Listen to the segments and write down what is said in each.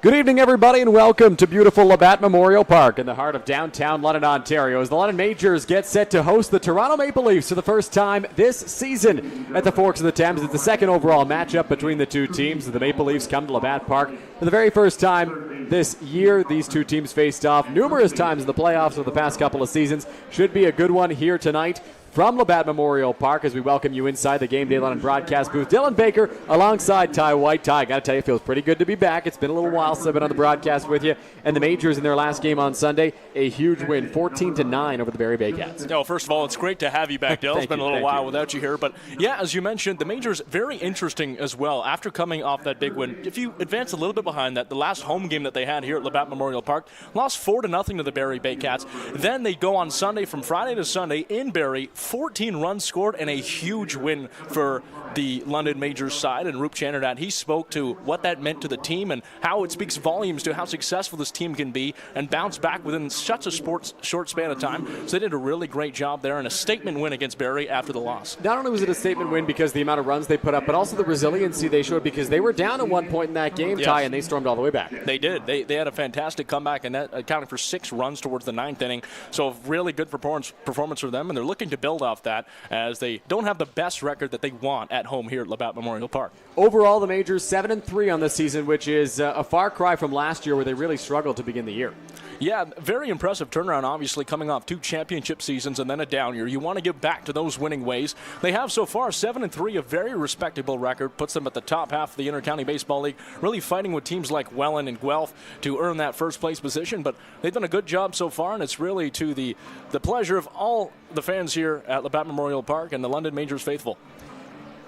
Good evening, everybody, and welcome to beautiful Labatt Memorial Park in the heart of downtown London, Ontario, as the London Majors get set to host the Toronto Maple Leafs for the first time this season at the Forks of the Thames. It's the second overall matchup between the two teams. The Maple Leafs come to Labatt Park for the very first time this year. These two teams faced off numerous times in the playoffs over the past couple of seasons. Should be a good one here tonight from Labatt Memorial Park as we welcome you inside the Game Day London broadcast booth. Dylan Baker alongside Ty White. Ty, I got to tell you, it feels pretty good to be back. It's been a little while since I've been on the broadcast with you. And the Majors in their last game on Sunday, a huge win, 14-9 over the Barrie Baycats. No, first of all, it's great to have you back, Dylan. It's been a little while without you here. But, yeah, as you mentioned, the Majors, very interesting as well. After coming off that big win, if you advance a little bit behind that, the last home game that they had here at Labatt Memorial Park, lost 4-0 to the Barrie Baycats. Then they go on Sunday, from Friday to Sunday, in Barrie, 14 runs scored, and a huge win for the London Majors side. And Roop Chanderdat, he spoke to what that meant to the team and how it speaks volumes to how successful this team can be and bounce back within such a short span of time. So they did a really great job there, and a statement win against Barrie after the loss. Not only was it a statement win because of the amount of runs they put up, but also the resiliency they showed, because they were down at one point in that game, yes, Ty, and they stormed all the way back. They did. They had a fantastic comeback, and that accounted for 6 runs towards the 9th inning. So really good performance for them, and they're looking to build off that, as they don't have the best record that they want at home here at Labatt Memorial Park. Overall, the Majors 7-3 on the season, which is a far cry from last year where they really struggled to begin the year. Yeah, very impressive turnaround, obviously, coming off 2 championship seasons and then a down year. You want to get back to those winning ways. They have so far 7-3, a very respectable record, puts them at the top half of the Intercounty Baseball League, really fighting with teams like Welland and Guelph to earn that first place position. But they've done a good job so far, and it's really to the pleasure of all the fans here at Labatt Memorial Park and the London Majors faithful.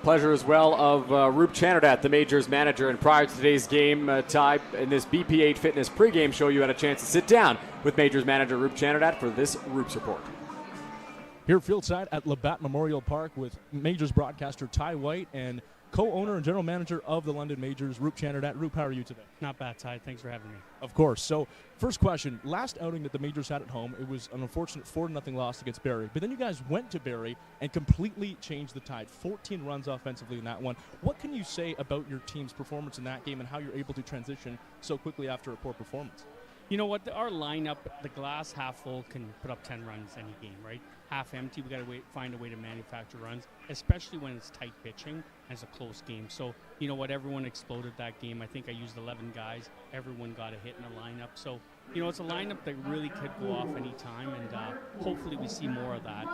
Pleasure as well of Roop Chanderdat, the Majors manager. And prior to today's game, Ty, in this BP8 Fitness pregame show, you had a chance to sit down with Majors manager Roop Chanderdat for this Roop's report. Here fieldside at Labatt Memorial Park with Majors broadcaster Ty White and co-owner and general manager of the London Majors, Roop Chanderdat. Roop, how are you today? Not bad, Ty. Thanks for having me. Of course. So, first question. Last outing that the Majors had at home, it was an unfortunate 4-0 loss against Barrie. But then you guys went to Barrie and completely changed the tide. 14 runs offensively in that one. What can you say about your team's performance in that game and how you're able to transition so quickly after a poor performance? You know what? Our lineup, the glass half full, can put up 10 runs any game, right? Half empty, we got to find a way to manufacture runs, especially when it's tight pitching and it's a close game. So, you know what? Everyone exploded that game. I think I used 11 guys. Everyone got a hit in the lineup. So, you know, it's a lineup that really could go off any time, and hopefully we see more of that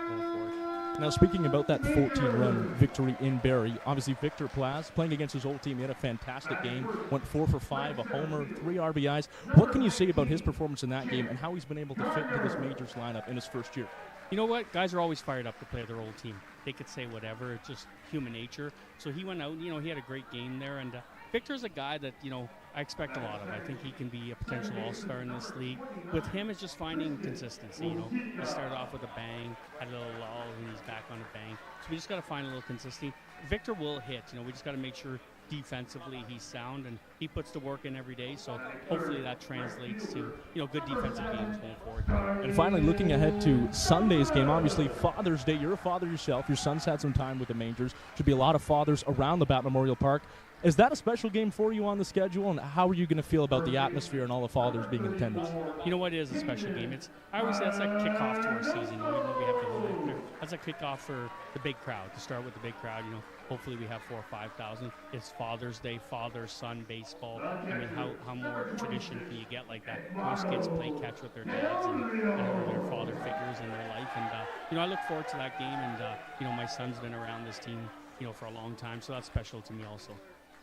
going forward. Now, speaking about that 14-run victory in Barrie, obviously Victor Plaz, playing against his old team, he had a fantastic game, went 4 for 5, a homer, 3 RBIs. What can you say about his performance in that game and how he's been able to fit into this Majors lineup in his first year? You know what? Guys are always fired up to play their old team. They could say whatever. It's just human nature. So he went out, you know, he had a great game there. And Victor's a guy that, you know, I expect a lot of. I think he can be a potential all-star in this league. With him, it's just finding consistency, you know. He started off with a bang, had a little lull, and he's back on a bang. So we just got to find a little consistency. Victor will hit. You know, we just got to make sure defensively he's sound, and he puts the work in every day. So hopefully that translates to, you know, good defensive games going forward. And finally, looking ahead to Sunday's game, obviously Father's Day. You're a father yourself. Your son's had some time with the Majors. Should be a lot of fathers around Labatt Memorial Park. Is that a special game for you on the schedule, and how are you going to feel about the atmosphere and all the fathers being in attendance? You know what? It is a special game. I always say that's like kickoff to our season. You know, even though we have the home opener, that's a kickoff for the big crowd. To start with the big crowd, you know, hopefully we have 4,000 or 5,000. It's Father's Day, father-son baseball. I mean, how more tradition can you get like that? Most kids play catch with their dads and their father figures in their life. And you know, I look forward to that game. And you know, my son's been around this team, you know, for a long time, so that's special to me also.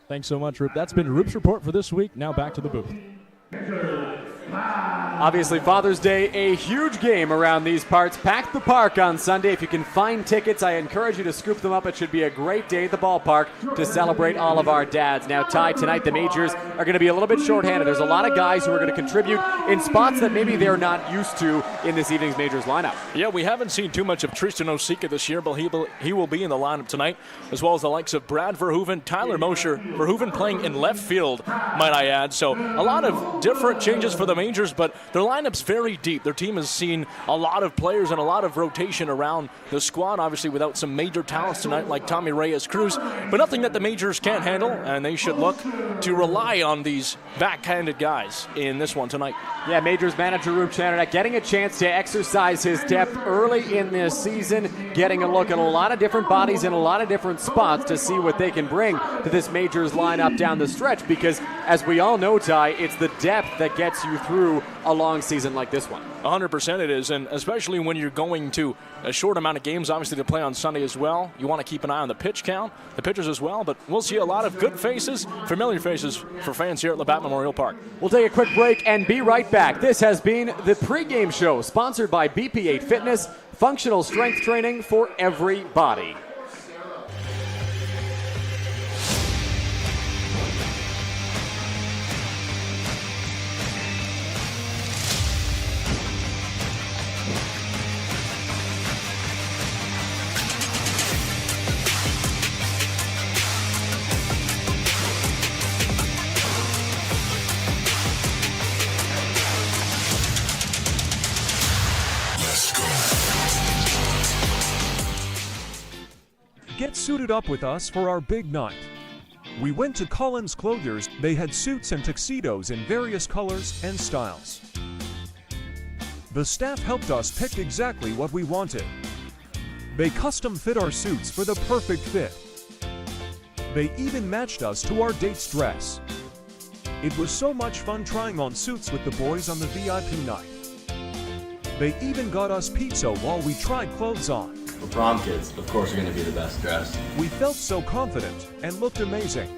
Thanks so much, Roop. That's been Roop's report for this week. Now back to the booth. Obviously, Father's Day, a huge game around these parts. Pack the park on Sunday. If you can find tickets, I encourage you to scoop them up. It should be a great day at the ballpark to celebrate all of our dads. Now, Ty, tonight the Majors are going to be a little bit shorthanded. There's a lot of guys who are going to contribute in spots that maybe they're not used to in this evening's Majors lineup. Yeah, we haven't seen too much of Tristan Osika this year, but he will be in the lineup tonight, as well as the likes of Brad Verhoeven, Tyler Mosher. Verhoeven playing in left field, might I add. So a lot of different changes for the Majors, but their lineup's very deep. Their team has seen a lot of players and a lot of rotation around the squad, obviously without some major talents tonight like Tommy Reyes-Cruz, but nothing that the Majors can't handle, and they should look to rely on these backhanded guys in this one tonight. Yeah, Majors manager Roop Channernak getting a chance to exercise his depth early in this season, getting a look at a lot of different bodies in a lot of different spots to see what they can bring to this Majors lineup down the stretch, because as we all know, Ty, it's the depth that gets you through a long season like this one. 100% it is, and especially when you're going to a short amount of games, obviously, to play on Sunday as well. You want to keep an eye on the pitch count, the pitchers as well, but we'll see a lot of good faces, familiar faces for fans here at Labatt Memorial Park. We'll take a quick break and be right back. This has been the Pregame Show, sponsored by BP8 Fitness, functional strength training for everybody. Get suited up with us for our big night. We went to Collins Clothiers. They had suits and tuxedos in various colors and styles. The staff helped us pick exactly what we wanted. They custom fit our suits for the perfect fit. They even matched us to our date's dress. It was so much fun trying on suits with the boys on the VIP night. They even got us pizza while we tried clothes on. For prom kids, of course, are going to be the best dressed. We felt so confident and looked amazing.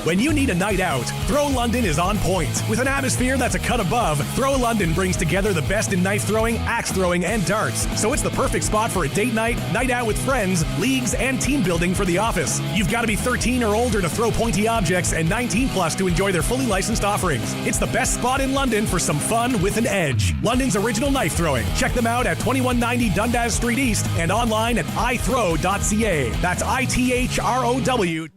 When you need a night out, Throw London is on point. With an atmosphere that's a cut above, Throw London brings together the best in knife throwing, axe throwing, and darts. So it's the perfect spot for a date night, night out with friends, leagues, and team building for the office. You've got to be 13 or older to throw pointy objects and 19 plus to enjoy their fully licensed offerings. It's the best spot in London for some fun with an edge. London's original knife throwing. Check them out at 2190 Dundas Street East and online at ithrow.ca. That's ITHROW.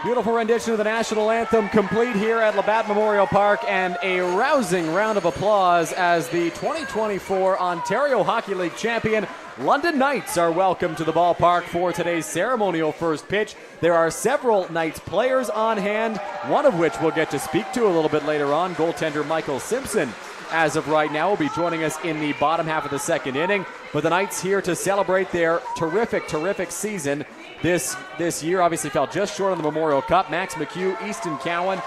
Beautiful rendition of the national anthem complete here at Labatt Memorial Park, and a rousing round of applause as the 2024 Ontario Hockey League champion London Knights are welcome to the ballpark for today's ceremonial first pitch. There are several Knights players on hand, one of which we'll get to speak to a little bit later on. Goaltender Michael Simpson, as of right now, will be joining us in the bottom half of the second inning. But the Knights here to celebrate their terrific season. This year obviously fell just short on the Memorial Cup. Max McHugh, Easton Cowan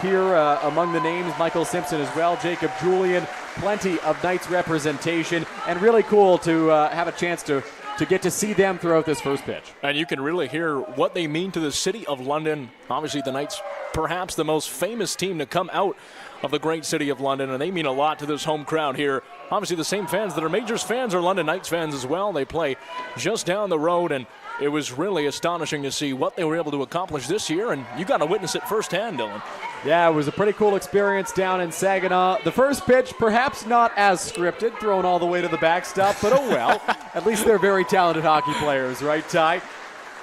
here among the names. Michael Simpson as well, Jacob Julian. Plenty of Knights representation, and really cool to have a chance to get to see them throughout this first pitch. And you can really hear what they mean to the city of London. Obviously the Knights, perhaps the most famous team to come out of the great city of London, and they mean a lot to this home crowd here. Obviously, the same fans that are Majors fans are London Knights fans as well. They play just down the road, and it was really astonishing to see what they were able to accomplish this year, and you got to witness it firsthand, Dylan. Yeah, it was a pretty cool experience down in Saginaw. The first pitch, perhaps not as scripted, thrown all the way to the backstop, but oh well. At least they're very talented hockey players, right, Ty?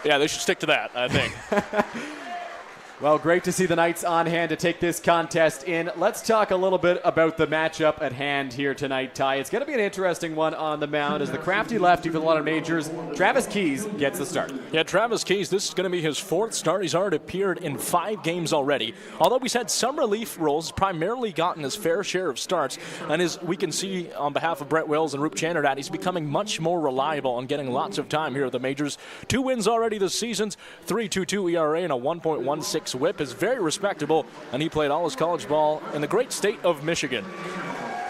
Yeah, they should stick to that, I think. Well, great to see the Knights on hand to take this contest in. Let's talk a little bit about the matchup at hand here tonight, Ty. It's going to be an interesting one on the mound as the crafty lefty for the London Majors, Travis Keys, gets the start. Yeah, Travis Keys, this is going to be his 4th start. He's already appeared in 5 games already. Although he's had some relief roles, primarily gotten his fair share of starts. And as we can see on behalf of Brett Wills and Roop Chanardad, he's becoming much more reliable and getting lots of time here at the Majors. 2 wins already this season, 3.22 ERA and a 1.16 whip is very respectable, and he played all his college ball in the great state of Michigan.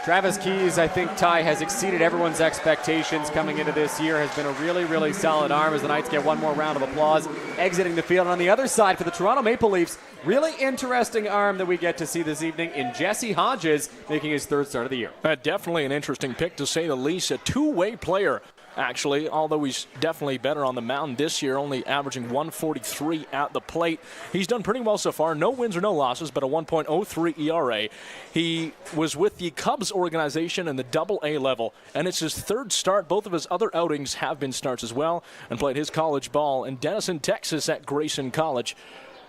Travis Keys, I think, Ty, has exceeded everyone's expectations coming into this year, has been a really, really solid arm as the Knights get one more round of applause exiting the field. And on the other side for the Toronto Maple Leafs, really interesting arm that we get to see this evening in Jesse Hodges making his 3rd start of the year. Definitely an interesting pick, to say the least. A two-way player, actually, although he's definitely better on the mound this year, only averaging 143 at the plate. He's done pretty well so far. No wins or no losses, but a 1.03 ERA. He was with the Cubs organization in the Double-A level, and it's his 3rd start. Both of his other outings have been starts as well, and played his college ball in Denison, Texas at Grayson College.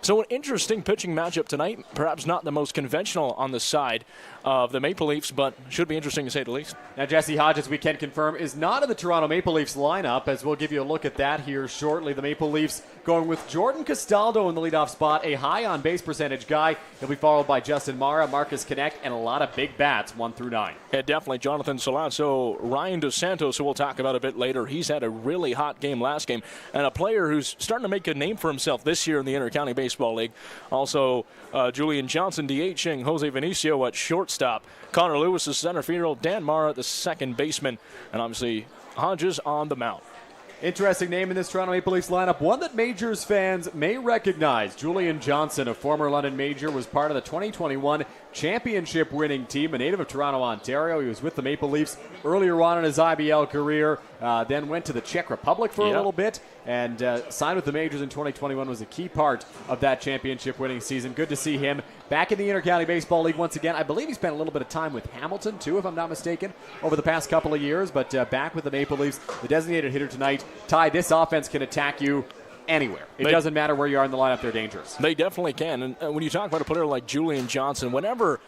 So an interesting pitching matchup tonight. Perhaps not the most conventional on the side of the Maple Leafs, but should be interesting to say the least. Now, Jesse Hodges, we can confirm, is not in the Toronto Maple Leafs lineup, as we'll give you a look at that here shortly. The Maple Leafs going with Jordan Castaldo in the leadoff spot, a high on-base percentage guy. He'll be followed by Justin Mara, Marcus Connect, and a lot of big bats, 1 through 9. Yeah, definitely. Jonathan Solazzo, Ryan Dos Santos, who we'll talk about a bit later. He's had a really hot game last game, and a player who's starting to make a name for himself this year in the Intercounty Baseball League. Also, Julian Johnson, DHing, Jose Vinicio at shortstop, Connor Lewis is center field, Dan Mara at the second baseman, and obviously Hodges on the mound. Interesting name in this Toronto Maple Leafs lineup, one that Majors fans may recognize. Julian Johnson, a former London Major, was part of the 2021 championship winning team, a native of Toronto, Ontario. He was with the Maple Leafs earlier on in his IBL career, then went to the Czech Republic for a little bit, and signed with the Majors in 2021, was a key part of that championship winning season. Good to see him back in the Intercounty Baseball League once again. I believe he spent a little bit of time with Hamilton, too, if I'm not mistaken, over the past couple of years, but back with the Maple Leafs, the designated hitter tonight. Ty, this offense can attack you anywhere. It doesn't matter where you are in the lineup, they're dangerous. They definitely can. And when you talk about a player like Julian Johnson, whenever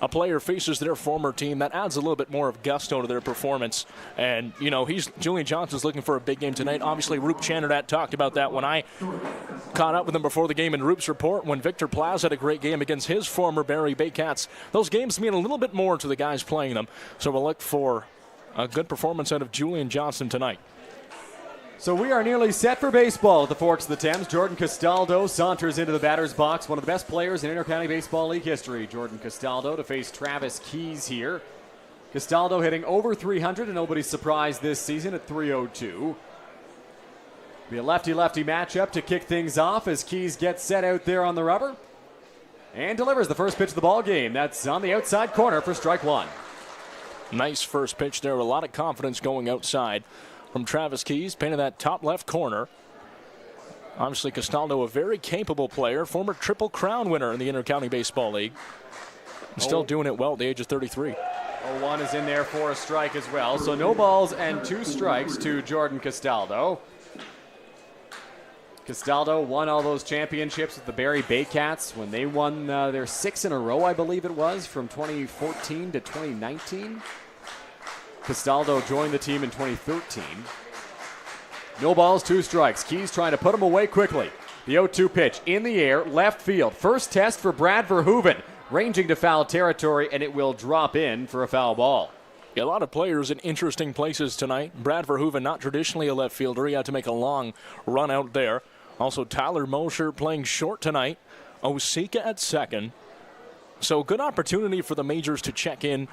a player faces their former team, that adds a little bit more of gusto to their performance. And, you know, Julian Johnson's looking for a big game tonight. Obviously, Roop Chanardad talked about that when I caught up with him before the game in Roop's report. When Victor Plaz had a great game against his former Barrie Baycats, those games mean a little bit more to the guys playing them. So we'll look for a good performance out of Julian Johnson tonight. So we are nearly set for baseball at the Forks of the Thames. Jordan Castaldo saunters into the batter's box, one of the best players in Intercounty Baseball League history. Jordan Castaldo to face Travis Keys here. Castaldo hitting over 300, and nobody's surprised this season at 302. Be a lefty-lefty matchup to kick things off as Keys gets set out there on the rubber and delivers the first pitch of the ball game. That's on the outside corner for strike 1. Nice first pitch there. A lot of confidence going outside from Travis Keys, painted that top left corner. Obviously, Castaldo, a very capable player, former Triple Crown winner in the Intercounty Baseball League. And still doing it well at the age of 33. 0-1 is in there for a strike as well. So no balls and 2 strikes to Jordan Castaldo. Castaldo won all those championships with the Barrie Baycats when they won their 6 in a row, I believe it was, from 2014 to 2019. Castaldo joined the team in 2013. No balls, 2 strikes. Keys trying to put him away quickly. The 0-2 pitch in the air, left field. First test for Brad Verhoeven, ranging to foul territory, and it will drop in for a foul ball. Yeah, a lot of players in interesting places tonight. Brad Verhoeven, not traditionally a left fielder. He had to make a long run out there. Also, Tyler Mosher playing short tonight. Osika at second. So good opportunity for the Majors to check in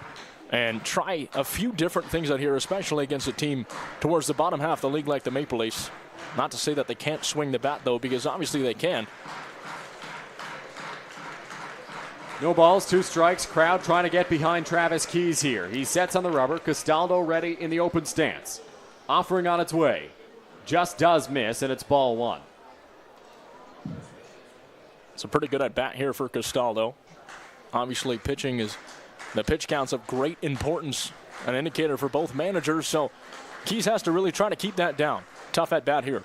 and try a few different things out here, especially against a team towards the bottom half of the league like the Maple Leafs. Not to say that they can't swing the bat, though, because obviously they can. No balls, 2 strikes. Crowd trying to get behind Travis Keys here. He sets on the rubber. Castaldo ready in the open stance. Offering on its way. Just does miss, and it's ball 1. It's a pretty good at bat here for Castaldo. Obviously, pitching is the pitch counts of great importance, an indicator for both managers. So Keys has to really try to keep that down. Tough at bat here.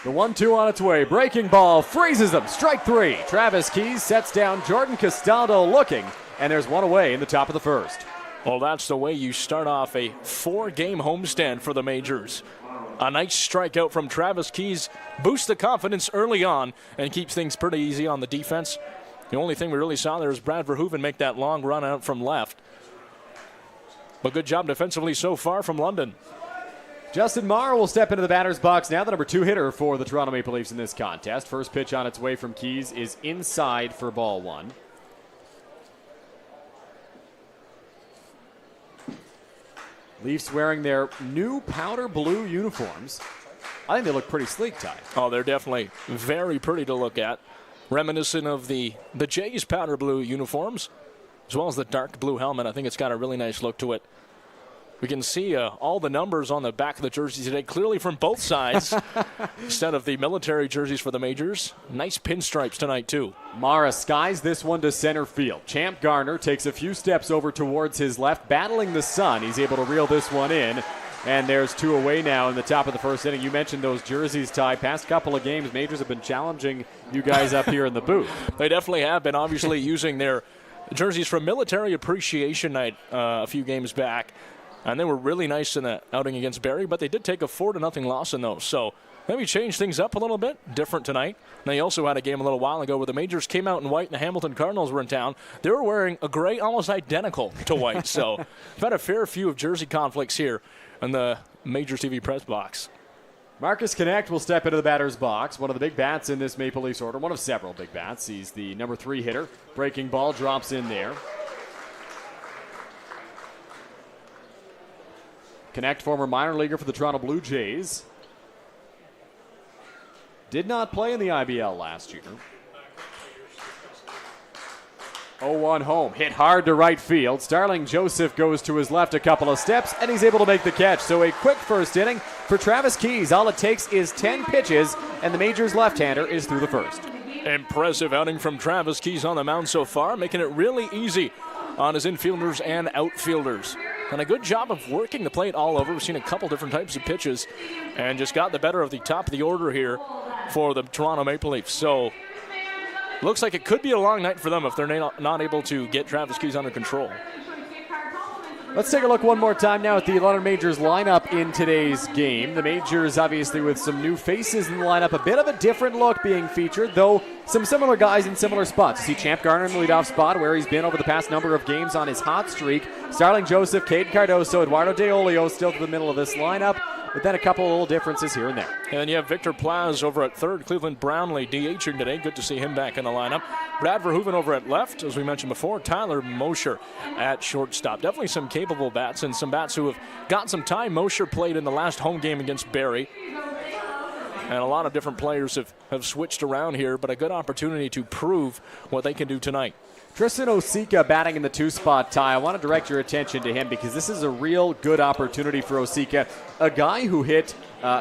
The 1-2 on its way. Breaking ball freezes them. Strike 3. Travis Keys sets down Jordan Castaldo looking, and there's one away in the top of the first. Well, that's the way you start off a 4-game homestand for the Majors. A nice strikeout from Travis Keys boosts the confidence early on and keeps things pretty easy on the defense. The only thing we really saw there is Brad Verhoeven make that long run out from left. But good job defensively so far from London. Justin Marr will step into the batter's box now, the number 2 hitter for the Toronto Maple Leafs in this contest. First pitch on its way from Keys is inside for ball 1. Leafs wearing their new powder blue uniforms. I think they look pretty sleek, Ty. Oh, they're definitely very pretty to look at. Reminiscent of the Jays powder blue uniforms, as well as the dark blue helmet. I think it's got a really nice look to it. We can see all the numbers on the back of the jerseys today, clearly from both sides, instead of the military jerseys for the Majors. Nice pinstripes tonight, too. Mara skies this one to center field. Champ Garner takes a few steps over towards his left, battling the sun. He's able to reel this one in, and there's 2 away now in the top of the first inning. You mentioned those jerseys, Ty. Past couple of games, Majors have been challenging you guys up here in the booth. They definitely have been, obviously, using their jerseys from Military Appreciation Night a few games back. And they were really nice in that outing against Barrie, but they did take a 4-0 loss in those. So maybe change things up a little bit, different tonight. And they also had a game a little while ago where the Majors came out in white and the Hamilton Cardinals were in town. They were wearing a gray almost identical to white. So we've had a fair few of jersey conflicts here in the MajorsTV press box. Marcus Connect will step into the batter's box. One of the big bats in this Maple Leafs order. One of several big bats. He's the number 3 hitter. Breaking ball drops in there. Connect, former minor leaguer for the Toronto Blue Jays. Did not play in the IBL last year. 0-1 home. Hit hard to right field. Starling Joseph goes to his left a couple of steps, and he's able to make the catch. So a quick first inning for Travis Keys. All it takes is 10 pitches, and the Majors left-hander is through the first. Impressive outing from Travis Keys on the mound so far, making it really easy on his infielders and outfielders. And a good job of working the plate all over. We've seen a couple different types of pitches and just got the better of the top of the order here for the Toronto Maple Leafs. So looks like it could be a long night for them if they're not able to get Travis Keys under control. Let's take a look one more time now at the London Majors lineup in today's game. The Majors obviously with some new faces in the lineup, a bit of a different look being featured, though some similar guys in similar spots. You see Champ Garner in the leadoff spot where he's been over the past number of games on his hot streak. Starling Joseph, Cade Cardoso, Eduardo De Olio still to the middle of this lineup, but then a couple of little differences here and there. And you have Victor Plaz over at third, Cleveland Brownlee DHing today. Good to see him back in the lineup. Brad Verhoeven over at left, as we mentioned before. Tyler Mosher at shortstop. Definitely some capable bats and some bats who have got some time. Mosher played in the last home game against Barrie. And a lot of different players have switched around here, but a good opportunity to prove what they can do tonight. Tristan Osika batting in the 2 spot, Ty. I want to direct your attention to him because this is a real good opportunity for Osika, a guy who hit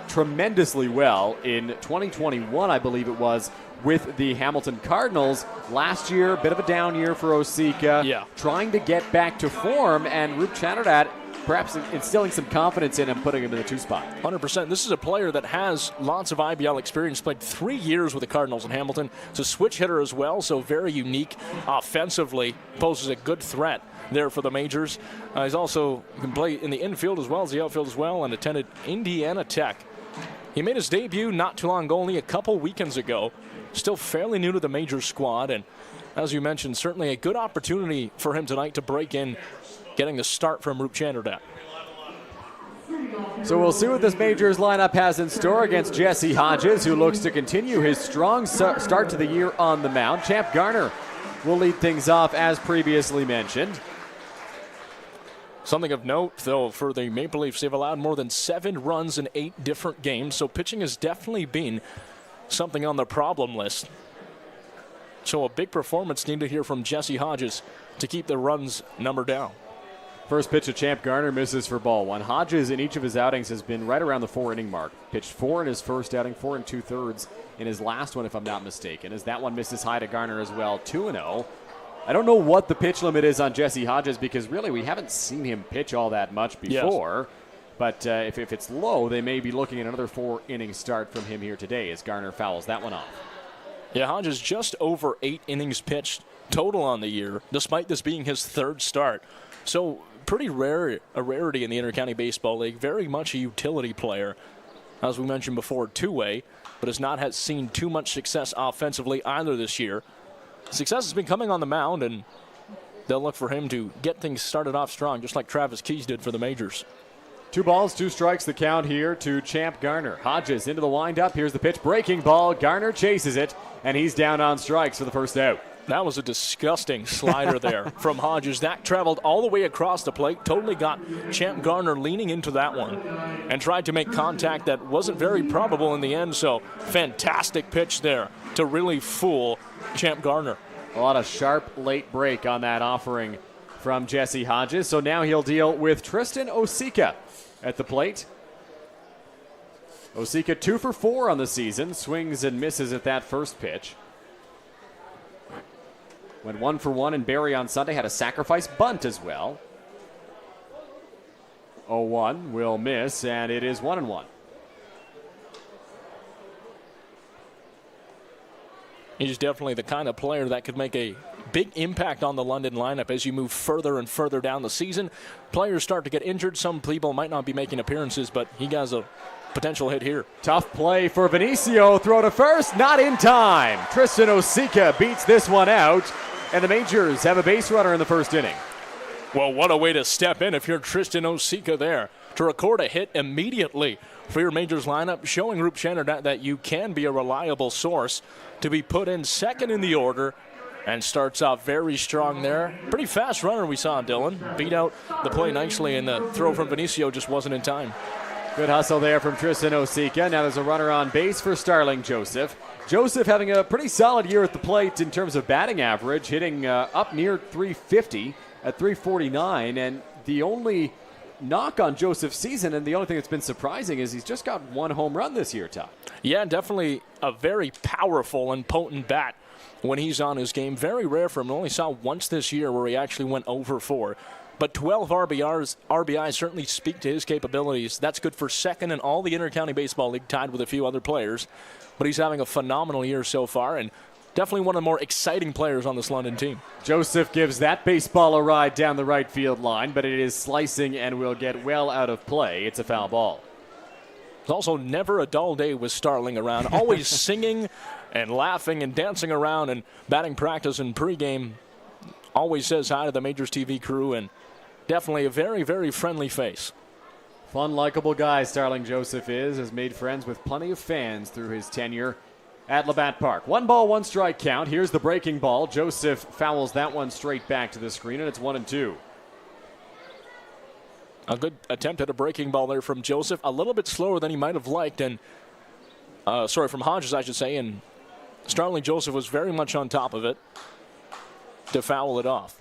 tremendously well in 2021, I believe it was, with the Hamilton Cardinals. Last year, a bit of a down year for Osika. Yeah. Trying to get back to form, and Roop Chatterdat perhaps instilling some confidence in him, putting him in the 2 spot. 100%. This is a player that has lots of IBL experience, played 3 years with the Cardinals in Hamilton. It's a switch hitter as well, so very unique offensively. Poses a good threat there for the Majors. He's also can play in the infield as well as the outfield as well, and attended Indiana Tech. He made his debut not too long ago, only a couple weekends ago. Still fairly new to the Majors squad, and as you mentioned, certainly a good opportunity for him tonight to break in, getting the start from Roop Chatterdat. So we'll see what this Majors lineup has in store against Jesse Hodges, who looks to continue his strong start to the year on the mound. Champ Garner will lead things off as previously mentioned. Something of note, though, for the Maple Leafs, they've allowed more than 7 runs in 8 different games, so pitching has definitely been something on the problem list. So a big performance needed here from Jesse Hodges to keep the runs number down. First pitch of Champ Garner misses for ball one. Hodges in each of his outings has been right around the 4-inning mark. Pitched 4 in his first outing, 4 2/3 in his last one, if I'm not mistaken, as that one misses high to Garner as well, 2-0. I don't know what the pitch limit is on Jesse Hodges because really we haven't seen him pitch all that much before. Yes. But if it's low, they may be looking at another 4-inning start from him here today as Garner fouls that one off. Yeah, Hodges just over 8 innings pitched total on the year, despite this being his 3rd start. So pretty rare, a rarity in the Intercounty Baseball League. Very much a utility player, as we mentioned before, two-way, but has not seen too much success offensively either this year. Success has been coming on the mound, and they'll look for him to get things started off strong, just like Travis Keys did for the Majors. 2 balls, 2 strikes, the count here to Champ Garner. Hodges into the windup. Here's the pitch. Breaking ball. Garner chases it, and he's down on strikes for the first out. That was a disgusting slider there from Hodges. That traveled all the way across the plate. Totally got Champ Garner leaning into that one and tried to make contact that wasn't very probable in the end. So fantastic pitch there to really fool Champ Garner. A lot of sharp late break on that offering from Jesse Hodges. So now he'll deal with Tristan Osika at the plate. Osika 2 for 4 on the season. Swings and misses at that first pitch. Went 1 for 1 in Barrie on Sunday. Had a sacrifice bunt as well. 0-1 will miss, and it is 1-1. He's definitely the kind of player that could make a big impact on the London lineup as you move further and further down the season. Players start to get injured. Some people might not be making appearances, but he has a potential hit here. Tough play for Vinicio. Throw to first, not in time. Tristan Osika beats this one out, and the Majors have a base runner in the first inning. Well, what a way to step in if you're Tristan Osika there, to record a hit immediately for your Majors lineup, showing Rup Chandler that you can be a reliable source, to be put in second in the order, and starts off very strong there. Pretty fast runner we saw, Dylan. Beat out the play nicely, and the throw from Vinicio just wasn't in time. Good hustle there from Tristan Osika. Now there's a runner on base for Starling Joseph. Joseph having a pretty solid year at the plate in terms of batting average, hitting up near 350 at 349, and the only knock on Joseph's season, and the only thing that's been surprising, is he's just got 1 home run this year, Todd. Yeah, definitely a very powerful and potent bat when he's on his game. Very rare for him. I only saw once this year where he actually went over 4. But 12 RBIs certainly speak to his capabilities. That's good for second in all the Intercounty Baseball League, tied with a few other players. But he's having a phenomenal year so far, and definitely one of the more exciting players on this London team. Joseph gives that baseball a ride down the right field line, but it is slicing and will get well out of play. It's a foul ball. It's also never a dull day with Starling around, always singing and laughing and dancing around, and batting practice and pregame. Always says hi to the MajorsTV crew, and definitely a very, very friendly face. Fun, likable guy Starling Joseph is, has made friends with plenty of fans through his tenure at Labatt Park. 1 ball, 1 strike count. Here's the breaking ball. Joseph fouls that one straight back to the screen, and it's 1-2. A good attempt at a breaking ball there from Joseph. A little bit slower than he might have liked, and from Hodges, I should say, and Starling Joseph was very much on top of it to foul it off.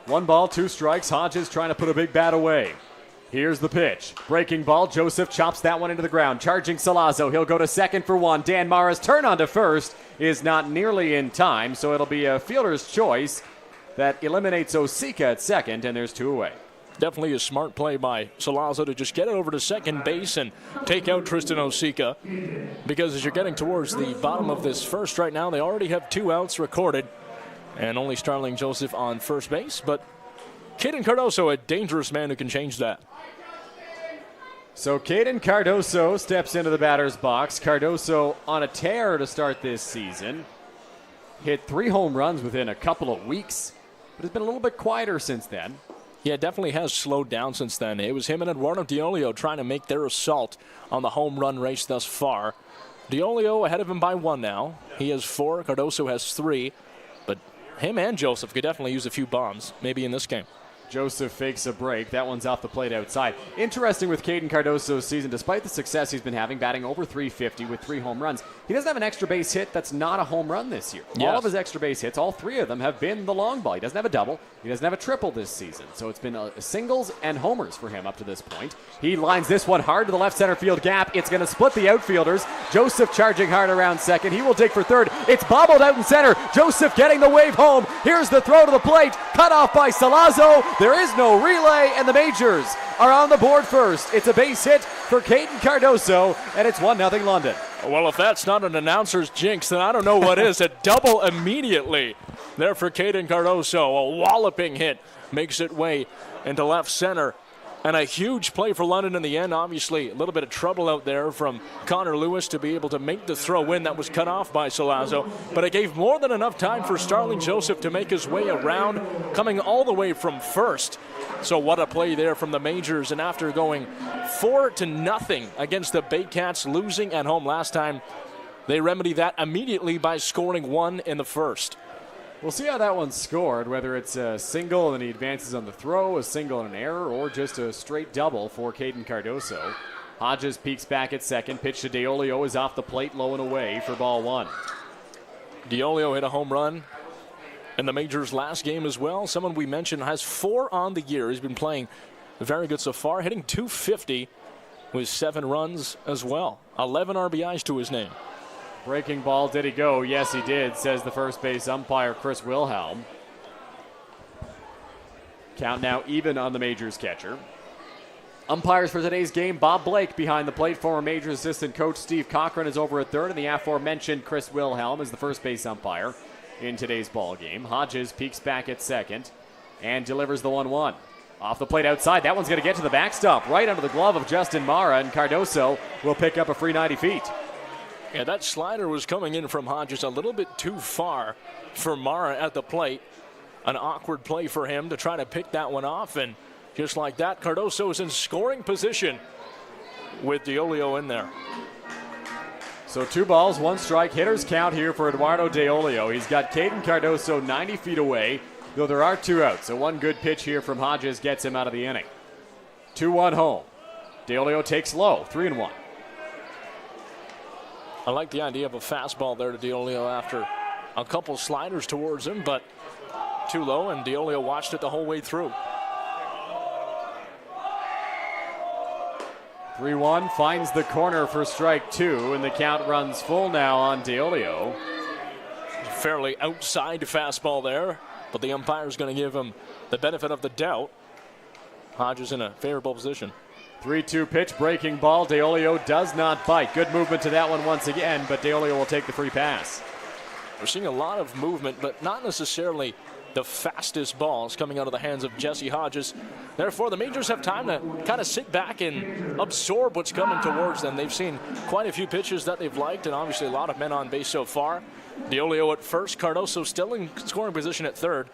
1 ball, 2 strikes. Hodges trying to put a big bat away. Here's the pitch. Breaking ball. Joseph chops that one into the ground. Charging Salazzo. He'll go to second for 1. Dan Mara's turn on to first is not nearly in time, so it'll be a fielder's choice that eliminates Osika at second, and there's 2 away. Definitely a smart play by Salazzo to just get it over to second base and take out Tristan Osika, because as you're getting towards the bottom of this first right now, they already have 2 outs recorded and only Starling Joseph on first base, but Caden Cardoso, a dangerous man who can change that. So Caden Cardoso steps into the batter's box. Cardoso on a tear to start this season. Hit 3 home runs within a couple of weeks, but has been a little bit quieter since then. Yeah, it definitely has slowed down since then. It was him and Eduardo Diolio trying to make their assault on the home run race thus far. Diolio ahead of him by 1 now. He has 4. Cardoso has 3. But him and Joseph could definitely use a few bombs, maybe in this game. Joseph fakes a break. That one's off the plate outside. Interesting with Caden Cardoso's season, despite the success he's been having, batting over .350 with 3 home runs, he doesn't have an extra base hit that's not a home run this year. Yes. All of his extra base hits, all 3 of them have been the long ball. He doesn't have a double. He doesn't have a triple this season. So it's been singles and homers for him up to this point. He lines this one hard to the left center field gap. It's going to split the outfielders. Joseph charging hard around second. He will dig for third. It's bobbled out in center. Joseph getting the wave home. Here's the throw to the plate. Cut off by Salazzo. There is no relay, and the Majors are on the board first. It's a base hit for Caden Cardoso, and it's 1-0 London. Well, if that's not an announcer's jinx, then I don't know what is. A double immediately there for Caden Cardoso. A walloping hit makes its way into left center. And a huge play for London in the end. Obviously, a little bit of trouble out there from Connor Lewis to be able to make the throw in that was cut off by Salazzo. But it gave more than enough time for Starling Joseph to make his way around, coming all the way from first. So what a play there from the Majors. And after going 4-0 against the Baycats, losing at home last time, they remedy that immediately by scoring 1 in the first. We'll see how that one's scored, whether it's a single and he advances on the throw, a single and an error, or just a straight double for Caden Cardoso. Hodges peeks back at second. Pitch to DeOlio is off the plate, low and away for ball 1. DeOlio hit a home run in the Majors last game as well. Someone we mentioned has 4 on the year. He's been playing very good so far, hitting .250 with 7 runs as well. 11 RBIs to his name. Breaking ball, did he go? Yes, he did, says the first base umpire, Chris Wilhelm. Count now even on the Majors catcher. Umpires for today's game, Bob Blake behind the plate. Former Majors assistant coach Steve Cochran is over at third, and the aforementioned Chris Wilhelm is the first base umpire in today's ball game. Hodges peeks back at second and delivers the 1-1. Off the plate outside, that one's going to get to the backstop, right under the glove of Justin Mara, and Cardoso will pick up a free 90 feet. Yeah, that slider was coming in from Hodges a little bit too far for Mara at the plate. An awkward play for him to try to pick that one off, and just like that, Cardoso is in scoring position with DeOlio in there. So 2 balls, 1 strike, hitter's count here for Eduardo DeOlio. He's got Caden Cardoso 90 feet away, though there are 2 outs. So 1 good pitch here from Hodges gets him out of the inning. 2-1 home. DeOlio takes low, 3-1. I like the idea of a fastball there to DeOlio after a couple sliders towards him, but too low, and DeOlio watched it the whole way through. 3-1 finds the corner for strike 2, and the count runs full now on DeOlio. Fairly outside fastball there, but the umpire's going to give him the benefit of the doubt. Hodges in a favorable position. 3-2 pitch, breaking ball. DeOlio does not bite. Good movement to that one once again, but DeOlio will take the free pass. We're seeing a lot of movement, but not necessarily the fastest balls coming out of the hands of Jesse Hodges. Therefore, the Majors have time to kind of sit back and absorb what's coming towards them. They've seen quite a few pitches that they've liked, and obviously a lot of men on base so far. DeOlio at first, Cardoso still in scoring position at third.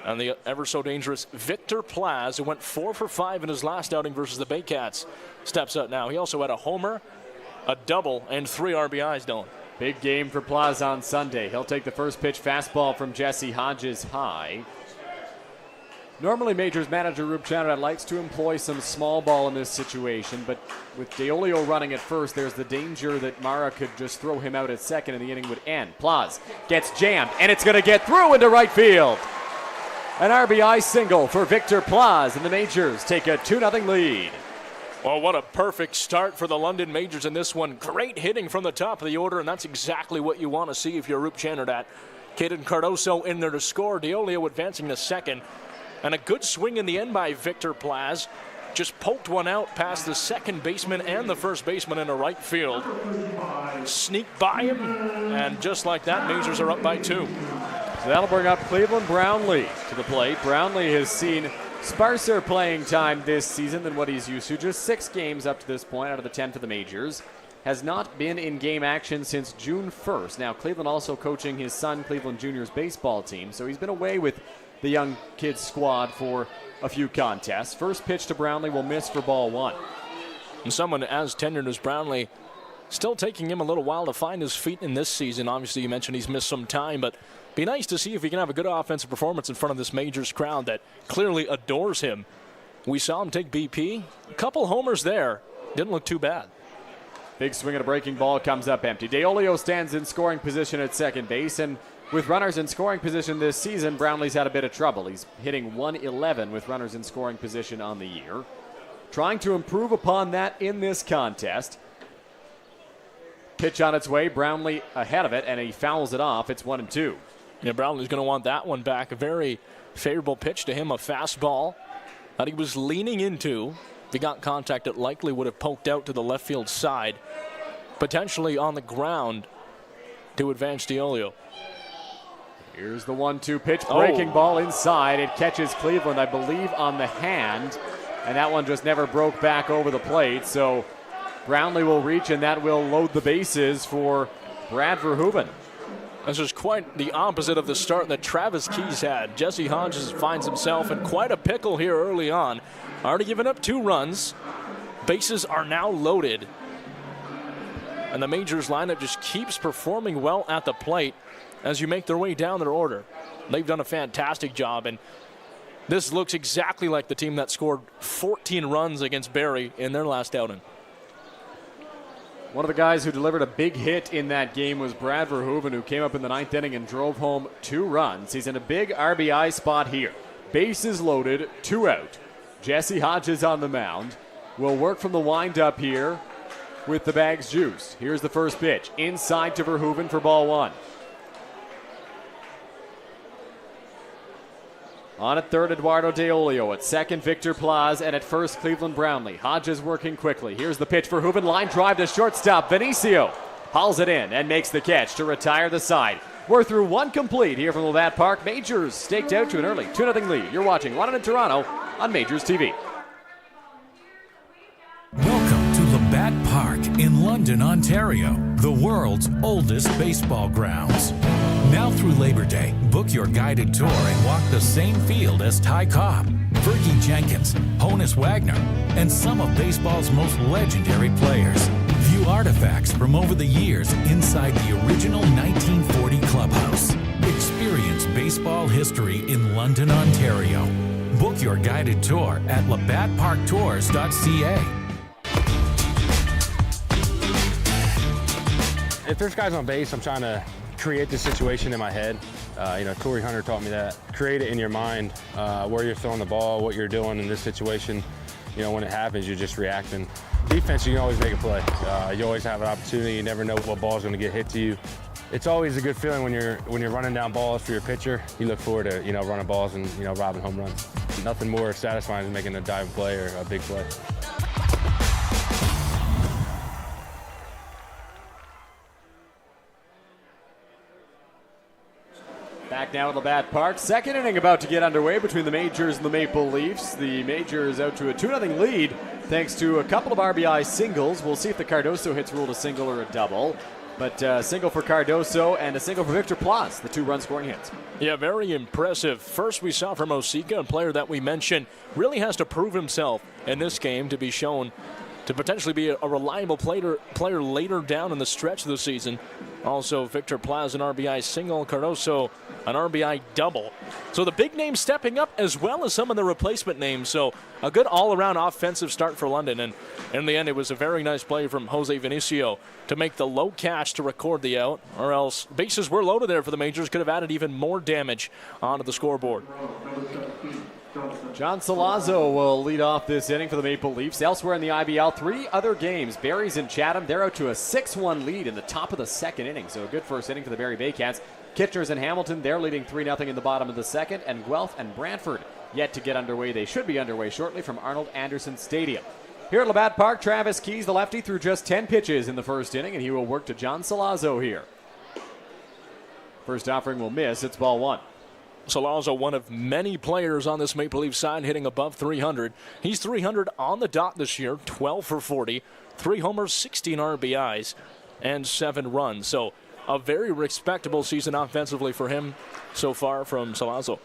And the ever-so-dangerous Victor Plaz, who went 4 for 5 in his last outing versus the Baycats, steps up now. He also had a homer, a double, and 3 RBIs, Dylan. Big game for Plaz on Sunday. He'll take the first pitch fastball from Jesse Hodges high. Normally, Majors manager Rube Chanad likes to employ some small ball in this situation, but with DeOlio running at first, there's the danger that Mara could just throw him out at second and the inning would end. Plaz gets jammed, and it's going to get through into right field. An RBI single for Victor Plaz, and the Majors take a 2-0 lead. Well, what a perfect start for the London Majors in this one. Great hitting from the top of the order, and that's exactly what you want to see if you're Rube Chanad. Caden Cardoso in there to score. DeOlio advancing to second. And a good swing in the end by Victor Plaz. Just poked one out past the second baseman and the first baseman in the right field. Sneaked by him, and just like that, Majors are up by 2. So that'll bring up Cleveland Brownlee to the plate. Brownlee has seen sparser playing time this season than what he's used to. Just 6 games up to this point out of the 10 for the Majors. Has not been in game action since June 1st. Now, Cleveland also coaching his son, Cleveland Juniors baseball team. So he's been away with the young kids squad for a few contests. First pitch to Brownlee will miss for ball 1. And someone as tenured as Brownlee Still taking him a little while to find his feet in this season. Obviously, you mentioned he's missed some time, but be nice to see if he can have a good offensive performance in front of this Majors crowd that clearly adores him. We saw him take BP. A couple homers there. Didn't look too bad. Big swing at a breaking ball comes up empty. DeOlio stands in scoring position at second base, and with runners in scoring position this season, Brownlee's had a bit of trouble. He's hitting .111 with runners in scoring position on the year. Trying to improve upon that in this contest. Pitch on its way, Brownlee ahead of it, and he fouls it off. It's 1-2. Yeah, Brownlee's going to want that one back. A very favorable pitch to him, a fastball that he was leaning into. If he got contact, it likely would have poked out to the left field side, potentially on the ground to advance DeOlio. Here's the 1-2 pitch, breaking ball inside. It catches Cleveland, I believe, on the hand, and that one just never broke back over the plate. So Brownlee will reach, and that will load the bases for Brad Verhoeven. This is quite the opposite of the start that Travis Keys had. Jesse Hodges finds himself in quite a pickle here early on. Already given up 2 runs. Bases are now loaded. And the Majors lineup just keeps performing well at the plate as you make their way down their order. They've done a fantastic job, and this looks exactly like the team that scored 14 runs against Barrie in their last outing. One of the guys who delivered a big hit in that game was Brad Verhoeven, who came up in the 9th inning and drove home 2 runs. He's in a big RBI spot here. Bases loaded, 2 out. Jesse Hodges on the mound. Will work from the windup here with the bags juiced. Here's the first pitch. Inside to Verhoeven for ball 1. On at third, Eduardo DeOlio. At second, Victor Plaz. And at first, Cleveland Brownlee. Hodges working quickly. Here's the pitch for Verhoeven. Line drive to shortstop. Vinicio hauls it in and makes the catch to retire the side. We're through 1 complete here from Labatt Park. Majors staked out to an early 2-0 lead. You're watching London and Toronto on Majors TV. Welcome to Labatt Park in London, Ontario, the world's oldest baseball grounds. Now through Labor Day, book your guided tour and walk the same field as Ty Cobb, Fergie Jenkins, Honus Wagner, and some of baseball's most legendary players. View artifacts from over the years inside the original 1940 clubhouse. Experience baseball history in London, Ontario. Book your guided tour at labattparktours.ca. If there's guys on base, I'm trying to create the situation in my head. Corey Hunter taught me that. Create it in your mind, where you're throwing the ball, what you're doing in this situation. When it happens, you're just reacting. Defense, you can always make a play. You always have an opportunity. You never know what ball's going to get hit to you. It's always a good feeling when you're running down balls for your pitcher. You look forward to running balls and robbing home runs. Nothing more satisfying than making a diving play or a big play. Back now at Labatt Park. Second inning about to get underway between the Majors and the Maple Leafs. The Majors out to a 2-0 lead thanks to a couple of RBI singles. We'll see if the Cardoso hits ruled a single or a double. But a single for Cardoso and a single for Victor Plaz, the 2-run scoring hits. Yeah, very impressive. First we saw from Osika, a player that we mentioned really has to prove himself in this game to be shown to potentially be a reliable player later down in the stretch of the season. Also, Victor Plaz, an RBI single, Cardoso, an RBI double. So the big names stepping up as well as some of the replacement names. So a good all-around offensive start for London. And in the end, it was a very nice play from Jose Vinicio to make the low catch to record the out, or else bases were loaded there for the Majors. Could have added even more damage onto the scoreboard. John Salazzo will lead off this inning for the Maple Leafs. Elsewhere in the IBL, 3 other games. Barrie's in Chatham. They're out to a 6-1 lead in the top of the second inning. So a good first inning for the Barrie Baycats. Kitchener's in Hamilton. They're leading 3-0 in the bottom of the second. And Guelph and Brantford yet to get underway. They should be underway shortly from Arnold Anderson Stadium. Here at Labatt Park, Travis Keys, the lefty, threw just 10 pitches in the first inning, and he will work to John Salazzo here. First offering will miss. It's ball 1. Salazzo, one of many players on this Maple Leaf side hitting above 300. He's 300 on the dot this year, 12 for 40, 3 homers, 16 RBIs, and 7 runs. So a very respectable season offensively for him so far from Salazzo.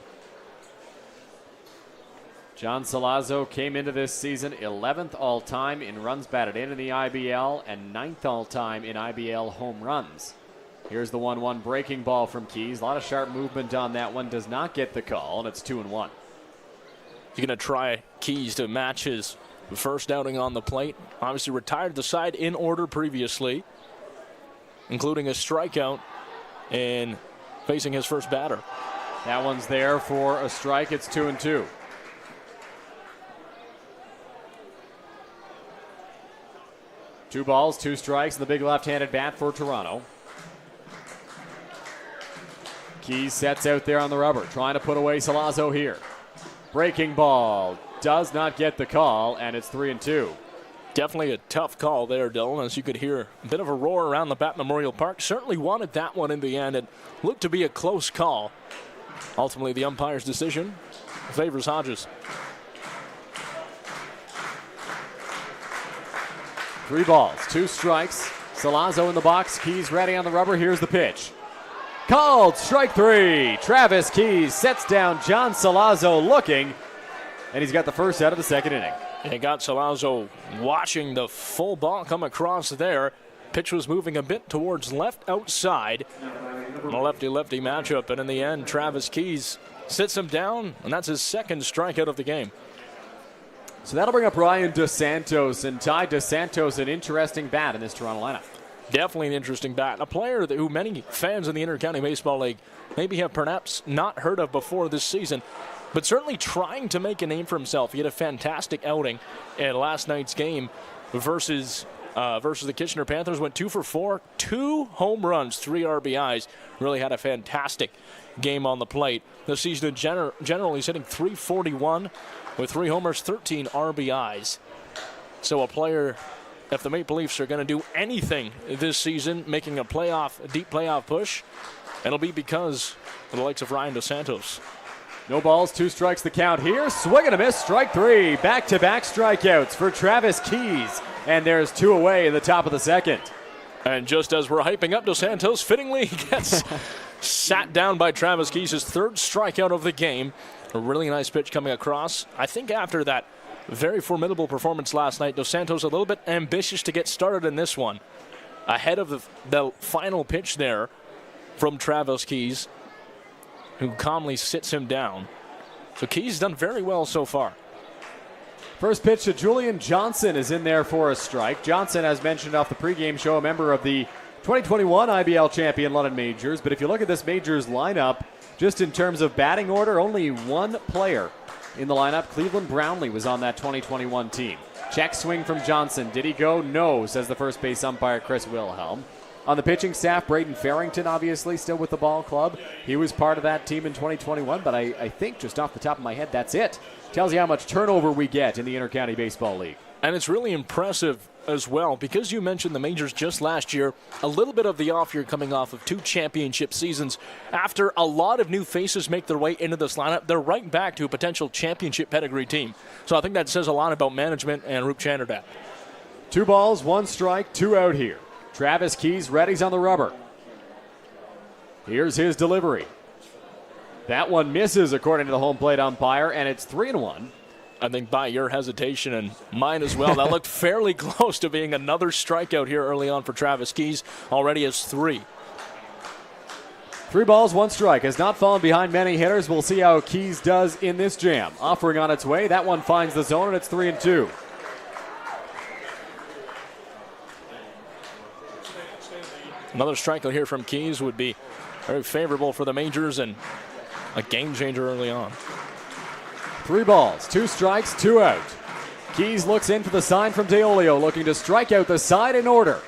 John Salazzo came into this season 11th all-time in runs batted in the IBL and 9th all-time in IBL home runs. Here's the 1-1 breaking ball from Keys. A lot of sharp movement on that one. Does not get the call, and it's 2-1. You're going to try Keys to match his first outing on the plate. Obviously retired the side in order previously, including a strikeout and facing his first batter. That one's there for a strike. It's 2-2. Two balls, two strikes, and the big left-handed bat for Toronto. Keys sets out there on the rubber, trying to put away Salazzo here. Breaking ball does not get the call, and it's 3-2. Definitely a tough call there, Dylan, as you could hear a bit of a roar around Labatt Memorial Park. Certainly wanted that one in the end. It looked to be a close call. Ultimately, the umpire's decision favors Hodges. 3 balls, 2 strikes. Salazzo in the box. Keys ready on the rubber. Here's the pitch. Called strike 3. Travis Keys sets down John Salazzo looking, and he's got the first out of the second inning. And got Salazzo watching the full ball come across there. Pitch was moving a bit towards left outside. A lefty-lefty matchup, and in the end, Travis Keys sits him down, and that's his second strikeout of the game. So that'll bring up Ryan DeSantos, and Ty DeSantos, an interesting bat in this Toronto lineup. Definitely an interesting bat. A player who many fans in the Intercounty Baseball League maybe have perhaps not heard of before this season, but certainly trying to make a name for himself. He had a fantastic outing in last night's game versus the Kitchener Panthers. Went 2 for 4, 2 home runs, 3 RBIs. Really had a fantastic game on the plate. This season in general, he's hitting .341 with 3 homers, 13 RBIs. So a player, if the Maple Leafs are going to do anything this season, making a deep playoff push, it'll be because of the likes of Ryan DeSantos. No balls, 2 strikes the count here. Swing and a miss, strike 3. Back-to-back strikeouts for Travis Keys. And there's 2 away in the top of the second. And just as we're hyping up DeSantos, fittingly gets sat down by Travis Keys, his 3rd strikeout of the game. A really nice pitch coming across. I think after that very formidable performance last night, DeSantos a little bit ambitious to get started in this one. Ahead of the final pitch there from Travis Keys, who calmly sits him down. So Keys done very well so far. First pitch to Julian Johnson is in there for a strike. Johnson, as mentioned off the pregame show, a member of the 2021 IBL champion London Majors. But if you look at this Majors lineup, just in terms of batting order, only one player in the lineup. Cleveland Brownlee was on that 2021 team. Check swing from Johnson. Did he go? No, says the first base umpire Chris Wilhelm. On the pitching staff, Braden Farrington, obviously, still with the ball club. He was part of that team in 2021, but I think just off the top of my head, that's it. Tells you how much turnover we get in the Intercounty Baseball League. And it's really impressive as well, because you mentioned the Majors just last year, a little bit of the off year coming off of 2 championship seasons. After a lot of new faces make their way into this lineup, they're right back to a potential championship pedigree team. So I think that says a lot about management and Roop Chanderdat. 2 balls, 1 strike, 2 out here. Travis Keys ready's on the rubber. Here's his delivery. That one misses according to the home plate umpire, and it's 3-1. I think by your hesitation and mine as well, that looked fairly close to being another strikeout here early on for Travis Keys. Already has 3. 3 balls, 1 strike. Has not fallen behind many hitters. We'll see how Keys does in this jam. Offering on its way. That one finds the zone, and it's 3-2. Another strikeout here from Keys would be very favorable for the Majors and a game changer early on. 3 balls, 2 strikes, 2 out. Keys looks in for the sign from DeOlio, looking to strike out the side in order.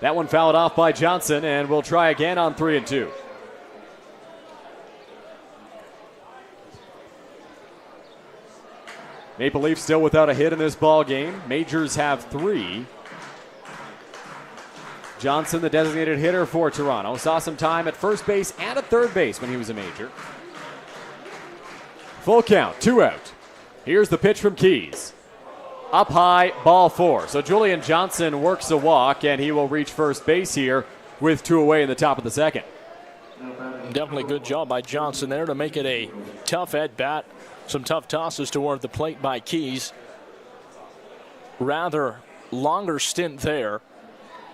That one fouled off by Johnson, and we'll try again on 3-2. Maple Leafs still without a hit in this ball game. Majors have 3. Johnson, the designated hitter for Toronto, saw some time at first base and at third base when he was a Major. Full count, 2 out. Here's the pitch from Keys. Up high, ball 4. So Julian Johnson works a walk, and he will reach first base here with 2 away in the top of the second. Definitely good job by Johnson there to make it a tough at-bat Some tough tosses toward the plate by Keys. Rather longer stint there.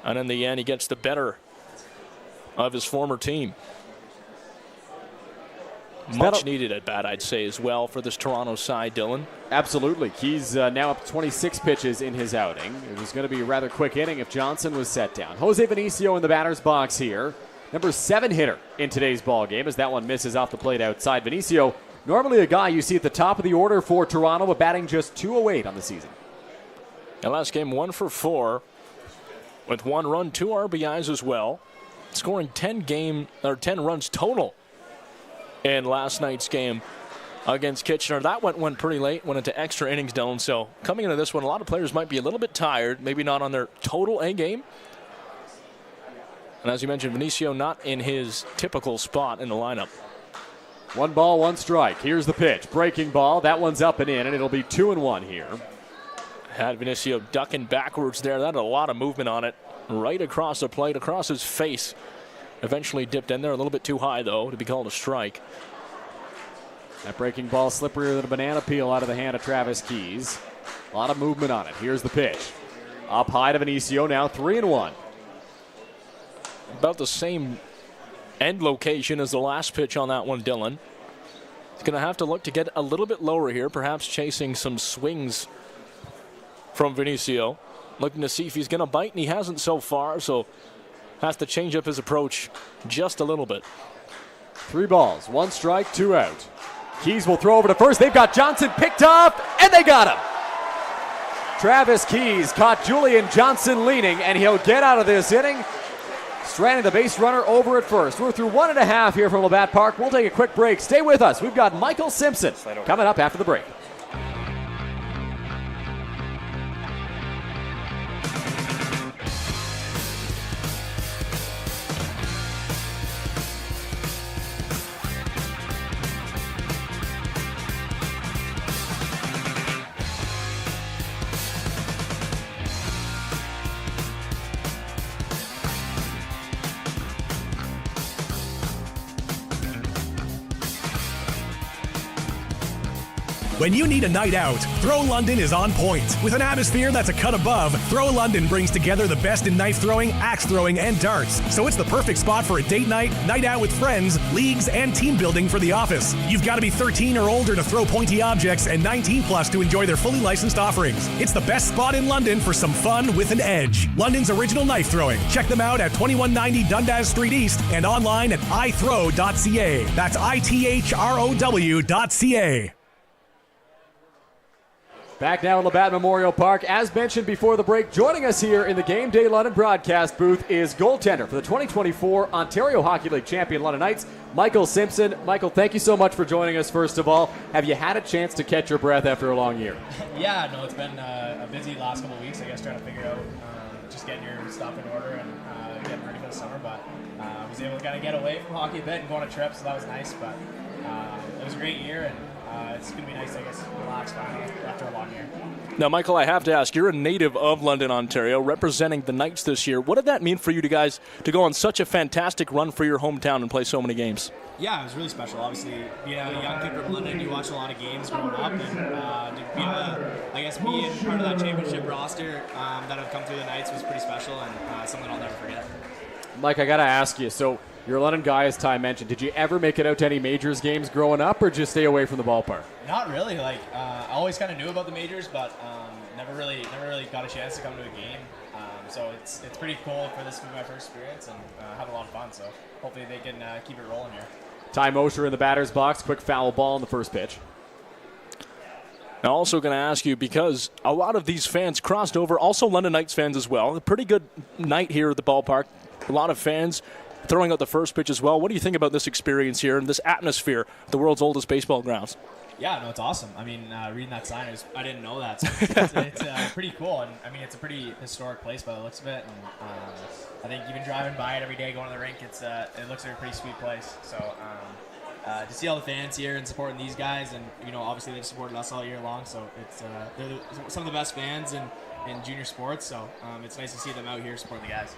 And in the end, he gets the better of his former team. Much needed at bat, I'd say, as well for this Toronto side, Dylan. Absolutely. Keys now up 26 pitches in his outing. It was going to be a rather quick inning if Johnson was set down. Jose Vinicio in the batter's box here. Number 7 hitter in today's ball game as that one misses off the plate outside. Vinicio, normally a guy you see at the top of the order for Toronto, but batting just 208 on the season. And last game, 1 for 4 with 1 run, 2 RBIs as well. Scoring 10 runs total in last night's game against Kitchener. That went pretty late, went into extra innings, Dylan. So coming into this one, a lot of players might be a little bit tired, maybe not on their total A game. And as you mentioned, Vinicio not in his typical spot in the lineup. 1 ball, 1 strike. Here's the pitch. Breaking ball. That one's up and in, and it'll be 2-1 here. Had Vinicio ducking backwards there. That had a lot of movement on it. Right across the plate, across his face. Eventually dipped in there. A little bit too high, though, to be called a strike. That breaking ball slipperier than a banana peel out of the hand of Travis Keys. A lot of movement on it. Here's the pitch. Up high to Vinicio, now 3-1. About the same end location as the last pitch on that one, Dylan. He's going to have to look to get a little bit lower here, perhaps chasing some swings from Vinicio. Looking to see if he's going to bite, and he hasn't so far, so has to change up his approach just a little bit. 3 balls, 1 strike, 2 out. Keys will throw over to first. They've got Johnson picked up, and they got him. Travis Keys caught Julian Johnson leaning, and he'll get out of this inning. Stranding the base runner over at first. We're through 1.5 here from Labatt Park. We'll take a quick break. Stay with us. We've got Michael Simpson coming up after the break. When you need a night out, Throw London is on point. With an atmosphere that's a cut above, Throw London brings together the best in knife throwing, axe throwing, and darts. So it's the perfect spot for a date night, night out with friends, leagues, and team building for the office. You've got to be 13 or older to throw pointy objects and 19 plus to enjoy their fully licensed offerings. It's the best spot in London for some fun with an edge. London's original knife throwing. Check them out at 2190 Dundas Street East and online at ithrow.ca. That's ITHROW.ca. Back now at Labatt Memorial Park. As mentioned before the break, joining us here in the Game Day London broadcast booth is goaltender for the 2024 Ontario Hockey League champion London Knights, Michael Simpson. Michael, thank you so much for joining us, first of all. Have you had a chance to catch your breath after a long year? Yeah, no, it's been a busy last couple of weeks, I guess, trying to figure out just getting your stuff in order and getting ready for the summer. But I was able to kind of get away from hockey a bit and go on a trip, so that was nice. But it was a great year, and it's going to be nice, I guess, to relax finally after a long year. Now, Michael, I have to ask, you're a native of London, Ontario, representing the Knights this year. What did that mean for you guys to go on such a fantastic run for your hometown and play so many games? Yeah, it was really special. Obviously, being a young kid from London, you watch a lot of games growing up, and to be in part of that championship roster that have come through the Knights was pretty special and something I'll never forget. Mike, I got to ask you, so you're a London guy, as Ty mentioned. Did you ever make it out to any Majors games growing up, or just stay away from the ballpark? Not really. I always kind of knew about the Majors, but never really got a chance to come to a game. So it's pretty cool for this to be my first experience and have a lot of fun. So hopefully they can keep it rolling here. Ty Mosher in the batter's box. Quick foul ball on the first pitch. Now, also going to ask you, because a lot of these fans crossed over, also London Knights fans as well. A pretty good night here at the ballpark. A lot of fans throwing out the first pitch as well. What do you think about this experience here and this atmosphere, the world's oldest baseball grounds? Yeah, no, it's awesome. I mean, reading that sign, I didn't know that. So it's pretty cool. And, I mean, it's a pretty historic place by the looks of it. And I think even driving by it every day, going to the rink, it looks like a pretty sweet place. So to see all the fans here and supporting these guys, and, obviously they've supported us all year long. So they're some of the best fans in junior sports. So it's nice to see them out here supporting the guys.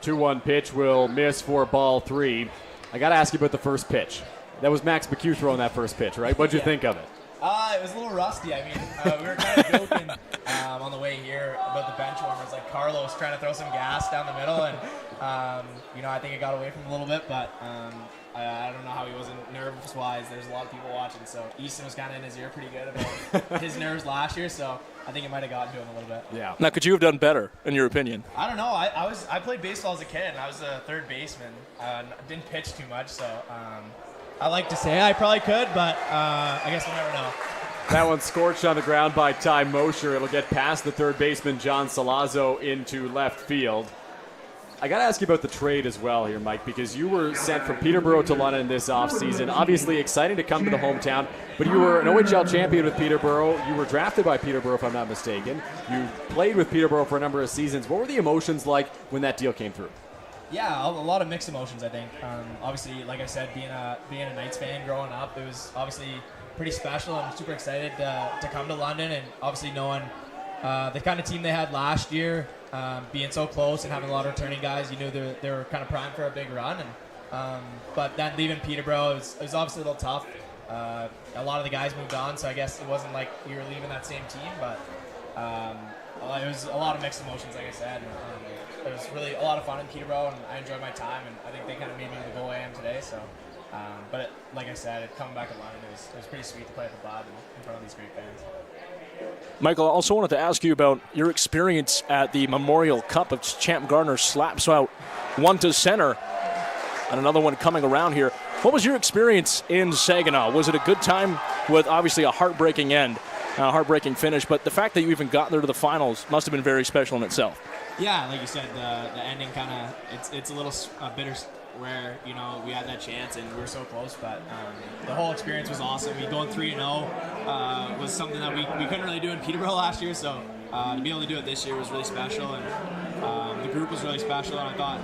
2-1 pitch will miss for ball 3. I got to ask you about the first pitch. That was Max McHugh throwing that first pitch, right? What'd you think of it? It was a little rusty. I mean, we were kind of joking on the way here about the bench warmers, like Carlos trying to throw some gas down the middle, and I think it got away from him a little bit, but I don't know how he wasn't nerves-wise. There's a lot of people watching, so Easton was kind of in his ear pretty good about his nerves last year, so I think it might have gotten to him a little bit. Yeah. Now, could you have done better, in your opinion? I don't know. I played baseball as a kid, and I was a third baseman. Didn't pitch too much, so I like to say I probably could, but I guess we'll never know. That one's scorched on the ground by Ty Mosher. It'll get past the third baseman, John Salazzo, into left field. I got to ask you about the trade as well here, Mike, because you were sent from Peterborough to London this offseason. Obviously exciting to come to the hometown, but you were an OHL champion with Peterborough. You were drafted by Peterborough, if I'm not mistaken. You played with Peterborough for a number of seasons. What were the emotions like when that deal came through? Yeah, a lot of mixed emotions, I think. Obviously, like I said, being a Knights fan growing up, it was obviously pretty special. I'm super excited to come to London, and obviously knowing the kind of team they had last year, being so close and having a lot of returning guys, you knew they were kind of primed for a big run. And but then leaving Peterborough, it was obviously a little tough. A lot of the guys moved on, so I guess it wasn't like you were leaving that same team, but it was a lot of mixed emotions, like I said. It was really a lot of fun in Peterborough, and I enjoyed my time, and I think they kind of made me the goal I am today. So, like I said, coming back to London, it was pretty sweet to play at the Plaz in front of these great fans. Michael, I also wanted to ask you about your experience at the Memorial Cup. Of Champ Gardner slaps out one to center, and another one coming around here. What was your experience in Saginaw? Was it a good time with obviously a heartbreaking end, a heartbreaking finish, but the fact that you even got there to the finals must have been very special in itself. Yeah, like you said, the ending kind of it's a little bitter where we had that chance and we were so close, but the whole experience was awesome. Going 3-0 was something that we couldn't really do in Peterborough last year, so to be able to do it this year was really special, and the group was really special, and I thought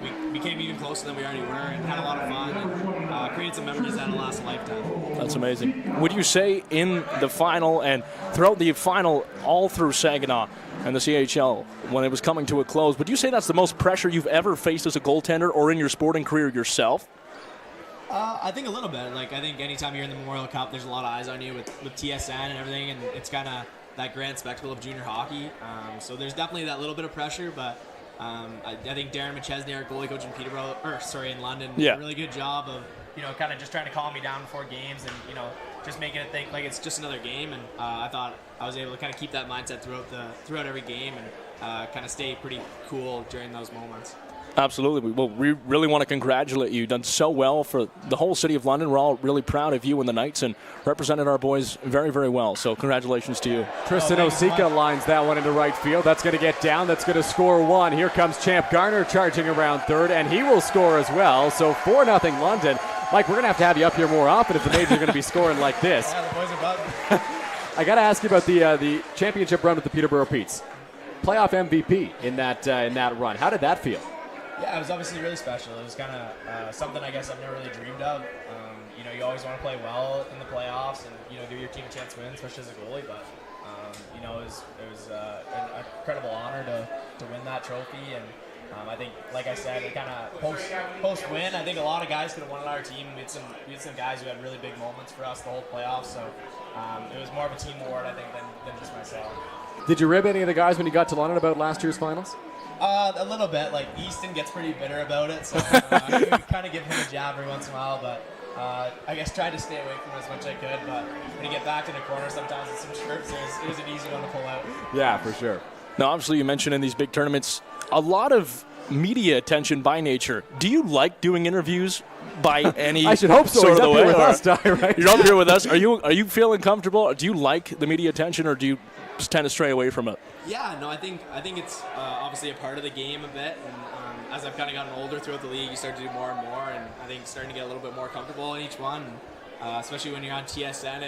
we became even closer than we already were and had a lot of fun and created some memories that'll last a lifetime. That's amazing. Would you say in the final and throughout the final all through Saginaw and the CHL, when it was coming to a close, would you say that's the most pressure you've ever faced as a goaltender or in your sporting career yourself? I think a little bit. Like, I think anytime you're in the Memorial Cup, there's a lot of eyes on you with TSN and everything, and it's kind of that grand spectacle of junior hockey. So there's definitely that little bit of pressure, but I think Darren McChesney, our goalie coach in London, did a really good job of kind of just trying to calm me down before games and just making it think like it's just another game. And I thought I was able to kind of keep that mindset throughout every game and kind of stay pretty cool during those moments. Absolutely. Well, we really want to congratulate you. You've done so well for the whole city of London. We're all really proud of you and the Knights and represented our boys very, very well. So congratulations to you. Tristan Osika lines that one into right field. That's going to get down. That's going to score one. Here comes Champ Garner charging around third, and he will score as well. So 4-0 London. Mike, we're going to have you up here more often if the Majors are going to be scoring like this. Yeah, the boys are buzzing. I got to ask you about the championship run with the Peterborough Petes. Playoff MVP in that run. How did that feel? Yeah, it was obviously really special. It was kind of something I guess I've never really dreamed of. You always want to play well in the playoffs and give your team a chance to win, especially as a goalie. But it was an incredible honor to win that trophy. And I think, like I said, it kind of post win. I think a lot of guys could have won on our team. We had some guys who had really big moments for us the whole playoffs. So it was more of a team award, I think, than just myself. Did you rib any of the guys when you got to London about last year's finals? A little bit. Like, Easton gets pretty bitter about it, so I kind of give him a jab every once in a while, but I guess tried to stay away from it as much as I could, but when you get back in the corner sometimes with some scripts, it was an easy one to pull out. Yeah, for sure. Now, obviously, you mentioned in these big tournaments, a lot of media attention by nature. Do you like doing interviews by any I should hope so. sort He's of the up way? here with us, Ty, right? You're up here with us. Are you feeling comfortable? Do you like the media attention, or do you just tend to stray away from it? Yeah, no, I think it's obviously a part of the game a bit, and as I've kind of gotten older throughout the league, you start to do more and more, and I think starting to get a little bit more comfortable in each one. Especially when you're on TSN,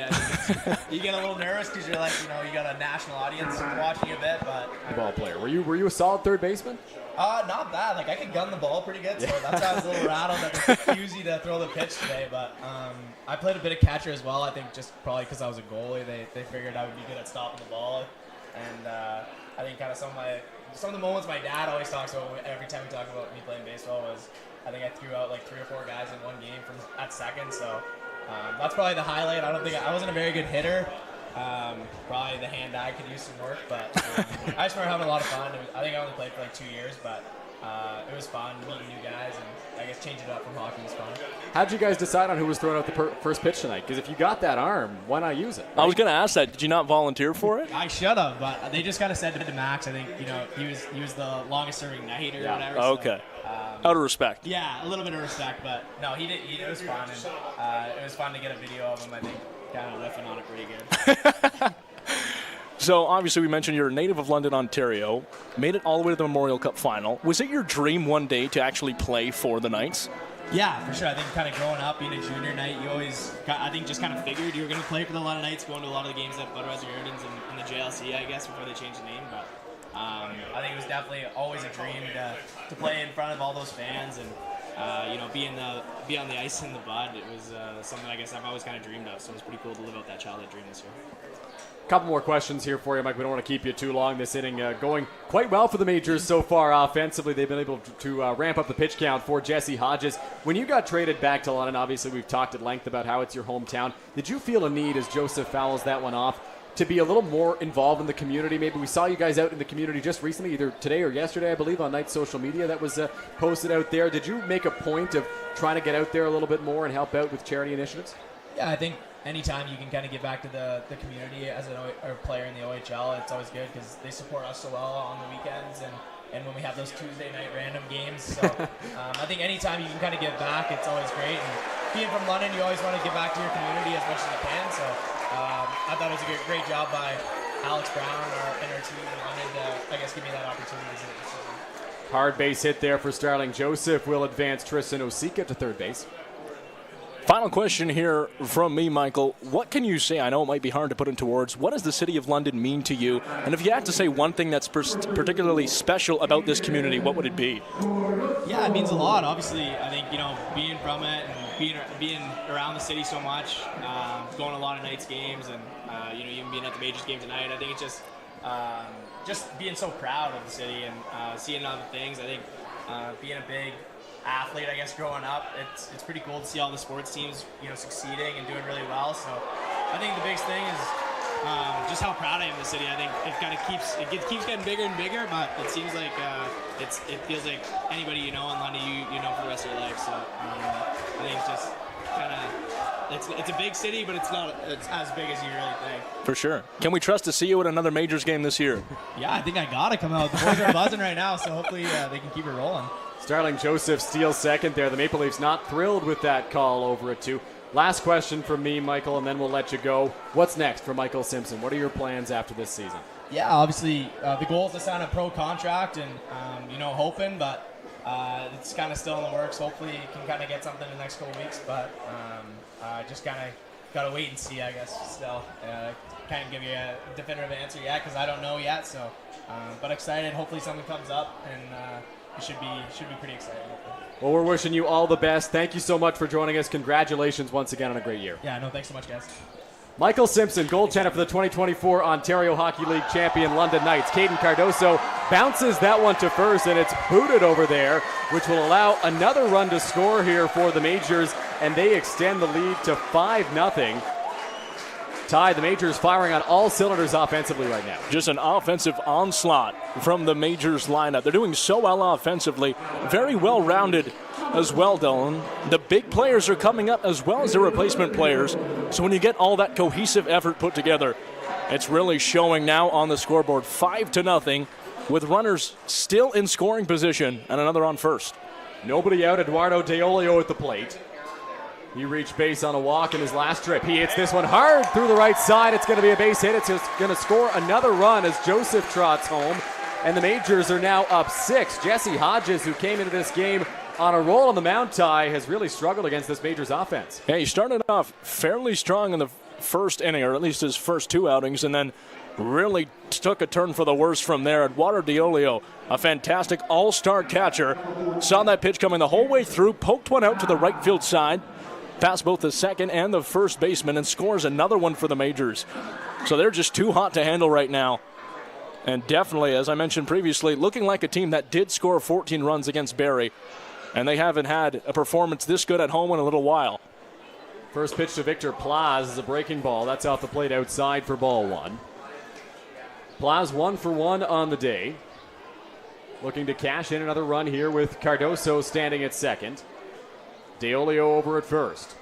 you get a little nervous because you're like, you got a national audience watching you a bit. But ball player, were you a solid third baseman? Not bad. Like, I could gun the ball pretty good, so that's why I was a little rattled that it's easy to throw the pitch today. But I played a bit of catcher as well. I think just probably because I was a goalie, they figured I would be good at stopping the ball. And I think kind of some of the moments my dad always talks about every time we talk about me playing baseball was I think I threw out like 3 or 4 guys in one game at second. So that's probably the highlight. I wasn't a very good hitter. Probably the hand-eye could use some work, but I just remember having a lot of fun. I think I only played for like 2 years, but it was fun meeting new guys, and I guess changing it up from hockey was fun. How'd you guys decide on who was throwing out the first pitch tonight? Because if you got that arm, why not use it? Right? I was going to ask that. Did you not volunteer for it? I should have, but they just kind of said to Max. I think he was the longest-serving night or whatever. Okay. So, out of respect. Yeah, a little bit of respect, but no, he did. It was fun, and it was fun to get a video of him. I think kind of whiffing on it pretty good. So, obviously, we mentioned you're a native of London, Ontario, made it all the way to the Memorial Cup final. Was it your dream one day to actually play for the Knights? Yeah, for sure. I think kind of growing up, being a junior Knight, you always, just kind of figured you were going to play for the London Knights, going to a lot of the games at Budweiser Gardens and the JLC, I guess, before they changed the name. But I think it was definitely always a dream to play in front of all those fans and, be on the ice in the Bud. It was something I guess I've always kind of dreamed of, so it was pretty cool to live out that childhood dream this year. Couple more questions here for you, Mike. We don't want to keep you too long. This inning going quite well for the Majors so far offensively. They've been able to ramp up the pitch count for Jesse Hodges. When you got traded back to London, obviously we've talked at length about how it's your hometown. Did you feel a need, as Joseph fouls that one off, to be a little more involved in the community? Maybe we saw you guys out in the community just recently, either today or yesterday, I believe, on Knight's social media that was posted out there. Did you make a point of trying to get out there a little bit more and help out with charity initiatives? Yeah, I think anytime you can kind of give back to the community as a player in the OHL, it's always good because they support us so well on the weekends and when we have those Tuesday night random games. So I think anytime you can kind of give back, it's always great. And being from London, you always want to give back to your community as much as you can. So I thought it was a great job by Alex Brown and our team in London to, I guess, give me that opportunity to sit this season. Hard base hit there for Starling Joseph. Will advance Tristan Osika to third base. Final question here from me, Michael. What can you say? I know it might be hard to put into words. What does the city of London mean to you? And if you had to say one thing that's particularly special about this community, what would it be? Yeah, it means a lot. Obviously, I think, being from it and being around the city so much, going to a lot of Knights games and, even being at the Majors game tonight, I think it's just being so proud of the city and seeing other things. I think being a big athlete, I guess, growing up, it's pretty cool to see all the sports teams, succeeding and doing really well. So I think the biggest thing is just how proud I am of the city. I think it kind of keeps getting bigger and bigger, but it seems like it feels like anybody in London you know for the rest of your life. So I think just kind of it's a big city, but it's as big as you really think. For sure. Can we trust to see you at another Majors game this year? Yeah, I think I gotta come out. The boys are buzzing right now, so hopefully they can keep it rolling. Starling Joseph steals second there. The Maple Leafs not thrilled with that call over at 2. Last question from me, Michael, and then we'll let you go. What's next for Michael Simpson? What are your plans after this season? Yeah, obviously the goal is to sign a pro contract and, hoping, but it's kind of still in the works. Hopefully you can kind of get something in the next couple weeks, but just kind of got to wait and see, I guess, still. Can't give you a definitive answer yet because I don't know yet, so, but excited. Hopefully something comes up and it should be pretty exciting. Well, we're wishing you all the best. Thank you so much for joining us. Congratulations once again on a great year. Yeah, no, thanks so much, guys. Michael Simpson, goaltender for the 2024 Ontario Hockey League champion London Knights. Caden Cardoso bounces that one to first, and it's booted over there, which will allow another run to score here for the Majors, and they extend the lead to 5-0. Ty, the Majors firing on all cylinders offensively right now. Just an offensive onslaught from the Majors lineup. They're doing so well offensively. Very well-rounded as well, Dylan. The big players are coming up as well as the replacement players. So when you get all that cohesive effort put together, it's really showing now on the scoreboard. 5-0 with runners still in scoring position and another on first. Nobody out. Eduardo Deolio at the plate. He reached base on a walk in his last trip. He hits this one hard through the right side. It's going to be a base hit. It's just going to score another run as Joseph trots home. And the Majors are now up 6. Jesse Hodges, who came into this game on a roll on the mound, Ty, has really struggled against this Majors offense. Yeah, he started off fairly strong in the first inning, or at least his first 2 outings, and then really took a turn for the worse from there. Eduardo Deolio, a fantastic all-star catcher, saw that pitch coming the whole way through, poked one out to the right field side, past both the second and the first baseman, and scores another one for the Majors. So they're just too hot to handle right now. And definitely, as I mentioned previously, looking like a team that did score 14 runs against Barrie, and they haven't had a performance this good at home in a little while. First pitch to Victor Plaz is a breaking ball. That's off the plate outside for ball one. Plaz 1 for 1 on the day. Looking to cash in another run here with Cardoso standing at second. DeOlio over at first.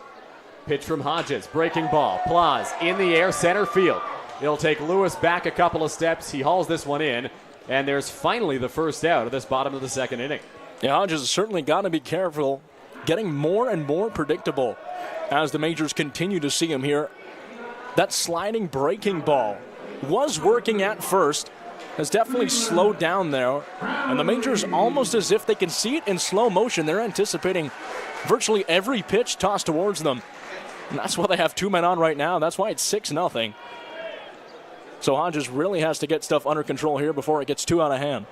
Pitch from Hodges, breaking ball. Plaz in the air, center field. It'll take Lewis back a couple of steps. He hauls this one in, and there's finally the first out of this bottom of the second inning. Yeah, Hodges has certainly got to be careful, getting more and more predictable as the Majors continue to see him here. That sliding breaking ball was working at first, has definitely slowed down there, and the Majors, almost as if they can see it in slow motion, they're anticipating virtually every pitch tossed towards them. And that's why they have 2 men on right now. That's why it's 6-0. So Hodges really has to get stuff under control here before it gets too out of hand.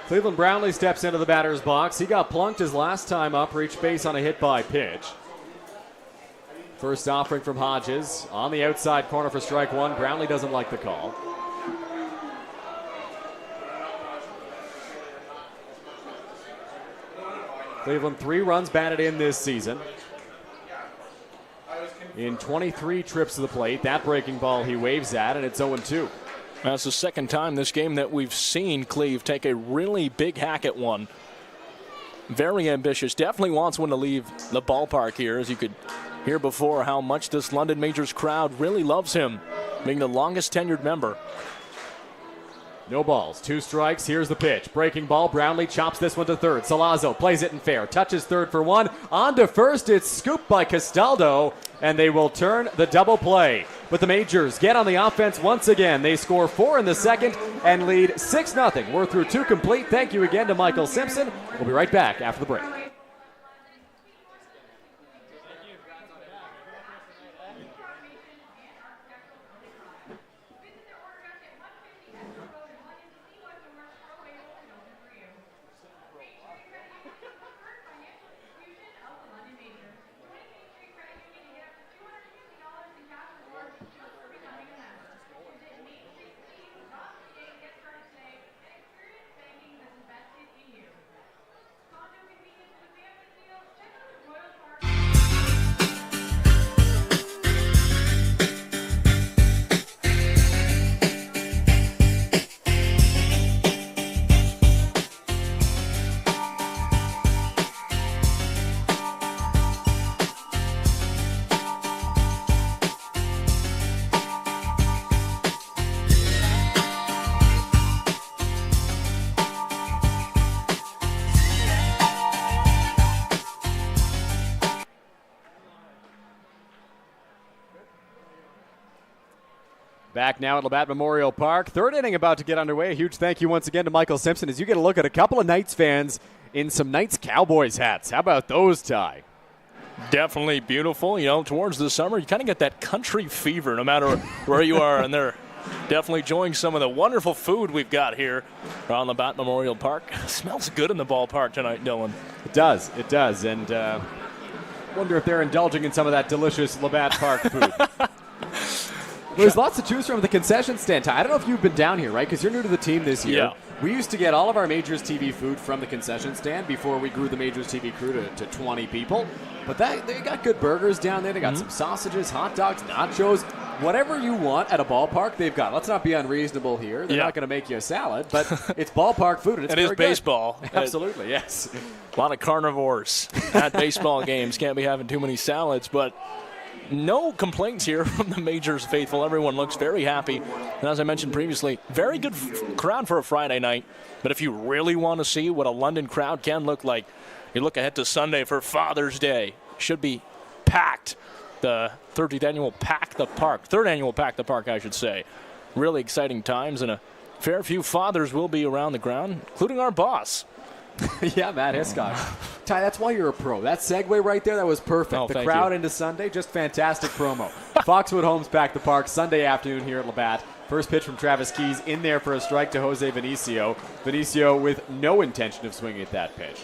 Cleveland Brownlee steps into the batter's box. He got plunked his last time up, reached base on a hit by pitch. First offering from Hodges on the outside corner for strike one. Brownlee doesn't like the call. Cleveland 3 runs batted in this season. In 23 trips to the plate, that breaking ball he waves at, and it's 0-2. That's the second time this game that we've seen Cleve take a really big hack at one. Very ambitious. Definitely wants one to leave the ballpark here, as you could hear before how much this London Majors crowd really loves him, being the longest tenured member. No balls, 2 strikes. Here's the pitch. Breaking ball. Brownlee chops this one to third. Salazzo plays it in fair. Touches third for 1. On to first. It's scooped by Castaldo, and they will turn the double play. But the Majors get on the offense once again. They score 4 in the second and lead 6-0. We're through 2 complete. Thank you again to Michael Simpson. We'll be right back after the break. Back now at Labatt Memorial Park. Third inning about to get underway. A huge thank you once again to Michael Simpson as you get a look at a couple of Knights fans in some Knights Cowboys hats. How about those, Ty? Definitely beautiful. You know, towards the summer, you kind of get that country fever no matter where you are, and they're definitely enjoying some of the wonderful food we've got here around Labatt Memorial Park. Smells good in the ballpark tonight, Dylan. It does, and wonder if they're indulging in some of that delicious Labatt Park food. There's lots to choose from at the concession stand. Ty, I don't know if you've been down here, right? Because you're new to the team this year. Yeah. We used to get all of our Majors TV food from the concession stand before we grew the Majors TV crew to 20 people. But they got good burgers down there. They got some sausages, hot dogs, nachos, whatever you want at a ballpark, they've got. Let's not be unreasonable here. They're not going to make you a salad, but it's ballpark food, and it's very is baseball. Good. Absolutely, yes. A lot of carnivores at baseball games. Can't be having too many salads, but no complaints here from the Majors faithful. Everyone looks very happy. And as I mentioned previously, very good crowd for a Friday night. But if you really want to see what a London crowd can look like, you look ahead to Sunday for Father's Day. Should be packed. The 30th annual Pack the Park. Third annual Pack the Park, I should say. Really exciting times, and a fair few fathers will be around the ground, including our boss. Yeah, Matt Hiscock. Ty, that's why you're a pro. That segue right there, that was perfect. Oh, the crowd into Sunday, just fantastic promo. Foxwood Homes Pack the Park, Sunday afternoon here at Labatt. First pitch from Travis Keys in there for a strike to Jose Vinicio. Vinicio with no intention of swinging at that pitch.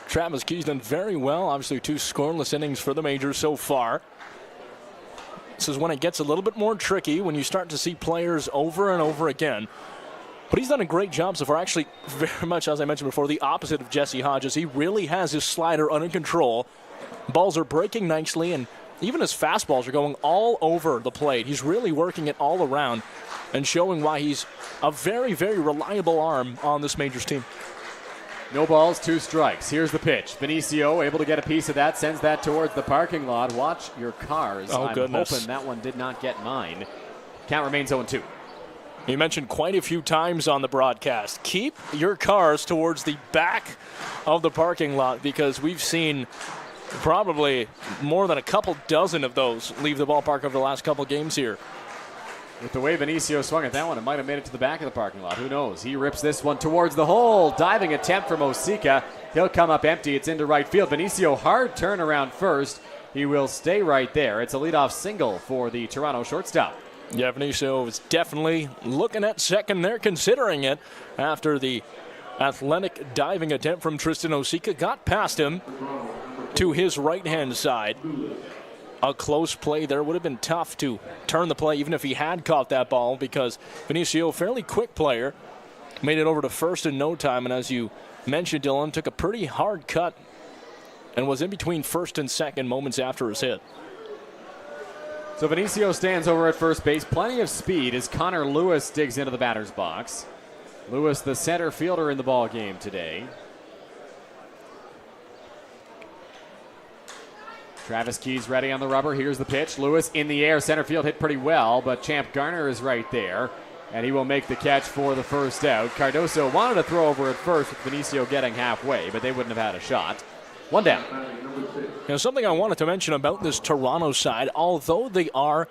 Travis Keys done very well. Obviously, 2 scoreless innings for the Majors so far. This is when it gets a little bit more tricky, when you start to see players over and over again. But he's done a great job so far. Actually, very much, as I mentioned before, the opposite of Jesse Hodges. He really has his slider under control. balls are breaking nicely, and even his fastballs are going all over the plate. He's really working it all around and showing why he's a very, very reliable arm on this Majors team. No balls, 2 strikes. Here's the pitch. Benicio able to get a piece of that, sends that towards the parking lot. Watch your cars. I'm hoping that one did not get mine. Count remains 0-2. You mentioned quite a few times on the broadcast, keep your cars towards the back of the parking lot, because we've seen probably more than a couple dozen of those leave the ballpark over the last couple games here. With the way Benicio swung at that one, it might have made it to the back of the parking lot. Who knows? He rips this one towards the hole. Diving attempt from Osika. He'll come up empty. It's into right field. Benicio, hard turnaround first. He will stay right there. It's a leadoff single for the Toronto shortstop. Yeah, Benicio is definitely looking at second there, considering it after the athletic diving attempt from Tristan Osika got past him to his right-hand side. A close play there. Would have been tough to turn the play even if he had caught that ball, because Benicio, fairly quick player, made it over to first in no time. And as you mentioned, Dylan, took a pretty hard cut and was in between first and second moments after his hit. So Benicio stands over at first base. Plenty of speed as Connor Lewis digs into the batter's box. Lewis, the center fielder in the ball game today. Travis Keys ready on the rubber. Here's the pitch. Lewis in the air. Center field hit pretty well, but Champ Garner is right there, and he will make the catch for the first out. Cardoso wanted to throw over at first with Benicio getting halfway, but they wouldn't have had a shot. 1 down. You know, something I wanted to mention about this Toronto side, although they are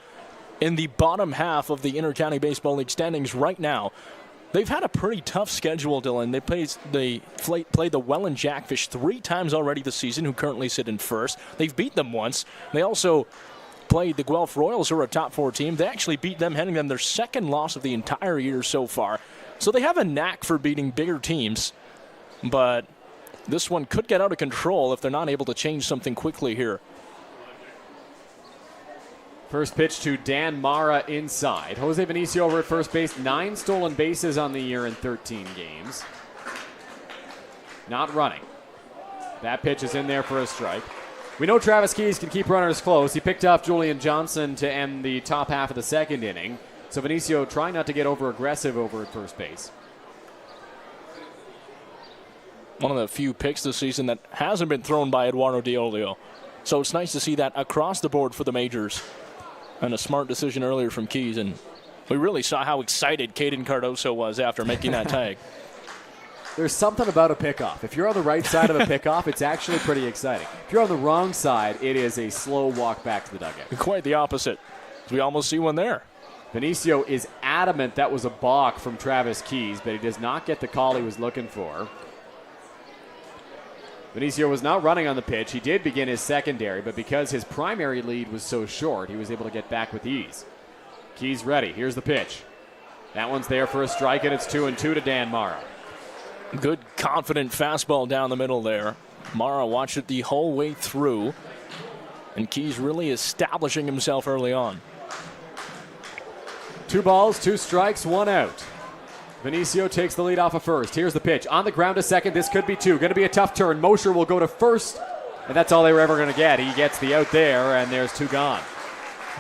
in the bottom half of the Intercounty Baseball League standings right now, they've had a pretty tough schedule, Dylan. They played the Welland Jackfish 3 times already this season, who currently sit in first. They've beat them once. They also played the Guelph Royals, who are a top 4 team. They actually beat them, handing them their second loss of the entire year so far. So they have a knack for beating bigger teams, but this one could get out of control if they're not able to change something quickly here. First pitch to Dan Mara inside. Jose Benicio over at first base. 9 stolen bases on the year in 13 games. Not running. That pitch is in there for a strike. We know Travis Keys can keep runners close. He picked off Julian Johnson to end the top half of the second inning. So Benicio trying not to get over aggressive over at first base. One of the few picks this season that hasn't been thrown by Eduardo Diolio. So it's nice to see that across the board for the Majors. And a smart decision earlier from Keys. And we really saw how excited Caden Cardoso was after making that tag. There's something about a pickoff. If you're on the right side of a pickoff, it's actually pretty exciting. If you're on the wrong side, it is a slow walk back to the dugout. Quite the opposite. We almost see one there. Benicio is adamant that was a balk from Travis Keys, but he does not get the call he was looking for. Benicio was not running on the pitch. He did begin his secondary, but because his primary lead was so short, he was able to get back with ease. Keys ready. Here's the pitch. That one's there for a strike, and it's 2-2 to Dan Mara. Good, confident fastball down the middle there. Mara watched it the whole way through, and Keys really establishing himself early on. 2 balls, 2 strikes, 1 out. Benicio takes the lead off of first. Here's the pitch. On the ground to second. This could be 2. Going to be a tough turn. Mosher will go to first, and that's all they were ever going to get. He gets the out there, and there's 2 gone.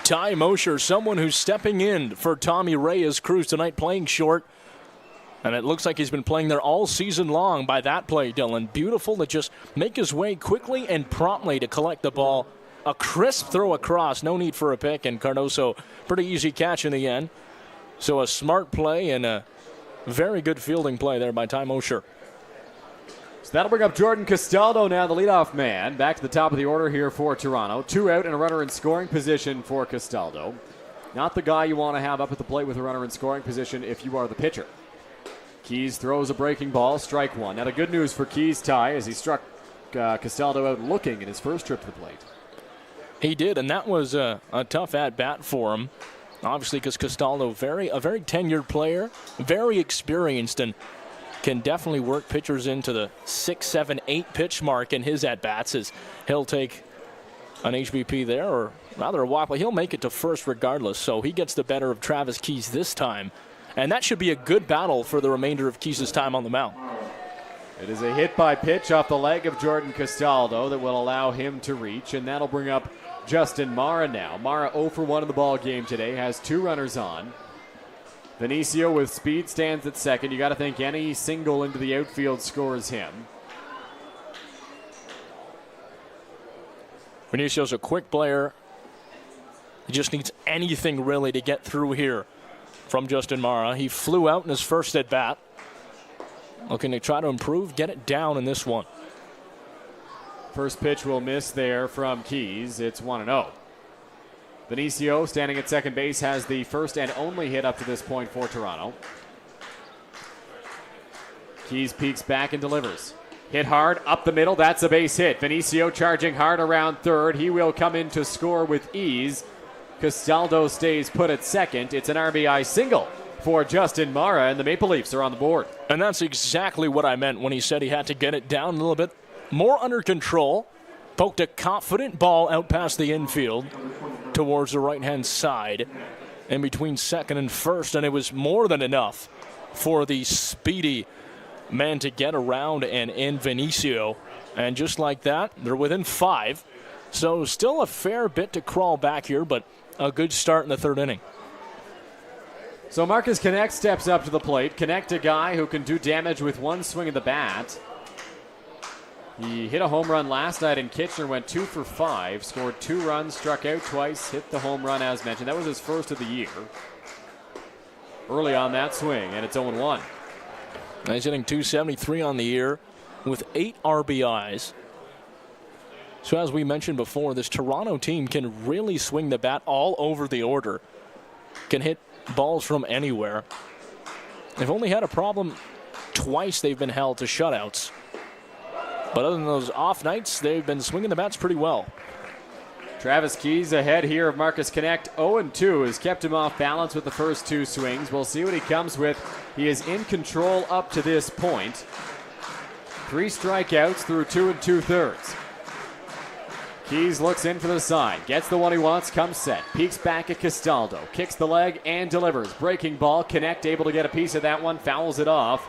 Ty Mosher, someone who's stepping in for Tommy Reyes' Cruz tonight, playing short. And it looks like he's been playing there all season long by that play, Dylan. Beautiful to just make his way quickly and promptly to collect the ball. A crisp throw across. No need for a pick, and Cardoso, pretty easy catch in the end. So a smart play and a very good fielding play there by Ty Mosher. So that'll bring up Jordan Castaldo now, the leadoff man. Back to the top of the order here for Toronto. 2 out and a runner in scoring position for Castaldo. Not the guy you want to have up at the plate with a runner in scoring position if you are the pitcher. Keys throws a breaking ball, strike 1. Now the good news for Keys, Ty, is he struck Castaldo out looking in his first trip to the plate. He did, and that was a tough at-bat for him. Obviously, because Castaldo, a very tenured player, very experienced, and can definitely work pitchers into the 6, 7, 8 pitch mark in his at-bats, as he'll take an HBP there, or rather a walk, but he'll make it to first regardless, so he gets the better of Travis Keys this time. And that should be a good battle for the remainder of Keys' time on the mound. It is a hit by pitch off the leg of Jordan Castaldo that will allow him to reach, and that'll bring up Justin Mara now. Mara 0 for 1 in the ball game today, has 2 runners on. Vinicio with speed stands at second. You got to think any single into the outfield scores him. Vinicio's a quick player. He just needs anything really to get through here from Justin Mara. He flew out in his first at bat. Looking to try to improve, get it down in this one. First pitch will miss there from Keys. It's 1-0. Vinicio, standing at second base, has the first and only hit up to this point for Toronto. Keys peeks back and delivers. Hit hard, up the middle, that's a base hit. Vinicio charging hard around third. He will come in to score with ease. Castaldo stays put at second. It's an RBI single for Justin Mara, and the Maple Leafs are on the board. And that's exactly what I meant when he said he had to get it down a little bit more under control. Poked a confident ball out past the infield towards the right-hand side in between second and first, and it was more than enough for the speedy man to get around and in Vinicio. And just like that, they're within 5. So still a fair bit to crawl back here, but a good start in the third inning. So Marcus Connect steps up to the plate. Connect, a guy who can do damage with one swing of the bat. He hit a home run last night in Kitchener, went 2 for 5, scored 2 runs, struck out twice, hit the home run as mentioned. That was his first of the year. Early on that swing, and it's 0-1. He's hitting .273 on the year with 8 RBIs. So as we mentioned before, this Toronto team can really swing the bat all over the order. Can hit balls from anywhere. They've only had a problem twice. They've been held to shutouts. But other than those off nights, they've been swinging the bats pretty well. Travis Keys ahead here of Marcus Connect. 0-2 has kept him off balance with the first 2 swings. We'll see what he comes with. He is in control up to this point. 3 strikeouts through 2 2/3. Keys looks in for the sign. Gets the one he wants, comes set. Peeks back at Castaldo. Kicks the leg and delivers. Breaking ball. Connect able to get a piece of that one. Fouls it off.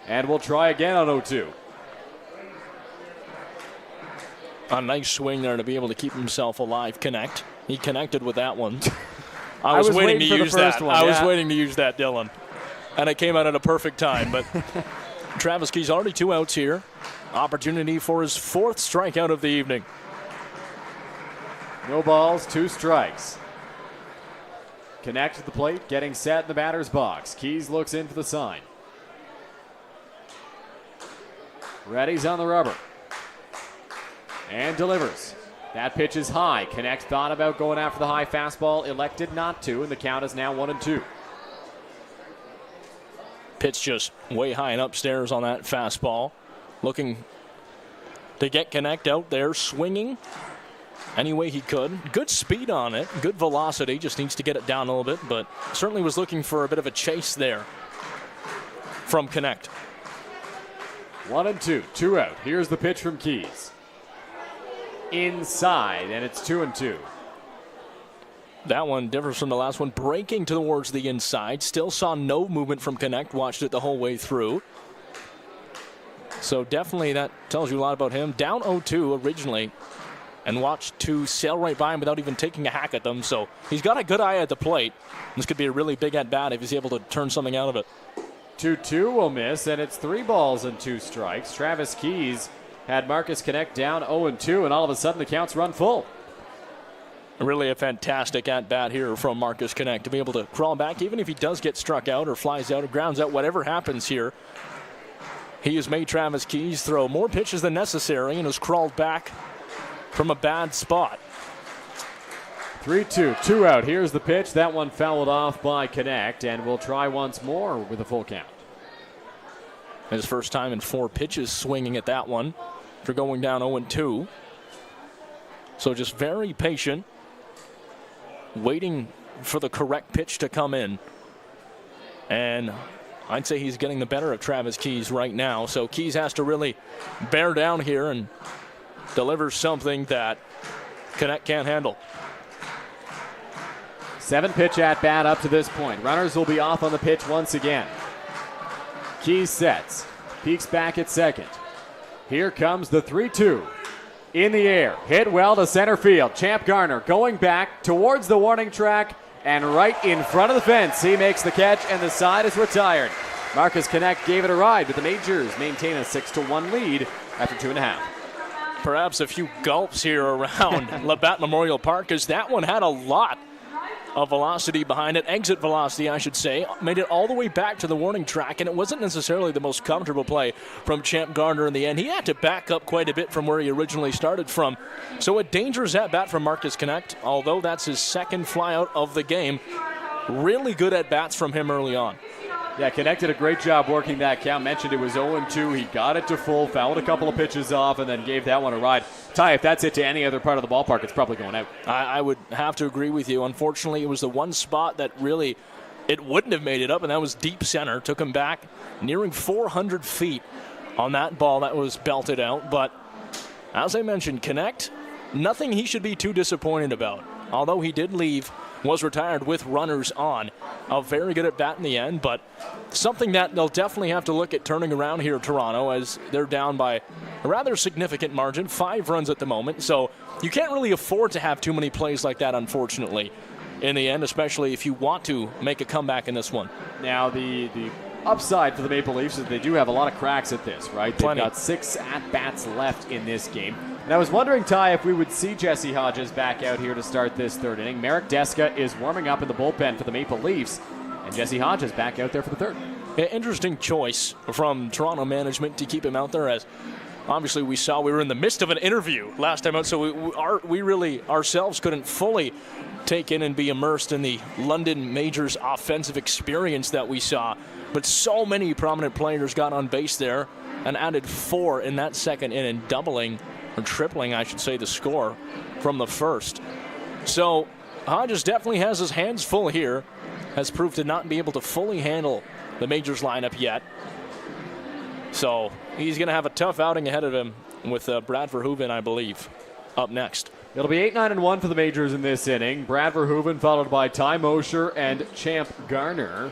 And we'll try again on 0-2. A nice swing there to be able to keep himself alive. Connect. He connected with that one. I was waiting to use that. I was waiting to use that, Dylan. And it came out at a perfect time. But Travis Keys already 2 outs here. Opportunity for his 4th strikeout of the evening. No balls, 2 strikes. Connect at the plate, getting set in the batter's box. Keys looks in for the sign. Reddy's on the rubber. And delivers. That pitch is high. Connect thought about going after the high fastball, elected not to, and the count is now 1-2. Pitch just way high and upstairs on that fastball. Looking to get Connect out there, swinging any way he could. Good speed on it, good velocity, just needs to get it down a little bit, but certainly was looking for a bit of a chase there from Connect. 1-2, 2 out. Here's the pitch from Keys. Inside, and it's 2-2. That one differs from the last one, breaking towards the inside. Still saw no movement from Connect, watched it the whole way through. So definitely that tells you a lot about him. Down 0-2 originally, and watched 2 sail right by him without even taking a hack at them. So he's got a good eye at the plate. This could be a really big at-bat if he's able to turn something out of it. 2-2 will miss, and it's 3 balls and 2 strikes. Travis Keys had Marcus Connect down 0-2, and all of a sudden the counts run full. Really a fantastic at-bat here from Marcus Connect to be able to crawl back, even if he does get struck out or flies out or grounds out, whatever happens here. He has made Travis Keys throw more pitches than necessary and has crawled back from a bad spot. 3-2, 2 out. Here's the pitch. That one fouled off by Connect, and we'll try once more with a full count. His first time in 4 pitches swinging at that one for going down 0-2. So just very patient, waiting for the correct pitch to come in. And I'd say he's getting the better of Travis Keys right now. So Keys has to really bear down here and deliver something that Connect can't handle. 7-pitch at-bat up to this point. Runners will be off on the pitch once again. Keys sets. peeks back at second. Here comes the 3-2. In the air, hit well to center field. Champ Garner going back towards the warning track and right in front of the fence. He makes the catch and the side is retired. Marcus Connect gave it a ride, but the Majors maintain a 6-1 lead after 2.5. Perhaps a few gulps here around Labatt Memorial Park, because that one had a lot of velocity behind it, exit velocity, I should say, made it all the way back to the warning track, and it wasn't necessarily the most comfortable play from Champ Garner in the end. He had to back up quite a bit from where he originally started from. So a dangerous at-bat from Marcus Connect, although that's his second flyout of the game. Really good at-bats from him early on. Yeah, Connect did a great job working that count. Mentioned it was 0-2. He got it to full, fouled a couple of pitches off, and then gave that one a ride. Ty, if that's it to any other part of the ballpark, it's probably going out. I would have to agree with you. Unfortunately, it was the one spot that really it wouldn't have made it up, and that was deep center. Took him back nearing 400 feet on that ball that was belted out. But as I mentioned, Connect, nothing he should be too disappointed about. Although he did leave, was retired with runners on. A very good at bat in the end, but something that they'll definitely have to look at turning around here at Toronto, as they're down by a rather significant margin, 5 runs at the moment. So you can't really afford to have too many plays like that, unfortunately, in the end, especially if you want to make a comeback in this one. Now, the upside for the Maple Leafs is they do have a lot of cracks at this, right? Plenty. They've got 6 at-bats left in this game. And I was wondering, Ty, if we would see Jesse Hodges back out here to start this third inning. Merrick Deska is warming up in the bullpen for the Maple Leafs, and Jesse Hodges back out there for the third. Interesting choice from Toronto management to keep him out there, as obviously we saw we were in the midst of an interview last time out, so we really ourselves couldn't fully take in and be immersed in the London Majors offensive experience that we saw. But so many prominent players got on base there and added 4 in that second inning, doubling or tripling, I should say, the score from the first. So Hodges definitely has his hands full here, has proved to not be able to fully handle the Majors lineup yet. So he's going to have a tough outing ahead of him with Brad Verhoeven, I believe, up next. It'll be 8-9-1 for the Majors in this inning. Brad Verhoeven followed by Ty Mosher and Champ Garner.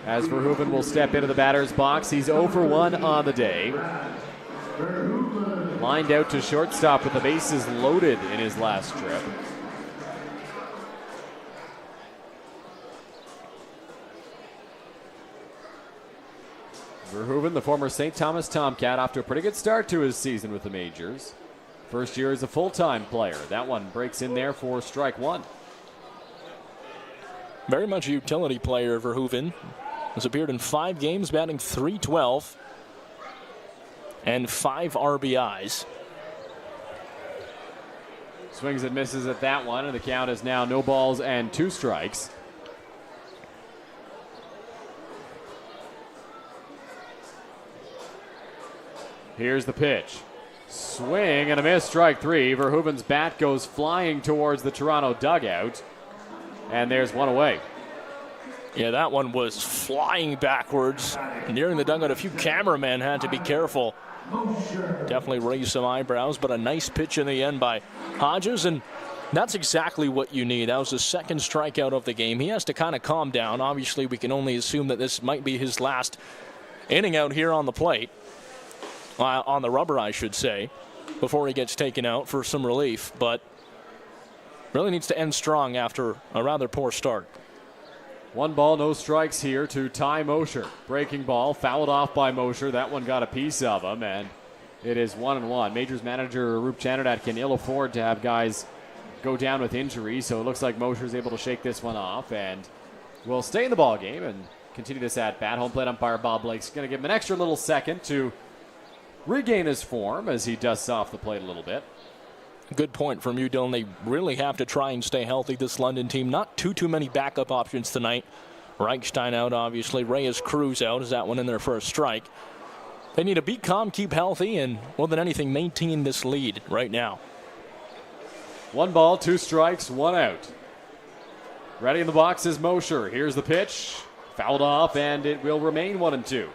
As Verhoeven will step into the batter's box, he's 0 for 1 on the day. Lined out to shortstop with the bases loaded in his last trip. Verhoeven, the former St. Thomas Tomcat, off to a pretty good start to his season with the Majors. First year as a full-time player. That one breaks in there for strike 1. Very much a utility player, Verhoeven. Has appeared in 5 games, batting .312 and 5 RBIs. Swings and misses at that one, and the count is now no balls and 2 strikes. Here's the pitch. Swing and a miss, strike 3. Verhoeven's bat goes flying towards the Toronto dugout, and there's one away. Yeah, that one was flying backwards, nearing the dugout. A few cameramen had to be careful. Definitely raised some eyebrows, but a nice pitch in the end by Hodges, and that's exactly what you need. That was the second strikeout of the game. He has to kind of calm down. Obviously, we can only assume that this might be his last inning out here on the plate, on the rubber, I should say, before he gets taken out for some relief, but really needs to end strong after a rather poor start. 1 ball, no strikes here to Ty Mosher. Breaking ball, fouled off by Mosher. That one got a piece of him, and it is 1-1. Majors manager Roop Chandradat can ill afford to have guys go down with injury, so it looks like Mosher's able to shake this one off and will stay in the ball game and continue this at bat. Home plate umpire Bob Blake's going to give him an extra little second to regain his form as he dusts off the plate a little bit. Good point from you, Dylan. They really have to try and stay healthy, this London team. Not too many backup options tonight. Reichstein out, obviously. Reyes Cruz out. Is that one in their first strike? They need to be calm, keep healthy, and more than anything, maintain this lead right now. 1 ball, 2 strikes, 1 out. Ready in the box is Mosher. Here's the pitch. Fouled off, and it will remain 1-2.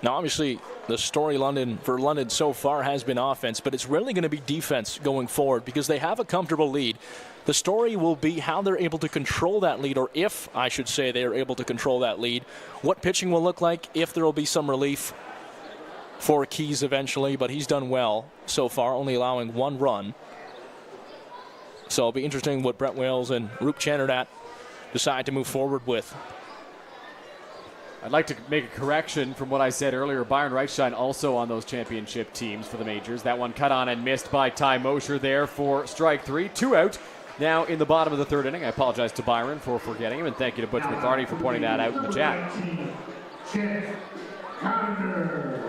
Now, obviously, the story for London so far has been offense, but it's really going to be defense going forward because they have a comfortable lead. The story will be how they're able to control that lead, or if, I should say, they are able to control that lead. What pitching will look like, if there will be some relief for Keys eventually, but he's done well so far, only allowing 1 run. So it'll be interesting what Brett Wales and Roop Channerdat decide to move forward with. I'd like to make a correction from what I said earlier. Byron Reichstein also on those championship teams for the Majors. That one cut on and missed by Ty Mosher there for strike 3. 2 out now in the bottom of the 3rd inning. I apologize to Byron for forgetting him, and thank you to Butch McCarty for pointing that out in the chat.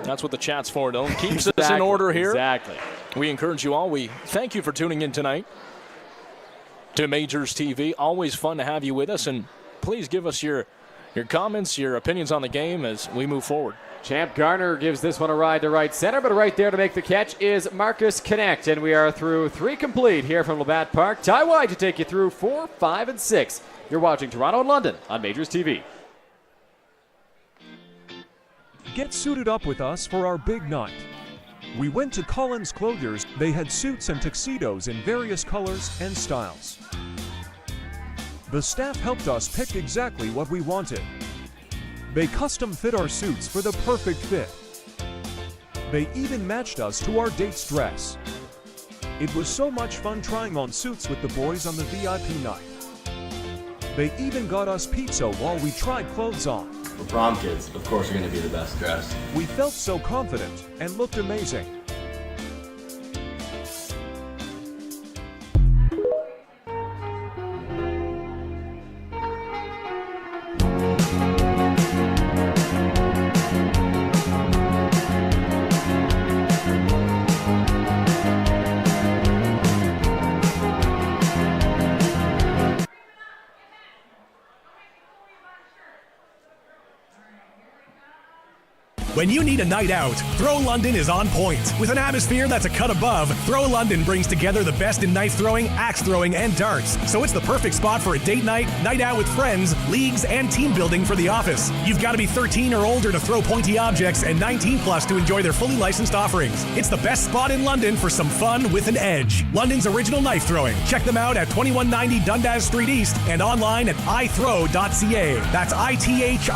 That's what the chat's for, Dylan. Keeps us in order here. Exactly. We encourage you all. We thank you for tuning in tonight to Majors TV. Always fun to have you with us, and please give us your comments, your opinions on the game as we move forward. Champ Garner gives this one a ride to right center, but right there to make the catch is Marcus Connect, and we are through 3 complete here from Labatt Park. Ty White to take you through 4, 5, and 6. You're watching Toronto and London on Majors TV. Get suited up with us for our big night. We went to Collins Clothiers. They had suits and tuxedos in various colors and styles. The staff helped us pick exactly what we wanted. They custom fit our suits for the perfect fit. They even matched us to our date's dress. It was so much fun trying on suits with the boys on the VIP night. They even got us pizza while we tried clothes on. For prom kids, of course, you're going to be the best dressed. We felt so confident and looked amazing. When you need a night out, Throw London is on point. With an atmosphere that's a cut above, Throw London brings together the best in knife throwing, axe throwing, and darts. So it's the perfect spot for a date night, night out with friends, leagues, and team building for the office. You've got to be 13 or older to throw pointy objects and 19 plus to enjoy their fully licensed offerings. It's the best spot in London for some fun with an edge. London's original knife throwing. Check them out at 2190 Dundas Street East and online at ithrow.ca. That's ITHROW.ca.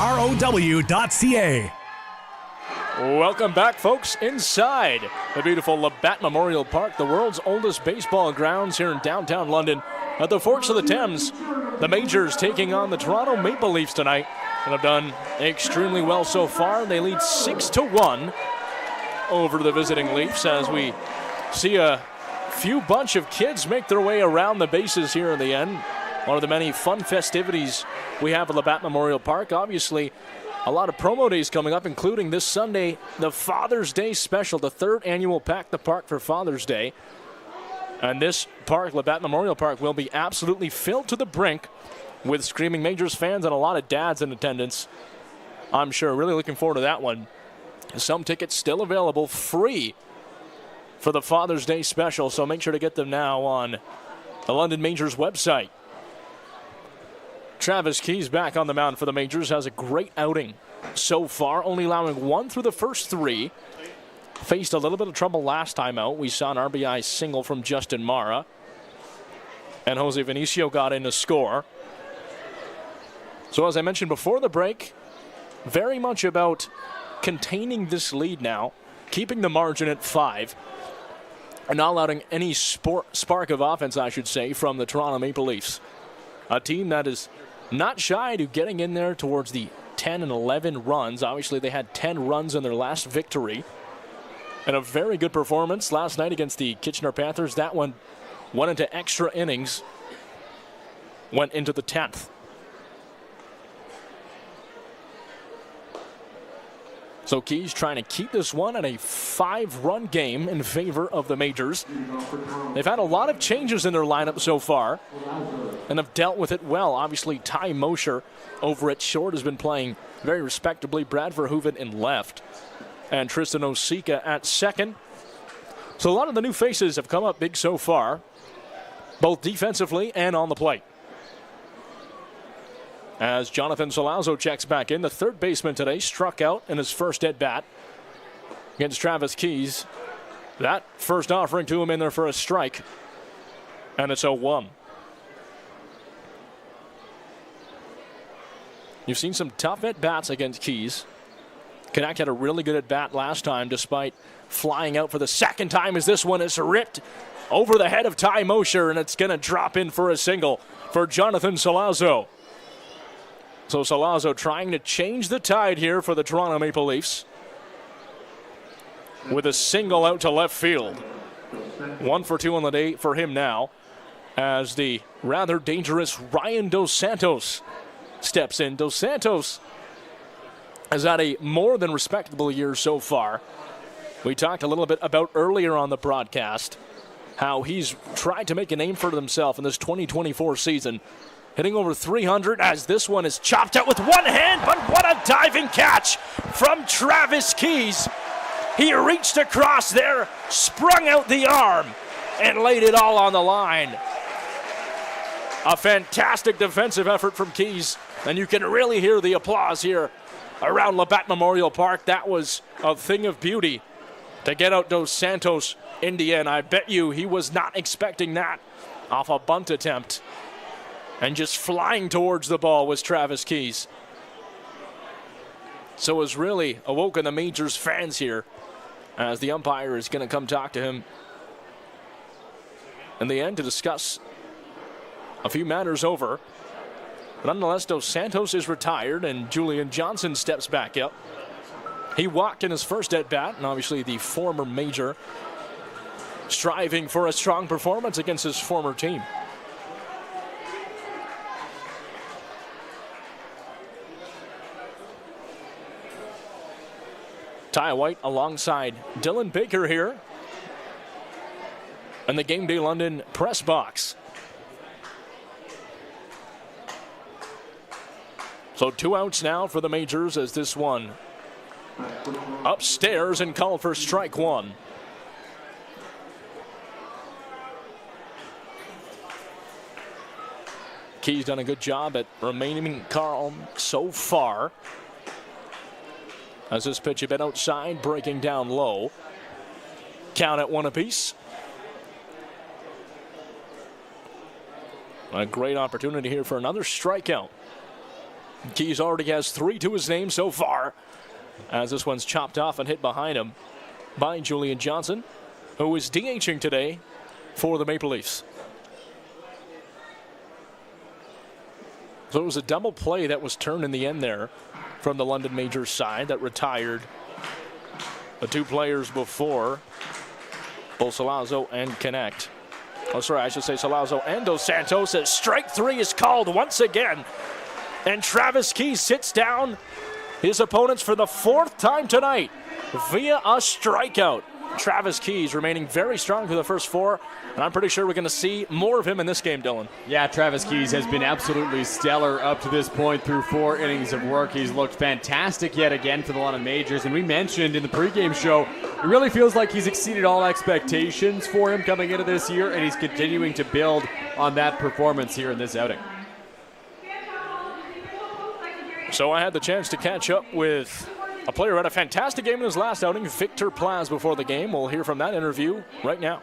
Welcome back, folks, inside the beautiful Labatt Memorial Park, the world's oldest baseball grounds here in downtown London. At the Forks of the Thames, the Majors taking on the Toronto Maple Leafs tonight, and have done extremely well so far. They lead 6-1 over the visiting Leafs as we see a few bunch of kids make their way around the bases here in the end. One of the many fun festivities we have at Labatt Memorial Park. Obviously, a lot of promo days coming up, including this Sunday, the Father's Day special, the 3rd annual Pack the Park for Father's Day. And this park, Labatt Memorial Park, will be absolutely filled to the brink with screaming Majors fans and a lot of dads in attendance. I'm sure. Really looking forward to that one. Some tickets still available free for the Father's Day special, so make sure to get them now on the London Majors website. Travis Keys back on the mound for the Majors, has a great outing so far, only allowing 1 through the first 3. Faced a little bit of trouble last time out. We saw an RBI single from Justin Mara, and Jose Vinicio got in to score. So as I mentioned before the break, very much about containing this lead now, keeping the margin at 5, and not allowing any spark of offense, I should say, from the Toronto Maple Leafs. A team that is not shy to getting in there towards the 10 and 11 runs. Obviously, they had 10 runs in their last victory. And a very good performance last night against the Kitchener Panthers. That one went into extra innings, went into the 10th. So Keys trying to keep this one at a 5-run game in favor of the Majors. They've had a lot of changes in their lineup so far and have dealt with it well. Obviously, Ty Mosher over at short has been playing very respectably. Brad Verhoeven in left and Tristan Osika at second. So a lot of the new faces have come up big so far, both defensively and on the plate. As Jonathan Salazzo checks back in, the third baseman today struck out in his first at-bat against Travis Keys. That first offering to him in there for a strike, and it's 0-1. You've seen some tough at-bats against Keys. Connect had a really good at-bat last time despite flying out for the second time as this one is ripped over the head of Ty Mosher, and it's going to drop in for a single for Jonathan Salazzo. So Salazzo trying to change the tide here for the Toronto Maple Leafs with a single out to left field. 1 for 2 on the day for him now as the rather dangerous Ryan Dos Santos steps in. Dos Santos has had a more than respectable year so far. We talked a little bit about earlier on the broadcast how he's tried to make a name for himself in this 2024 season, hitting over 300 as this one is chopped out with one hand, but what a diving catch from Travis Keys. He reached across there, sprung out the arm, and laid it all on the line. A fantastic defensive effort from Keys, and you can really hear the applause here around Labatt Memorial Park. That was a thing of beauty to get out Dos Santos in the end. I bet you he was not expecting that off a bunt attempt. And just flying towards the ball was Travis Keys. So it's really awoken the Majors fans here as the umpire is going to come talk to him in the end to discuss a few matters over. But nonetheless, Dos Santos is retired and Julian Johnson steps back up. He walked in his first at-bat, and obviously the former Major striving for a strong performance against his former team. Ty White alongside Dylan Baker here in the Game Day London press box. So 2 outs now for the Majors as this one upstairs and called for strike 1. Key's done a good job at remaining calm so far. As this pitch a bit outside, breaking down low. Count at 1 apiece. A great opportunity here for another strikeout. Keys already has 3 to his name so far, as this one's chopped off and hit behind him by Julian Johnson, who is DHing today for the Maple Leafs. So it was a double play that was turned in the end there from the London Majors side that retired the 2 players before, both Salazzo and Connect. Oh, sorry, I should say Salazzo and Dos Santos, as strike 3 is called once again. And Travis Keys sits down his opponents for the 4th time tonight via a strikeout. Travis Keys remaining very strong for the first 4, and I'm pretty sure we're going to see more of him in this game, Dylan. Yeah, Travis Keys has been absolutely stellar up to this point through 4 innings of work. He's looked fantastic yet again for the London Majors, and we mentioned in the pregame show, it really feels like he's exceeded all expectations for him coming into this year, and he's continuing to build on that performance here in this outing. So I had the chance to catch up with a player who had a fantastic game in his last outing, Victor Plaz, before the game. We'll hear from that interview right now.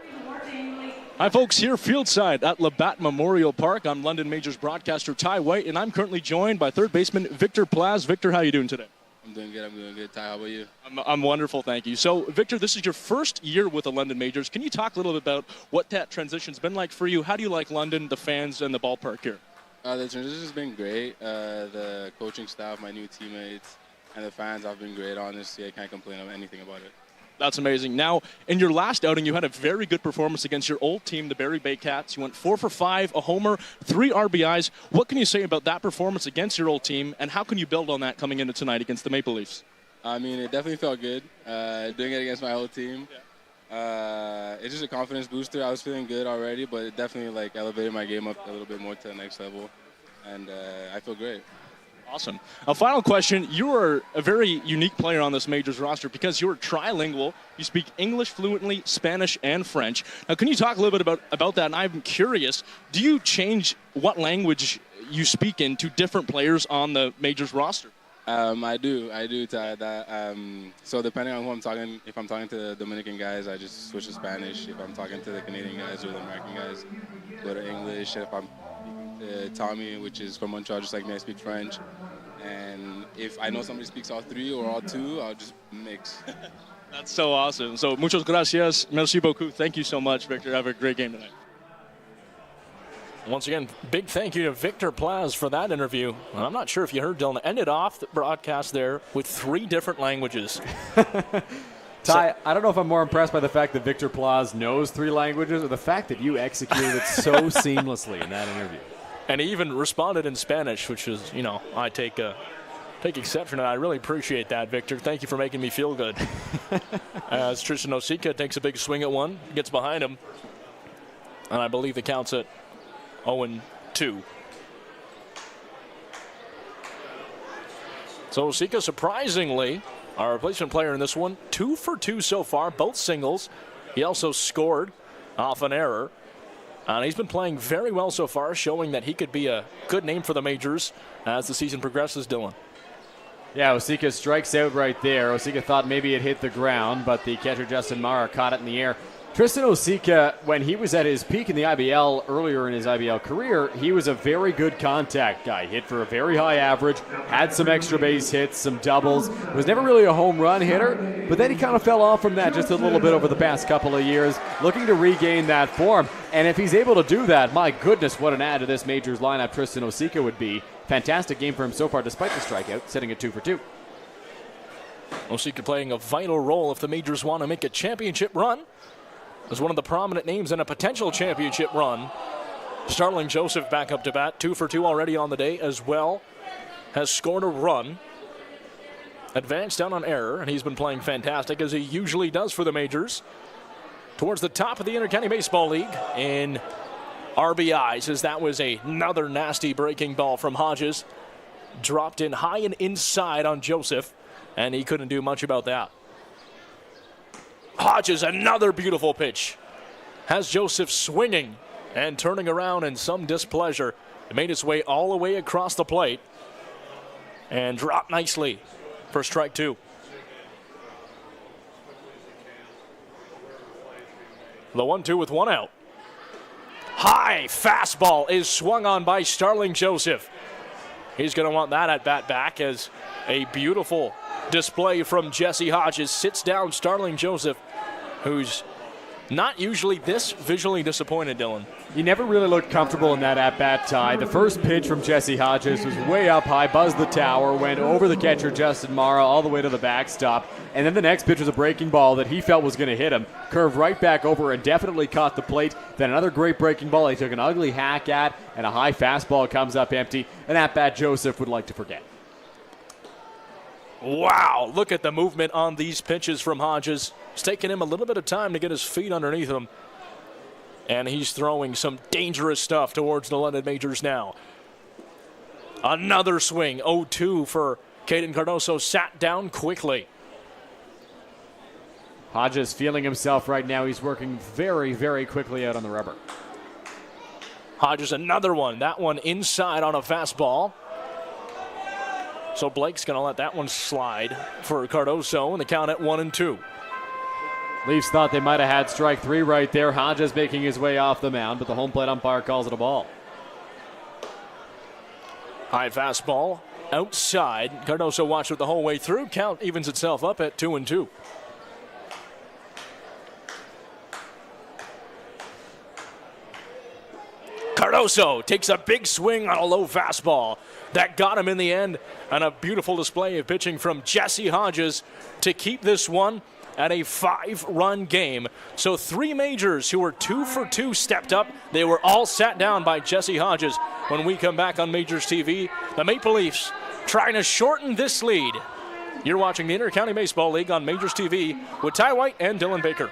Hi, folks, here fieldside at Labatt Memorial Park. I'm London Majors broadcaster Ty White, and I'm currently joined by third baseman Victor Plaz. Victor, how are you doing today? I'm doing good. Ty, how about you? I'm wonderful, thank you. So, Victor, this is your first year with the London Majors. Can you talk a little bit about what that transition's been like for you? How do you like London, the fans, and the ballpark here? The transition's been great. The coaching staff, my new teammates, and the fans have been great. Honestly, I can't complain about anything about it. That's amazing. Now, in your last outing, you had a very good performance against your old team, the Barrie Bay Cats. You went 4 for 5, a homer, 3 RBIs. What can you say about that performance against your old team, and how can you build on that coming into tonight against the Maple Leafs? I mean, it definitely felt good doing it against my old team. Yeah. It's just a confidence booster. I was feeling good already, but it definitely elevated my game up a little bit more to the next level, and I feel great. Awesome. A final question. You are a very unique player on this Majors roster because you're trilingual. You speak English fluently, Spanish, and French. Now, can you talk a little bit about that? And I'm curious, do you change what language you speak in to different players on the Majors roster? I do, Ty. So depending on who I'm talking, if I'm talking to the Dominican guys, I just switch to Spanish. If I'm talking to the Canadian guys or the American guys, go to English. If I'm Tommy, which is from Montreal, just like me, I speak French. And if I know somebody speaks all three or all two, I'll just mix. That's so awesome. So, muchas gracias. Merci beaucoup. Thank you so much, Victor. Have a great game tonight. Once again, big thank you to Victor Plaz for that interview. And I'm not sure if you heard, Dylan, ended off the broadcast there with 3 different languages. Ty, I don't know if I'm more impressed by the fact that Victor Plaz knows 3 languages or the fact that you executed it so seamlessly in that interview. And he even responded in Spanish, which is, I take exception, and I really appreciate that, Victor. Thank you for making me feel good. As Tristan Osika takes a big swing at one, gets behind him, and I believe the count's at 0-2. So Osika, surprisingly, our replacement player in this one, 2 for 2 so far, both singles. He also scored off an error. And he's been playing very well so far, showing that he could be a good name for the majors as the season progresses, Dylan. Yeah, Osika strikes out right there. Osika thought maybe it hit the ground, but the catcher Justin Mara caught it in the air. Tristan Osika, when he was at his peak in the IBL earlier in his IBL career, he was a very good contact guy. Hit for a very high average, had some extra base hits, some doubles. Was never really a home run hitter, but then he kind of fell off from that just a little bit over the past couple of years, looking to regain that form. And if he's able to do that, my goodness, what an add to this Majors lineup Tristan Osika would be. Fantastic game for him so far despite the strikeout, sitting at 2 for 2. Osika playing a vital role if the majors want to make a championship run. As one of the prominent names in a potential championship run. Starling Joseph back up to bat, 2 for 2 already on the day as well. Has scored a run. Advanced down on error, and he's been playing fantastic as he usually does for the majors. Towards the top of the Intercounty Baseball League in RBIs, as that was another nasty breaking ball from Hodges. Dropped in high and inside on Joseph, and he couldn't do much about that. Hodges, another beautiful pitch. Has Joseph swinging and turning around in some displeasure. It made its way all the way across the plate and dropped nicely for strike 2. The 1-2 with 1 out. High fastball is swung on by Starling Joseph. He's going to want that at bat back as a beautiful display from Jesse Hodges sits down Starling Joseph, who's not usually this visually disappointed, Dylan. He never really looked comfortable in that at-bat, Ty. The first pitch from Jesse Hodges was way up high, buzzed the tower, went over the catcher Justin Mara all the way to the backstop, and then the next pitch was a breaking ball that he felt was going to hit him. Curved right back over and definitely caught the plate. Then another great breaking ball he took an ugly hack at, and a high fastball comes up empty. An at-bat Joseph would like to forget. Wow, look at the movement on these pitches from Hodges. It's taken him a little bit of time to get his feet underneath him. And he's throwing some dangerous stuff towards the London Majors now. Another swing, 0-2 for Caden Cardoso, sat down quickly. Hodges feeling himself right now. He's working very, very quickly out on the rubber. Hodges, another one. That one inside on a fastball. So Blake's going to let that one slide for Cardoso, and the count at 1-2. Leafs thought they might have had strike 3 right there. Hodges making his way off the mound, but the home plate umpire calls it a ball. High fastball outside. Cardoso watched it the whole way through. Count evens itself up at 2-2. Cardoso takes a big swing on a low fastball. That got him in the end, and a beautiful display of pitching from Jesse Hodges to keep this one at a 5-run game. So 3 majors who were 2 for 2 stepped up. They were all sat down by Jesse Hodges. When we come back on Majors TV, the Maple Leafs trying to shorten this lead. You're watching the Intercounty Baseball League on Majors TV with Ty White and Dylan Baker.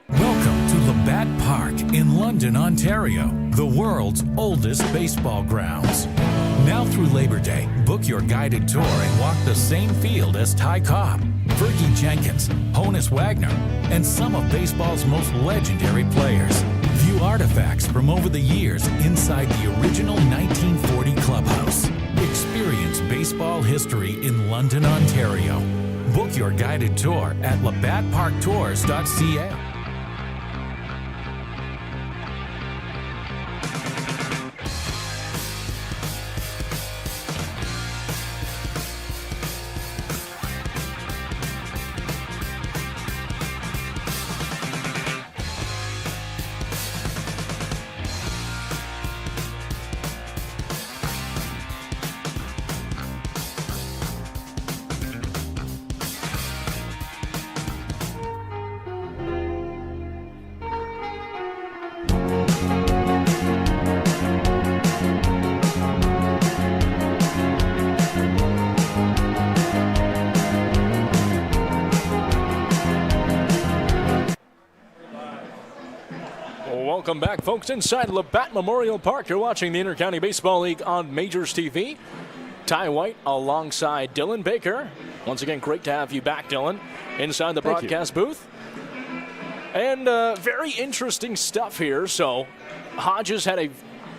Welcome to Labatt Park in London, Ontario, the world's oldest baseball grounds. Now through Labor Day, book your guided tour and walk the same field as Ty Cobb, Fergie Jenkins, Honus Wagner, and some of baseball's most legendary players. View artifacts from over the years inside the original 1940 clubhouse. Experience baseball history in London, Ontario. Book your guided tour at labattparktours.ca. Welcome back, folks, inside Labatt Memorial Park. You're watching the Intercounty Baseball League on Majors TV. Ty White alongside Dylan Baker. Once again, great to have you back, Dylan, inside the broadcast booth. And very interesting stuff here. So Hodges had a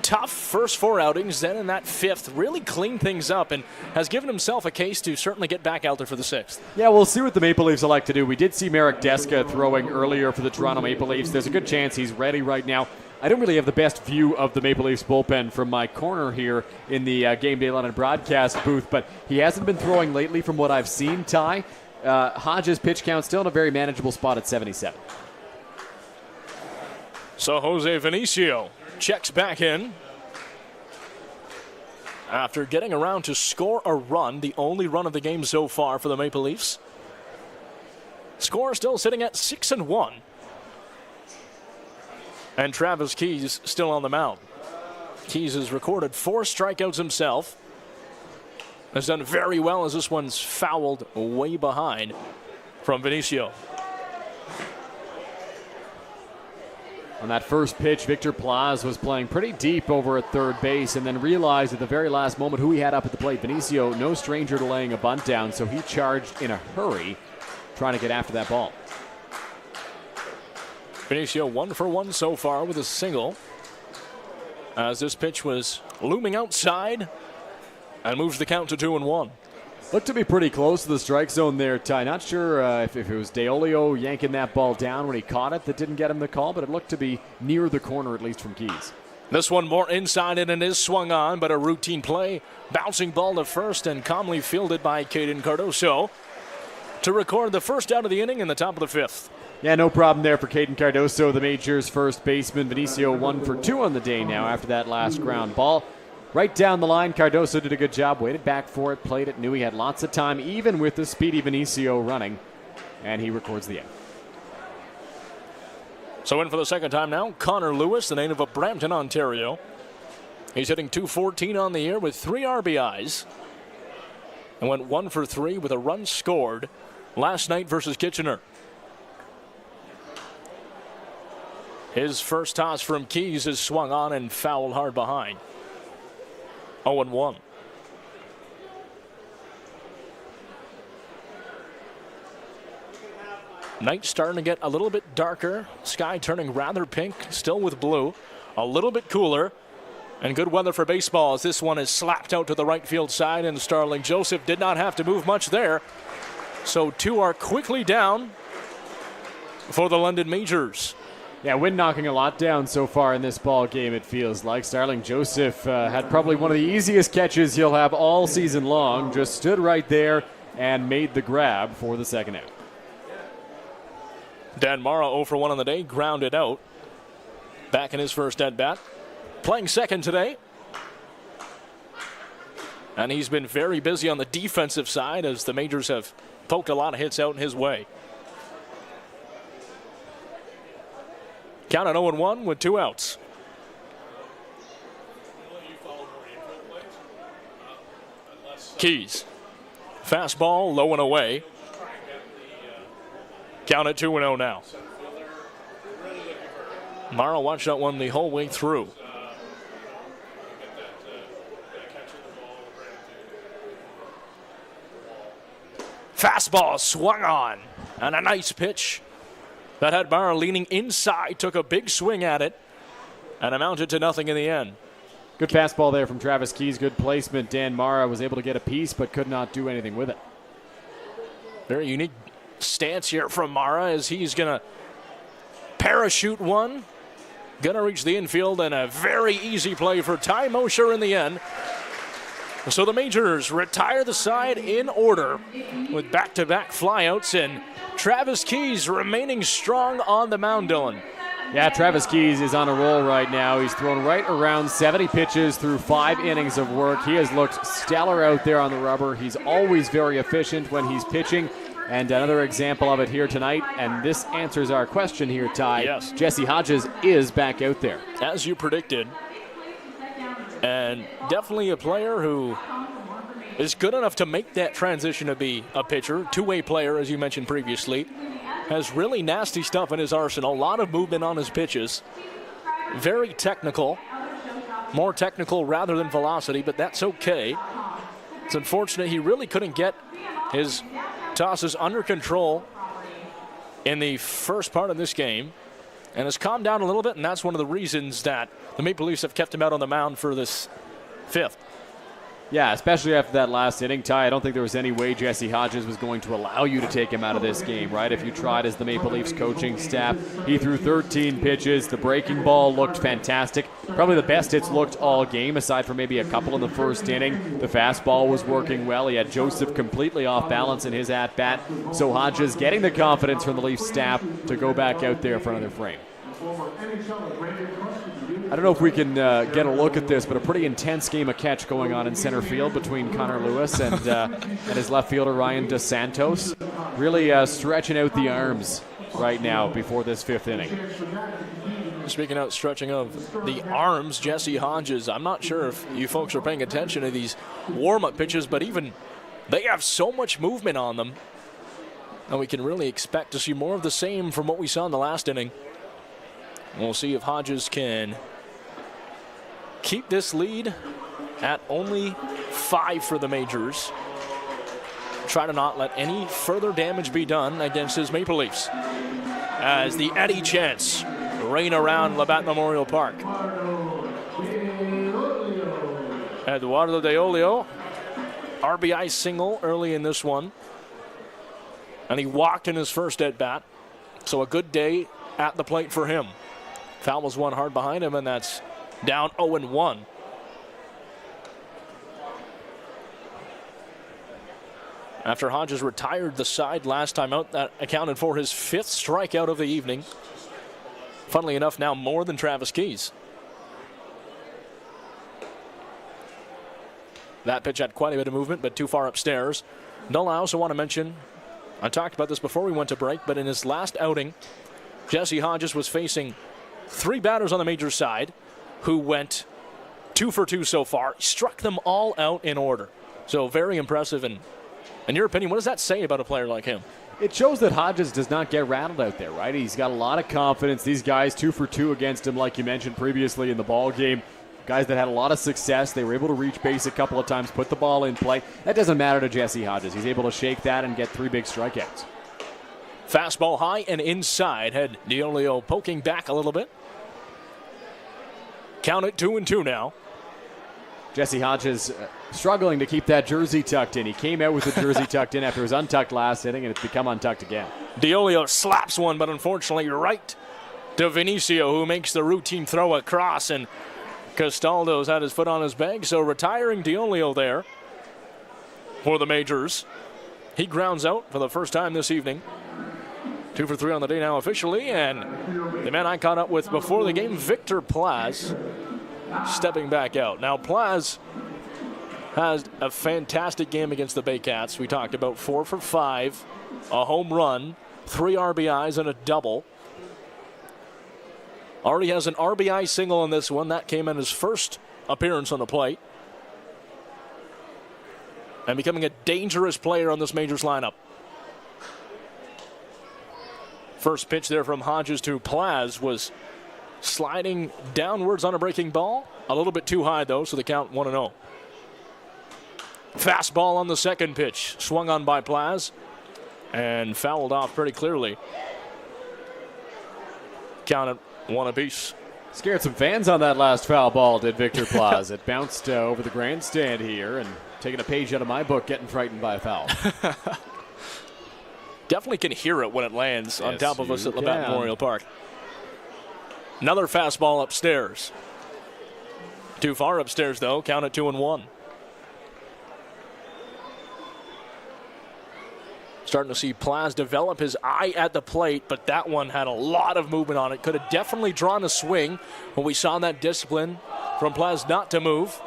tough first 4 outings, then in that 5th really cleaned things up and has given himself a case to certainly get back out there for the 6th. Yeah, we'll see what the Maple Leafs will like to do. We did see Marek Deska throwing earlier for the Toronto Maple Leafs. There's a good chance he's ready right now. I don't really have the best view of the Maple Leafs bullpen from my corner here in the Game Day London broadcast booth, but he hasn't been throwing lately from what I've seen, Ty. Hodges' pitch count still in a very manageable spot at 77. So Jose Vinicio checks back in after getting around to score a run, the only run of the game so far for the Maple Leafs. Score still sitting at 6-1. And Travis Keys still on the mound. Keys has recorded 4 strikeouts himself. Has done very well as this one's fouled way behind from Vinicio. On that first pitch, Victor Plaz was playing pretty deep over at third base and then realized at the very last moment who he had up at the plate. Vinicio, no stranger to laying a bunt down, so he charged in a hurry trying to get after that ball. Vinicio 1 for 1 so far with a single as this pitch was looming outside and moves the count to 2-1. Looked to be pretty close to the strike zone there, Ty. Not sure if it was DeOlio yanking that ball down when he caught it that didn't get him the call, but it looked to be near the corner, at least from Keys. This one more inside and it is swung on, but a routine play. Bouncing ball to first and calmly fielded by Caden Cardoso to record the first out of the inning in the top of the 5th. Yeah, no problem there for Caden Cardoso, the Majors' first baseman. Vinicio 1 for 2 on the day now after that last ground ball. Right down the line, Cardoso did a good job, waited back for it, played it, knew he had lots of time, even with the speedy Vinicio running, and he records the out. So in for the second time now, Connor Lewis, the native of Brampton, Ontario. He's hitting .214 on the year with 3 RBIs and went 1 for 3 with a run scored last night versus Kitchener. His first toss from Keys is swung on and fouled hard behind. 0-1. Night starting to get a little bit darker. Sky turning rather pink, still with blue. A little bit cooler. And good weather for baseball as this one is slapped out to the right field side, and Starling Joseph did not have to move much there. So 2 are quickly down for the London Majors. Yeah, wind knocking a lot down so far in this ball game, it feels like. Starling Joseph had probably one of the easiest catches he'll have all season long. Just stood right there and made the grab for the second out. Dan Mara 0 for 1 on the day, grounded out. Back in his first at-bat. Playing second today. And he's been very busy on the defensive side as the Majors have poked a lot of hits out in his way. Count at 0-1 with 2 outs. Keys. Fastball low and away. Count at 2-0 now. Morrow watched that one the whole way through. Fastball swung on. And a nice pitch. That had Morrow leaning inside, took a big swing at it, and amounted to nothing in the end. Good fastball there from Travis Keys. Good placement. Dan Mara was able to get a piece, but could not do anything with it. Very unique stance here from Mara as he's going to parachute one. Going to reach the infield, and a very easy play for Ty Mosher in the end. So the Majors retire the side in order with back-to-back flyouts, and Travis Keys remaining strong on the mound, Dylan. Yeah, Travis Keys is on a roll right now. He's thrown right around 70 pitches through 5 innings of work. He has looked stellar out there on the rubber. He's always very efficient when he's pitching. And another example of it here tonight, and this answers our question here, Ty. Yes. Jesse Hodges is back out there. As you predicted. And definitely a player who is good enough to make that transition to be a pitcher. Two-way player, as you mentioned previously. Has really nasty stuff in his arsenal. A lot of movement on his pitches. very technical. More technical rather than velocity, but that's okay. It's unfortunate he really couldn't get his tosses under control in the first part of this game, and has calmed down a little bit, and that's one of the reasons that the Maple Leafs have kept him out on the mound for this fifth. Yeah, especially after that last inning, Ty. I don't think there was any way Jesse Hodges was going to allow you to take him out of this game, right? If you tried as the Maple Leafs coaching staff, he threw 13 pitches. The breaking ball looked fantastic. Probably the best it's looked all game, aside from maybe a couple in the first inning. The fastball was working well. He had Joseph completely off balance in his at-bat. So Hodges getting the confidence from the Leafs staff to go back out there for another frame. I don't know if we can get a look at this, but a pretty intense game of catch going on in center field between Connor Lewis and his left fielder Ryan Dos Santos. Really stretching out the arms right now before this fifth inning. Speaking of stretching of the arms, Jesse Hodges, I'm not sure if you folks are paying attention to these warm-up pitches, but even they have so much movement on them, and we can really expect to see more of the same from what we saw in the last inning. We'll see if Hodges can keep this lead at only 5 for the Majors. Try to not let any further damage be done against his Maple Leafs, as the Eddie chants reign around Labatt Memorial Park. Eduardo De Olio, RBI single early in this one, and he walked in his first at-bat, so a good day at the plate for him. Foul was one hard behind him, and that's down 0-1. After Hodges retired the side last time out, that accounted for his 5th strikeout of the evening. Funnily enough, now more than Travis Keys. That pitch had quite a bit of movement, but too far upstairs. Nola, I also want to mention, I talked about this before we went to break, but in his last outing, Jesse Hodges was facing 3 batters on the Major side who went 2 for 2 so far. He struck them all out in order. So very impressive. And in your opinion, what does that say about a player like him? It shows that Hodges does not get rattled out there, right? He's got a lot of confidence. These guys 2 for 2 against him, like you mentioned previously in the ball game. Guys that had a lot of success. They were able to reach base a couple of times, put the ball in play. That doesn't matter to Jesse Hodges. He's able to shake that and get 3 big strikeouts. Fastball high and inside. Had Diolio poking back a little bit. Count it 2-2 now. Jesse Hodges struggling to keep that jersey tucked in. He came out with the jersey tucked in after it was untucked last inning, and it's become untucked again. Diolio slaps one, but unfortunately right to Vinicio, who makes the routine throw across, and Castaldo's had his foot on his bag, so retiring Diolio there for the Majors. He grounds out for the first time this evening. 2 for 3 on the day now officially, and the man I caught up with before the game, Victor Plaz, stepping back out. Now Plaz has a fantastic game against the Baycats. We talked about 4 for 5, a home run, 3 RBIs, and a double. Already has an RBI single in this one. That came in his first appearance on the plate. And becoming a dangerous player on this Majors lineup. First pitch there from Hodges to Plaz was sliding downwards on a breaking ball. A little bit too high, though, so the count 1-0. Fastball on the second pitch. Swung on by Plaz and fouled off pretty clearly. Counted 1 apiece. Scared some fans on that last foul ball, did Victor Plaz. It bounced over the grandstand here, and taking a page out of my book, getting frightened by a foul. Definitely can hear it when it lands on top of us at Labatt Memorial Park. Another fastball upstairs. Too far upstairs, though. Count it 2-1. Starting to see Plaz develop his eye at the plate, but that one had a lot of movement on it. Could have definitely drawn a swing when we saw that discipline from Plaz not to move.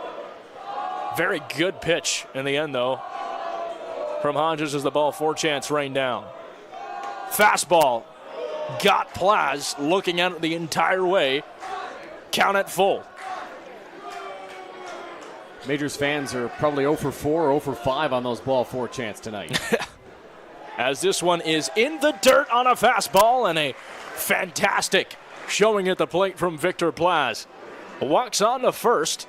Very good pitch in the end, though, from Hodges as the ball 4 chance rained down. Fastball got Plaz looking at it the entire way. Count it full. Majors fans are probably 0 for 4 or 0 for 5 on those ball 4 chance tonight. As this one is in the dirt on a fastball, and a fantastic showing at the plate from Victor Plaz. Walks on to first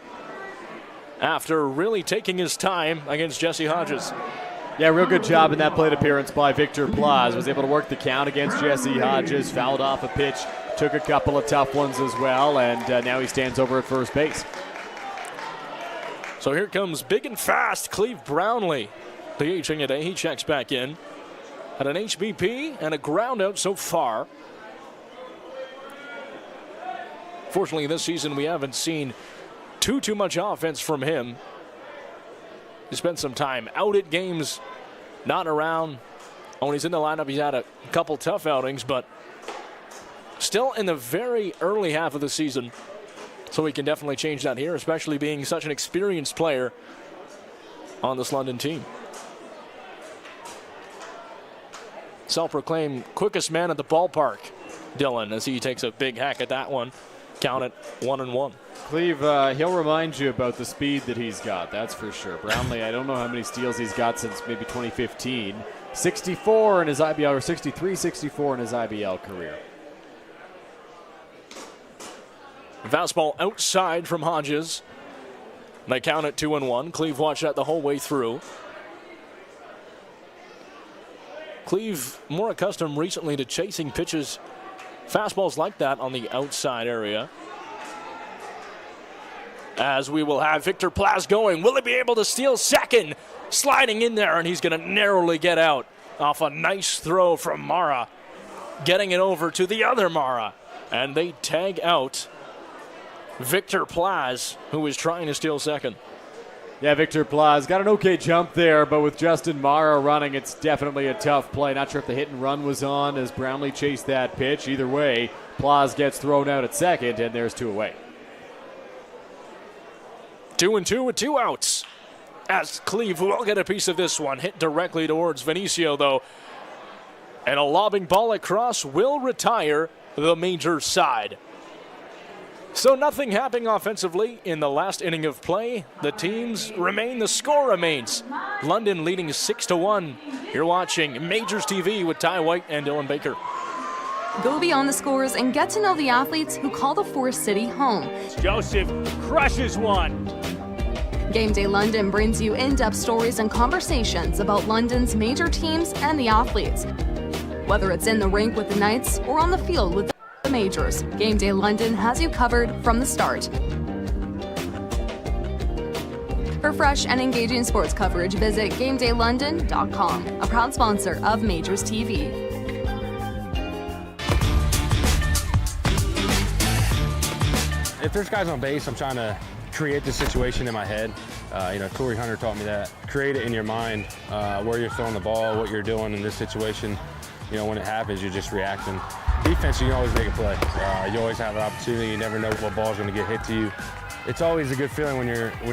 after really taking his time against Jesse Hodges. Yeah, real good job in that plate appearance by Victor Plaz. Was able to work the count against Jesse Hodges, fouled off a pitch, took a couple of tough ones as well, and now he stands over at first base. So here comes big and fast Cleve Brownlee. DHing today, he checks back in. Had an HBP and a ground out so far. Fortunately, this season we haven't seen too much offense from him. He spent some time out at games, not around. When he's in the lineup, he's had a couple tough outings, but still in the very early half of the season. So we can definitely change that here, especially being such an experienced player on this London team. Self-proclaimed quickest man at the ballpark, Dylan, as he takes a big hack at that one. Count it 1-1. Cleve, he'll remind you about the speed that he's got, that's for sure. Brownlee, I don't know how many steals he's got since maybe 2015. 64 in his IBL, or 63, 64 in his IBL career. Fastball outside from Hodges. They count it 2-1. Cleve watched that the whole way through. Cleve more accustomed recently to chasing pitches, fastballs like that on the outside area. As we will have Victor Plaz going. Will he be able to steal second? Sliding in there, and he's going to narrowly get out off a nice throw from Mara. Getting it over to the other Mara. And they tag out Victor Plaz, who is trying to steal second. Yeah, Victor Plaz got an okay jump there, but with Justin Mara running, it's definitely a tough play. Not sure if the hit and run was on as Brownlee chased that pitch. Either way, Plaz gets thrown out at second, and there's two away. 2-2 with two outs. As Cleve will get a piece of this one. Hit directly towards Vinicio, though. And a lobbing ball across will retire the Majors side. So nothing happening offensively in the last inning of play. The teams remain, the score remains. London leading 6-1. You're watching MajorsTV with Ty White and Dylan Baker. Go beyond the scores and get to know the athletes who call the Forest City home. Joseph crushes one. Game Day London brings you in-depth stories and conversations about London's major teams and the athletes. Whether it's in the rink with the Knights or on the field with the Majors, Game Day London has you covered from the start. For fresh and engaging sports coverage, visit GameDayLondon.com, a proud sponsor of MajorsTV. If there's guys on base, I'm trying to create the situation in my head. Corey Hunter taught me that. Create it in your mind, where you're throwing the ball, what you're doing in this situation. When it happens, you're just reacting. Defense, you can always make a play. You always have an opportunity. You never know what ball's going to get hit to you. It's always a good feeling when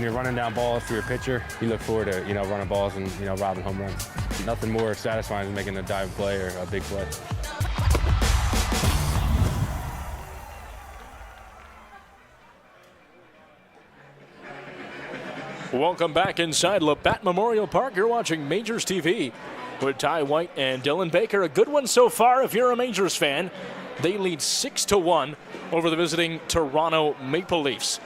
you're running down balls for your pitcher. You look forward to running balls and robbing home runs. Nothing more satisfying than making a dive play or a big play. Welcome back inside Labatt Memorial Park. You're watching MajorsTV with Ty White and Dylan Baker. A good one so far if you're a Majors fan. They lead 6-1 over the visiting Toronto Maple Leafs.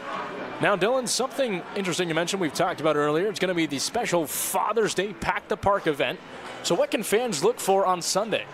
Now, Dylan, something interesting you mentioned we've talked about earlier. It's going to be the special Father's Day Pack the Park event. So what can fans look for on Sunday?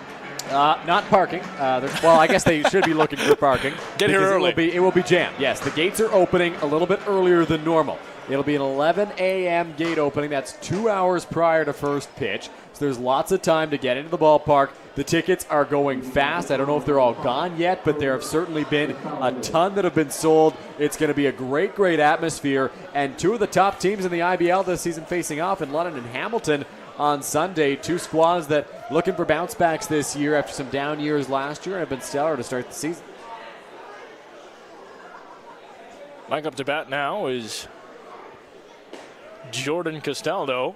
Not parking. Well, I guess they should be looking for parking. Get here early. It will be jammed. Yes, the gates are opening a little bit earlier than normal. It'll be an 11 a.m. gate opening. That's 2 hours prior to first pitch. So there's lots of time to get into the ballpark. The tickets are going fast. I don't know if they're all gone yet, but there have certainly been a ton that have been sold. It's going to be a great, great atmosphere. And two of the top teams in the IBL this season facing off in London and Hamilton on Sunday. Two squads that looking for bounce backs this year after some down years last year and have been stellar to start the season. Back up to bat now is Jordan Castaldo.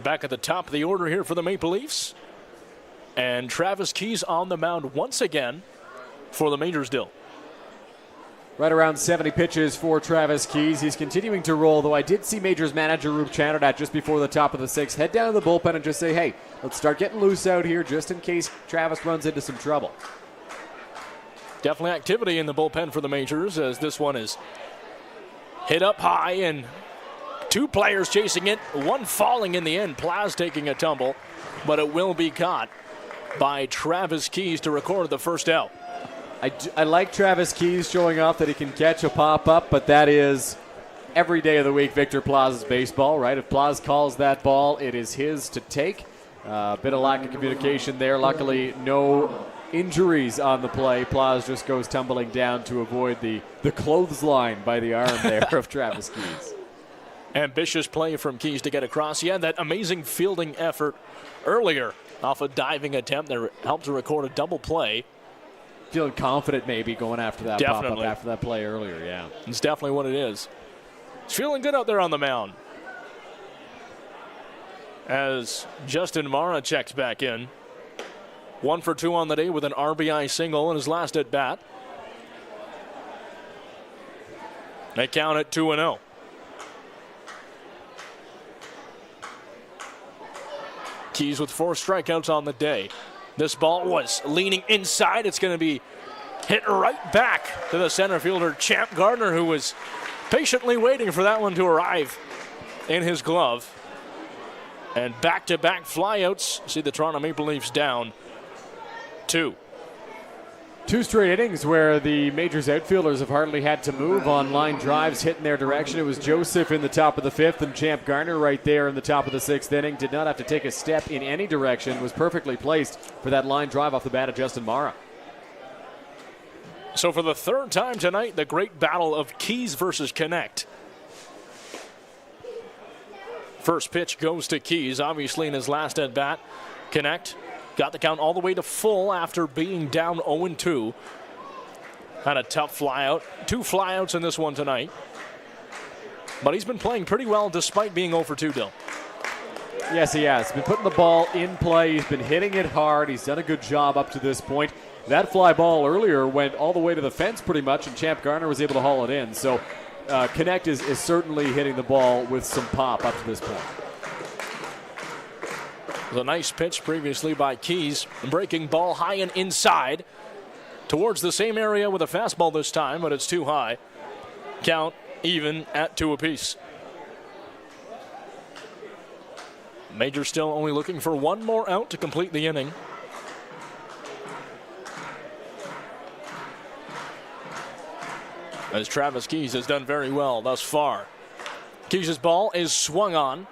Back at the top of the order here for the Maple Leafs. And Travis Keys on the mound once again for the Majors deal. Right around 70 pitches for Travis Keys. He's continuing to roll, though I did see Majors manager Rube Chanardad just before the top of the sixth head down to the bullpen and just say, hey, let's start getting loose out here just in case Travis runs into some trouble. Definitely activity in the bullpen for the Majors as this one is hit up high and 2 players chasing it, one falling in the end. Plaz taking a tumble, but it will be caught by Travis Keys to record the first out. I like Travis Keys showing off that he can catch a pop-up, but that is every day of the week Victor Plaz's baseball, right? If Plaz calls that ball, it is his to take. A bit of lack of communication there. Luckily, no injuries on the play. Plaz just goes tumbling down to avoid the clothesline by the arm there of Travis Keys. Ambitious play from Keys to get across. He had that amazing fielding effort earlier off a diving attempt that helped to record a double play. Feeling confident maybe going after that pop-up after that play earlier, yeah. It's definitely what it is. He's feeling good out there on the mound. As Justin Mara checks back in. 1 for 2 on the day with an RBI single in his last at bat. They count at 2-0. Keys with 4 strikeouts on the day. This ball was leaning inside. It's going to be hit right back to the center fielder, Champ Gardner, who was patiently waiting for that one to arrive in his glove. And back-to-back flyouts. See the Toronto Maple Leafs down 2. 2 straight innings where the Majors outfielders have hardly had to move on line drives hit in their direction. It was Joseph in the top of the 5th and Champ Gardner right there in the top of the 6th inning. Did not have to take a step in any direction. Was perfectly placed for that line drive off the bat of Justin Mara. So for the 3rd time tonight, the great battle of Keys versus Connect. First pitch goes to Keys, obviously in his last at bat. Connect got the count all the way to full after being down 0-2. Had a tough flyout. 2 flyouts in this one tonight. But he's been playing pretty well despite being 0-2, Dill. Yes, he has. He's been putting the ball in play. He's been hitting it hard. He's done a good job up to this point. That fly ball earlier went all the way to the fence pretty much, and Champ Gardner was able to haul it in. So Connect is certainly hitting the ball with some pop up to this point. The nice pitch previously by Keys. Breaking ball high and inside towards the same area with a fastball this time, but it's too high. Count even at 2 apiece. Major still only looking for 1 more out to complete the inning. As Travis Keys has done very well thus far. Keys' ball is swung on.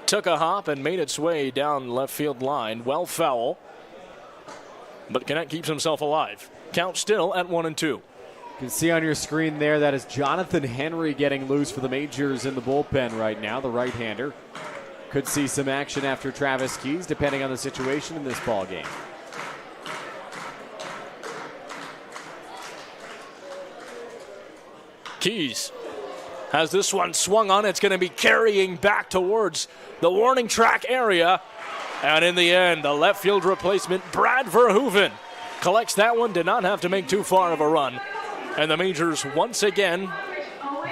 Took a hop and made its way down left field line. Well foul. But Connect keeps himself alive. Count still at 1-2. You can see on your screen there that is Jonathan Henry getting loose for the Majors in the bullpen right now, the right-hander. Could see some action after Travis Keys, depending on the situation in this ball game. Keys has this one swung on. It's going to be carrying back towards the warning track area. And in the end, the left field replacement, Brad Verhoeven, collects that one. Did not have to make too far of a run. And the Majors once again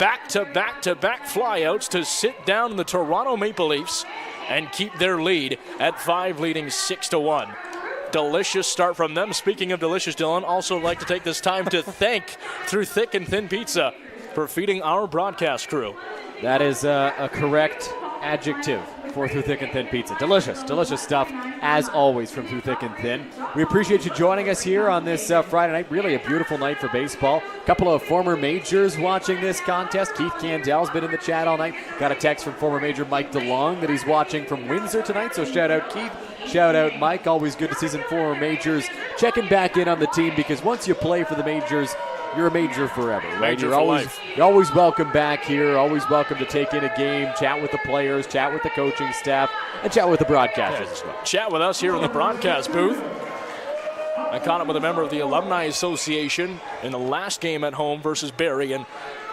back-to-back-to-back flyouts to sit down the Toronto Maple Leafs and keep their lead at 5, leading 6-1. Delicious start from them. Speaking of delicious, Dylan, also like to take this time to thank Through Thick and Thin Pizza for feeding our broadcast crew. That is a correct adjective for Through Thick and Thin Pizza. Delicious, delicious stuff, as always, from Through Thick and Thin. We appreciate you joining us here on this Friday night. Really a beautiful night for baseball. A couple of former Majors watching this contest. Keith Candel's been in the chat all night. Got a text from former Major Mike DeLong that he's watching from Windsor tonight, so shout out Keith. Shout out Mike. Always good to see some former Majors checking back in on the team, because once you play for the Majors, you're a Major forever, right? You're always welcome back here, always welcome to take in a game, chat with the players, chat with the coaching staff, and chat with the broadcasters as well. Chat with us here in the broadcast booth. I caught up with a member of the Alumni Association in the last game at home versus Barrie, and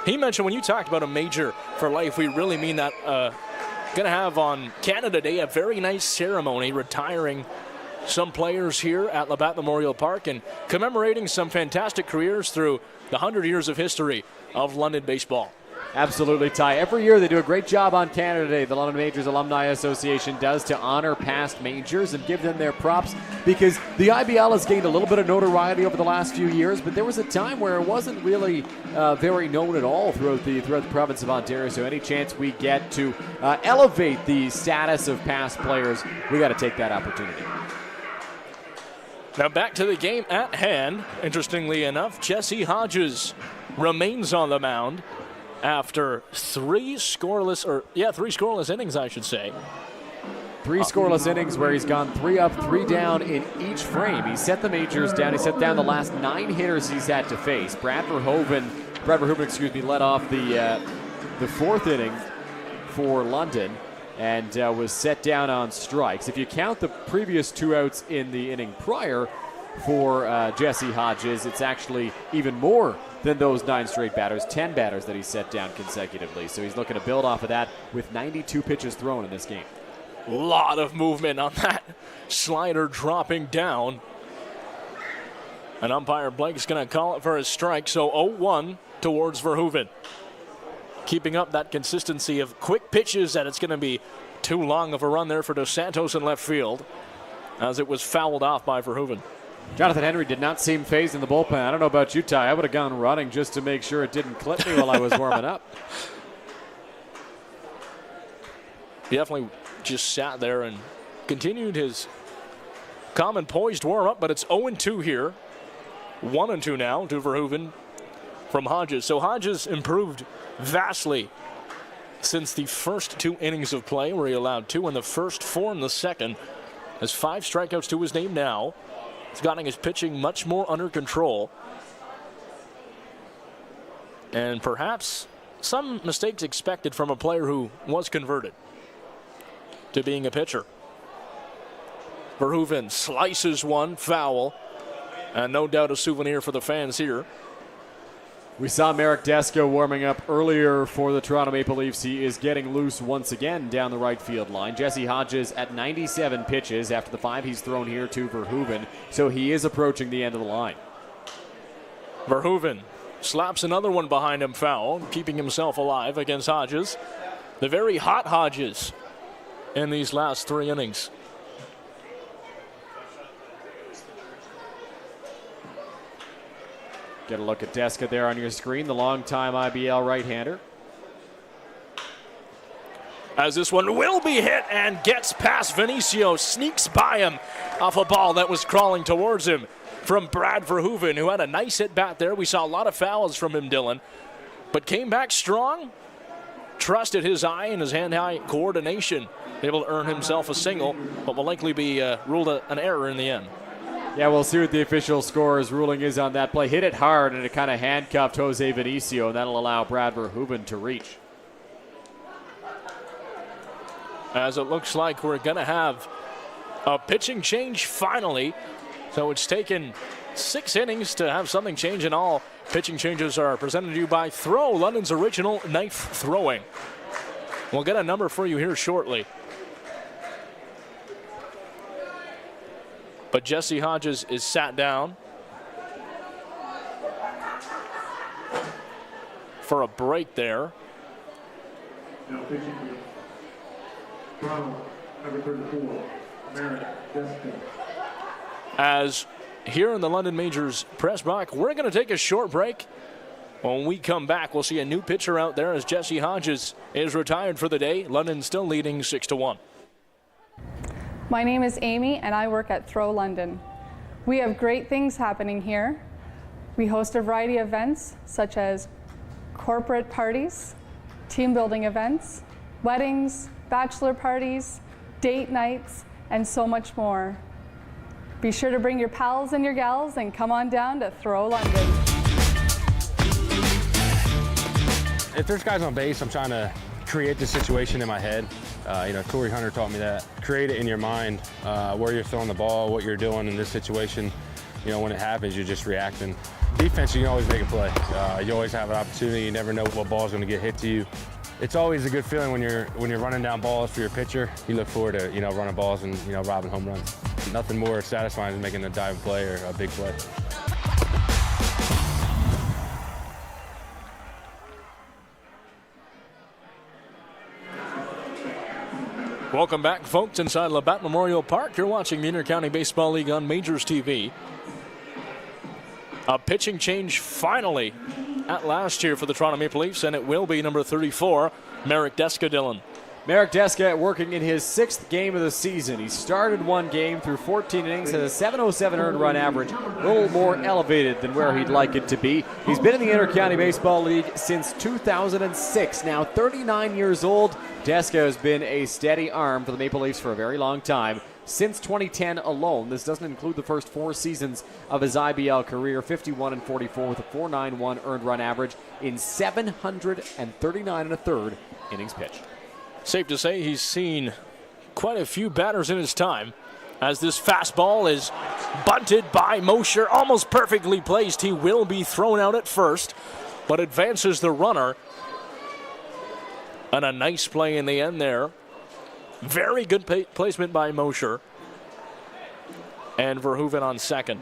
he mentioned when you talked about a Major for life, we really mean that. Going to have on Canada Day a very nice ceremony retiring some players here at Labatt Memorial Park and commemorating some fantastic careers through the 100 years of history of London baseball. Absolutely, Ty. Every year they do a great job on Canada Day. The London Majors Alumni Association does to honor past Majors and give them their props because the IBL has gained a little bit of notoriety over the last few years, but there was a time where it wasn't really very known at all throughout the province of Ontario. So any chance we get to elevate the status of past players, we got to take that opportunity. Now back to the game at hand. Interestingly enough, Jesse Hodges remains on the mound after three scoreless innings, I should say. 3 scoreless innings where he's gone 3 up, 3 down in each frame. He set the Majors down. He set down the last 9 hitters he's had to face. Brad Verhoeven, led off the 4th inning for London and was set down on strikes. If you count the previous 2 outs in the inning prior for Jesse Hodges, it's actually even more than those 9 straight batters, 10 batters that he set down consecutively. So he's looking to build off of that with 92 pitches thrown in this game. A lot of movement on that slider dropping down. And umpire Blake's going to call it for a strike, so 0-1 towards Verhoeven. Keeping up that consistency of quick pitches, and it's going to be too long of a run there for Dos Santos in left field as it was fouled off by Verhoeven. Jonathan Henry did not seem phased in the bullpen. I don't know about you, Ty. I would have gone running just to make sure it didn't clip me while I was warming up. He definitely just sat there and continued his calm and poised warm-up, but it's 0-2 here. 1-2 now to Verhoeven from Hodges. So Hodges improved vastly since the first 2 innings of play, where he allowed 2 in the first, 4 in the second. Has 5 strikeouts to his name now. He's gotten his pitching much more under control. And perhaps some mistakes expected from a player who was converted to being a pitcher. Verhoeven slices one, foul, and no doubt a souvenir for the fans here. We saw Marek Deska warming up earlier for the Toronto Maple Leafs. He is getting loose once again down the right field line. Jesse Hodges at 97 pitches after the 5 he's thrown here to Verhoeven, so he is approaching the end of the line. Verhoeven slaps another one behind him, foul, keeping himself alive against Hodges. The very hot Hodges in these last 3 innings. Get a look at Deska there on your screen, the longtime IBL right-hander. As this one will be hit and gets past Vinicio, sneaks by him off a ball that was crawling towards him from Brad Verhoeven, who had a nice hit bat there. We saw a lot of fouls from him, Dylan, but came back strong, trusted his eye and his hand-eye coordination, able to earn himself a single, but will likely be ruled an error in the end. Yeah, we'll see what the official scorer's ruling is on that play. Hit it hard, and it kind of handcuffed Jose Vinicio, and that'll allow Brad Verhoeven to reach. As it looks like we're going to have a pitching change finally. So it's taken 6 innings to have something change in all. Pitching changes are presented to you by Throw, London's original knife throwing. We'll get a number for you here shortly. But Jesse Hodges is sat down for a break there. As here in the London Majors press box, we're going to take a short break. When we come back, we'll see a new pitcher out there as Jesse Hodges is retired for the day. London still leading 6-1. My name is Amy and I work at Throw London. We have great things happening here. We host a variety of events such as corporate parties, team building events, weddings, bachelor parties, date nights, and so much more. Be sure to bring your pals and your gals and come on down to Throw London. If there's guys on base, I'm trying to create the situation in my head. Corey Hunter taught me that. Create it in your mind, where you're throwing the ball, what you're doing in this situation. When it happens, you're just reacting. Defense, you can always make a play. You always have an opportunity. You never know what ball is going to get hit to you. It's always a good feeling when you're running down balls for your pitcher. You look forward to running balls and robbing home runs. Nothing more satisfying than making a dive play or a big play. Welcome back, folks, inside Labatt Memorial Park. You're watching the Intercounty Baseball League on MajorsTV. A pitching change finally at last here for the Toronto Maple Leafs, and it will be number 34, Marek Deska, Dylan. Marek Deska working in his 6th game of the season. He started one game through 14 innings, has a .707 earned run average, a little more elevated than where he'd like it to be. He's been in the Intercounty Baseball League since 2006. Now 39 years old, Deska has been a steady arm for the Maple Leafs for a very long time. Since 2010 alone, this doesn't include the first 4 seasons of his IBL career, 51 and 44 with a .491 earned run average in 739 1/3 innings pitched. Safe to say he's seen quite a few batters in his time, as this fastball is bunted by Mosher, almost perfectly placed. He will be thrown out at first, but advances the runner. And a nice play in the end there. Very good placement by Mosher. And Verhoeven on second.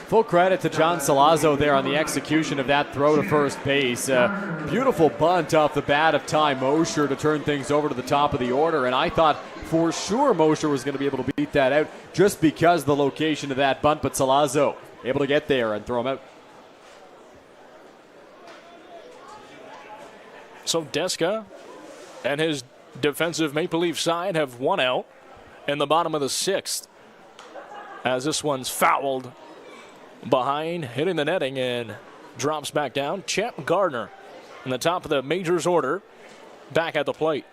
Full credit to John Salazzo there on the execution of that throw to first base. Beautiful bunt off the bat of Ty Mosher to turn things over to the top of the order. And I thought for sure Mosher was going to be able to beat that out just because of the location of that bunt. But Salazzo able to get there and throw him out. So Deska and his defensive Maple Leaf side have one out in the bottom of the 6th. As this one's fouled behind, hitting the netting and drops back down. Champ Gardner in the top of the Majors order, back at the plate.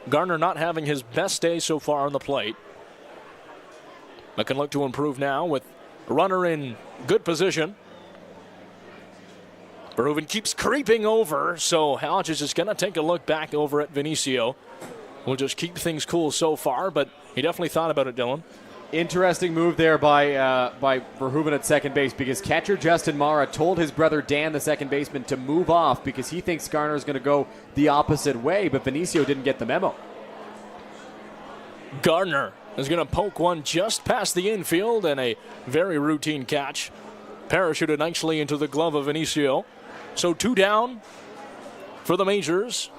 Gardner not having his best day so far on the plate, but can look to improve now with a runner in good position. Verhoeven keeps creeping over, so Hodges is going to take a look back over at Vinicio. We'll just keep things cool so far, but he definitely thought about it, Dylan. Interesting move there by Verhoeven at second base, because catcher Justin Mara told his brother Dan, the second baseman, to move off because he thinks Garner is going to go the opposite way, but Vinicio didn't get the memo. Gardner is going to poke one just past the infield, and a very routine catch. Parachuted nicely into the glove of Vinicio. So 2 down for the Majors.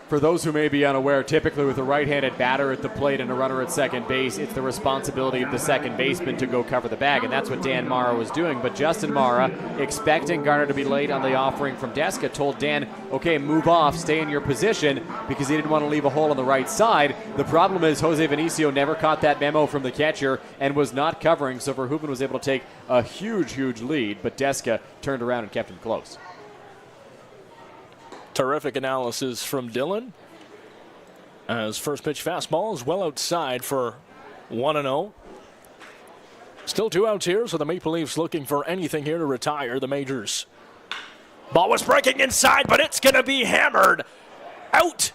For those who may be unaware, typically with a right-handed batter at the plate and a runner at second base, it's the responsibility of the second baseman to go cover the bag, and that's what Dan Mara was doing. But Justin Mara, expecting Garner to be late on the offering from Deska, told Dan, okay, move off, stay in your position, because he didn't want to leave a hole on the right side. The problem is Jose Vinicio never caught that memo from the catcher and was not covering, so Verhoeven was able to take a huge lead, but Deska turned around and kept him close. Terrific analysis from Dylan. As first pitch fastball is well outside for 1-0. Still 2 outs here, so the Maple Leafs looking for anything here to retire the Majors. Ball was breaking inside, but it's going to be hammered out.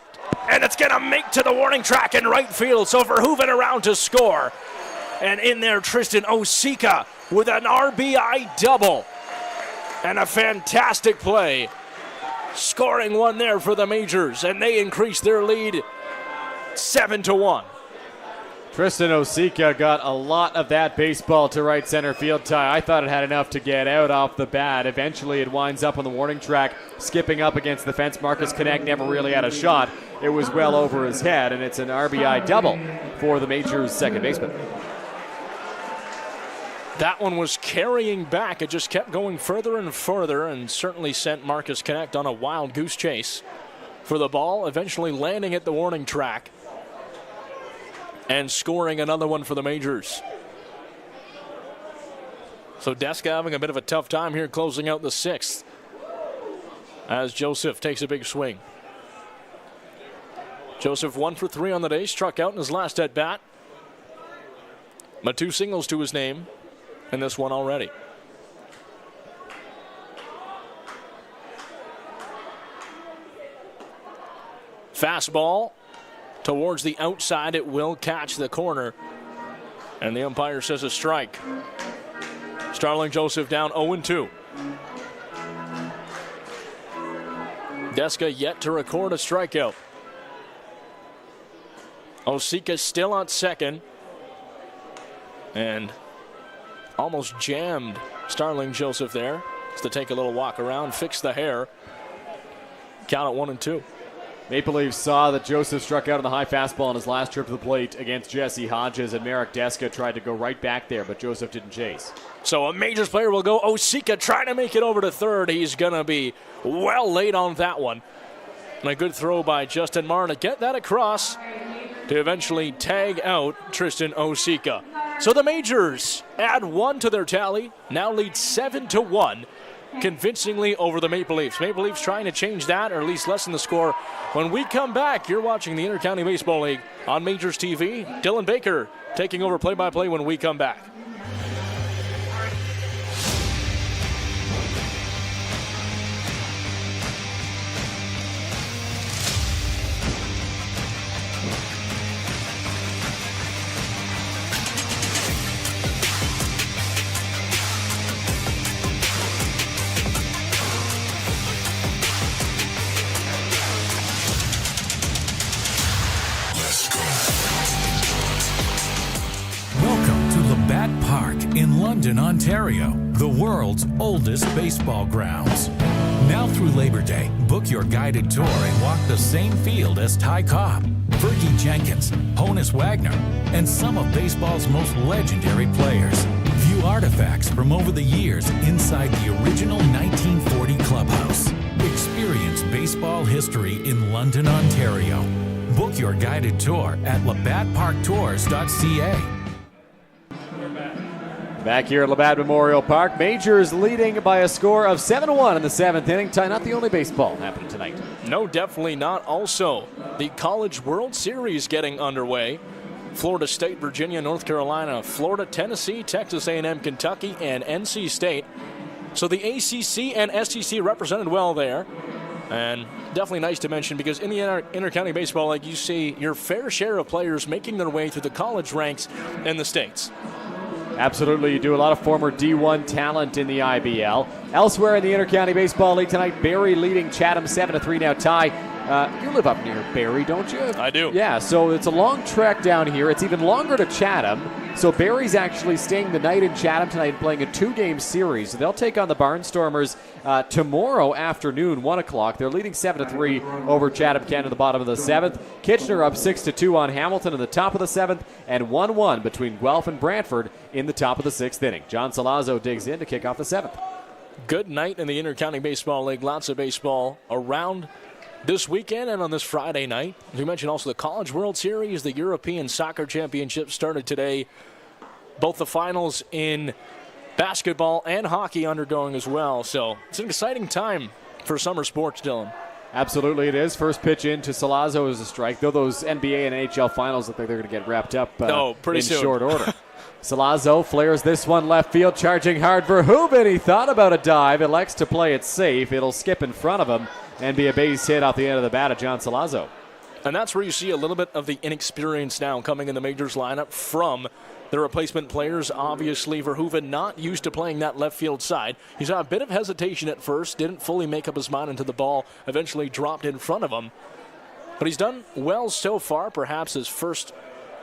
And it's going to make to the warning track in right field. So Verhoeven around to score. And in there, Tristan Osika with an RBI double. And a fantastic play. Scoring one there for the Majors, and they increase their lead 7-1. Tristan Osika got a lot of that baseball to right center field. Ty, I thought it had enough to get out off the bat. Eventually it winds up on the warning track, skipping up against the fence. Marcus Connect never really had a shot. It was well over his head, and it's an RBI double for the Majors second baseman. That one was carrying back. It just kept going further and further, and certainly sent Marcus Connect on a wild goose chase for the ball, eventually landing at the warning track and scoring another one for the Majors. So Deska having a bit of a tough time here closing out the 6th as Joseph takes a big swing. Joseph 1 for 3 on the day, struck out in his last at bat, but 2 singles to his name in this one already. Fastball towards the outside. It will catch the corner, and the umpire says a strike. Starling Joseph down 0-2. Deska yet to record a strikeout. Osika still on second, and almost jammed Starling Joseph there. Just to take a little walk around, fix the hair. count at 1-2. Maple Leafs saw that Joseph struck out on the high fastball on his last trip to the plate against Jesse Hodges, and Marek Deska tried to go right back there, but Joseph didn't chase. So a Majors player will go. Osika trying to make it over to third. He's going to be well late on that one. And a good throw by Justin Marr to get that across to eventually tag out Tristan Osika. So the Majors add 1 to their tally, now lead 7-1. Convincingly over the Maple Leafs. Maple Leafs trying to change that or at least lessen the score. When we come back, you're watching the Intercounty Baseball League on Majors TV. Dylan Baker taking over play-by-play when we come back. Labatt Park in London, Ontario, the world's oldest baseball grounds. Now through Labor Day, book your guided tour and walk the same field as Ty Cobb, Fergie Jenkins, Honus Wagner, and some of baseball's most legendary players. View artifacts from over the years inside the original 1940 clubhouse. Experience baseball history in London, Ontario. Book your guided tour at labattparktours.ca. Back here at Labatt Memorial Park, Majors leading by a score of 7-1 in the 7th inning. Ty, not the only baseball happening tonight. No, definitely not. Also, the College World Series getting underway. Florida State, Virginia, North Carolina, Florida, Tennessee, Texas A&M, Kentucky, and NC State. So the ACC and SEC represented well there. And definitely nice to mention because in the Intercounty Baseball League, you see your fair share of players making their way through the college ranks in the States. Absolutely, you do a lot of former D1 talent in the IBL. Elsewhere in the Intercounty Baseball League tonight, Barrie leading Chatham 7-3. Now, Ty, you live up near Barrie, don't you? I do. Yeah, so it's a long trek down here. It's even longer to Chatham. So Barrie's actually staying the night in Chatham tonight and playing a 2-game series. They'll take on the Barnstormers tomorrow afternoon, 1 o'clock. They're leading 7-3 over Chatham Kent in the bottom of the 7th. Kitchener up 6-2 on Hamilton in the top of the 7th, and 1-1 between Guelph and Brantford in the top of the 6th inning. John Salazzo digs in to kick off the 7th. Good night in the Intercounty Baseball League. Lots of baseball around this weekend and on this Friday night. As we mentioned also the College World Series, the European Soccer Championship started today. Both the finals in basketball and hockey undergoing as well. So it's an exciting time for summer sports, Dylan. Absolutely it is. First pitch into Salazzo is a strike, though those NBA and NHL finals look like they're going to get wrapped up pretty in soon. Short order. Salazzo flares this one left field, charging hard. Verhoeven, he thought about a dive, elects to play it safe. It'll skip in front of him and be a base hit off the end of the bat of John Salazzo. And that's where you see a little bit of the inexperience now coming in the Majors lineup from the replacement players. Obviously, Verhoeven not used to playing that left field side. He's had a bit of hesitation at first, didn't fully make up his mind until the ball eventually dropped in front of him. But he's done well so far, perhaps his first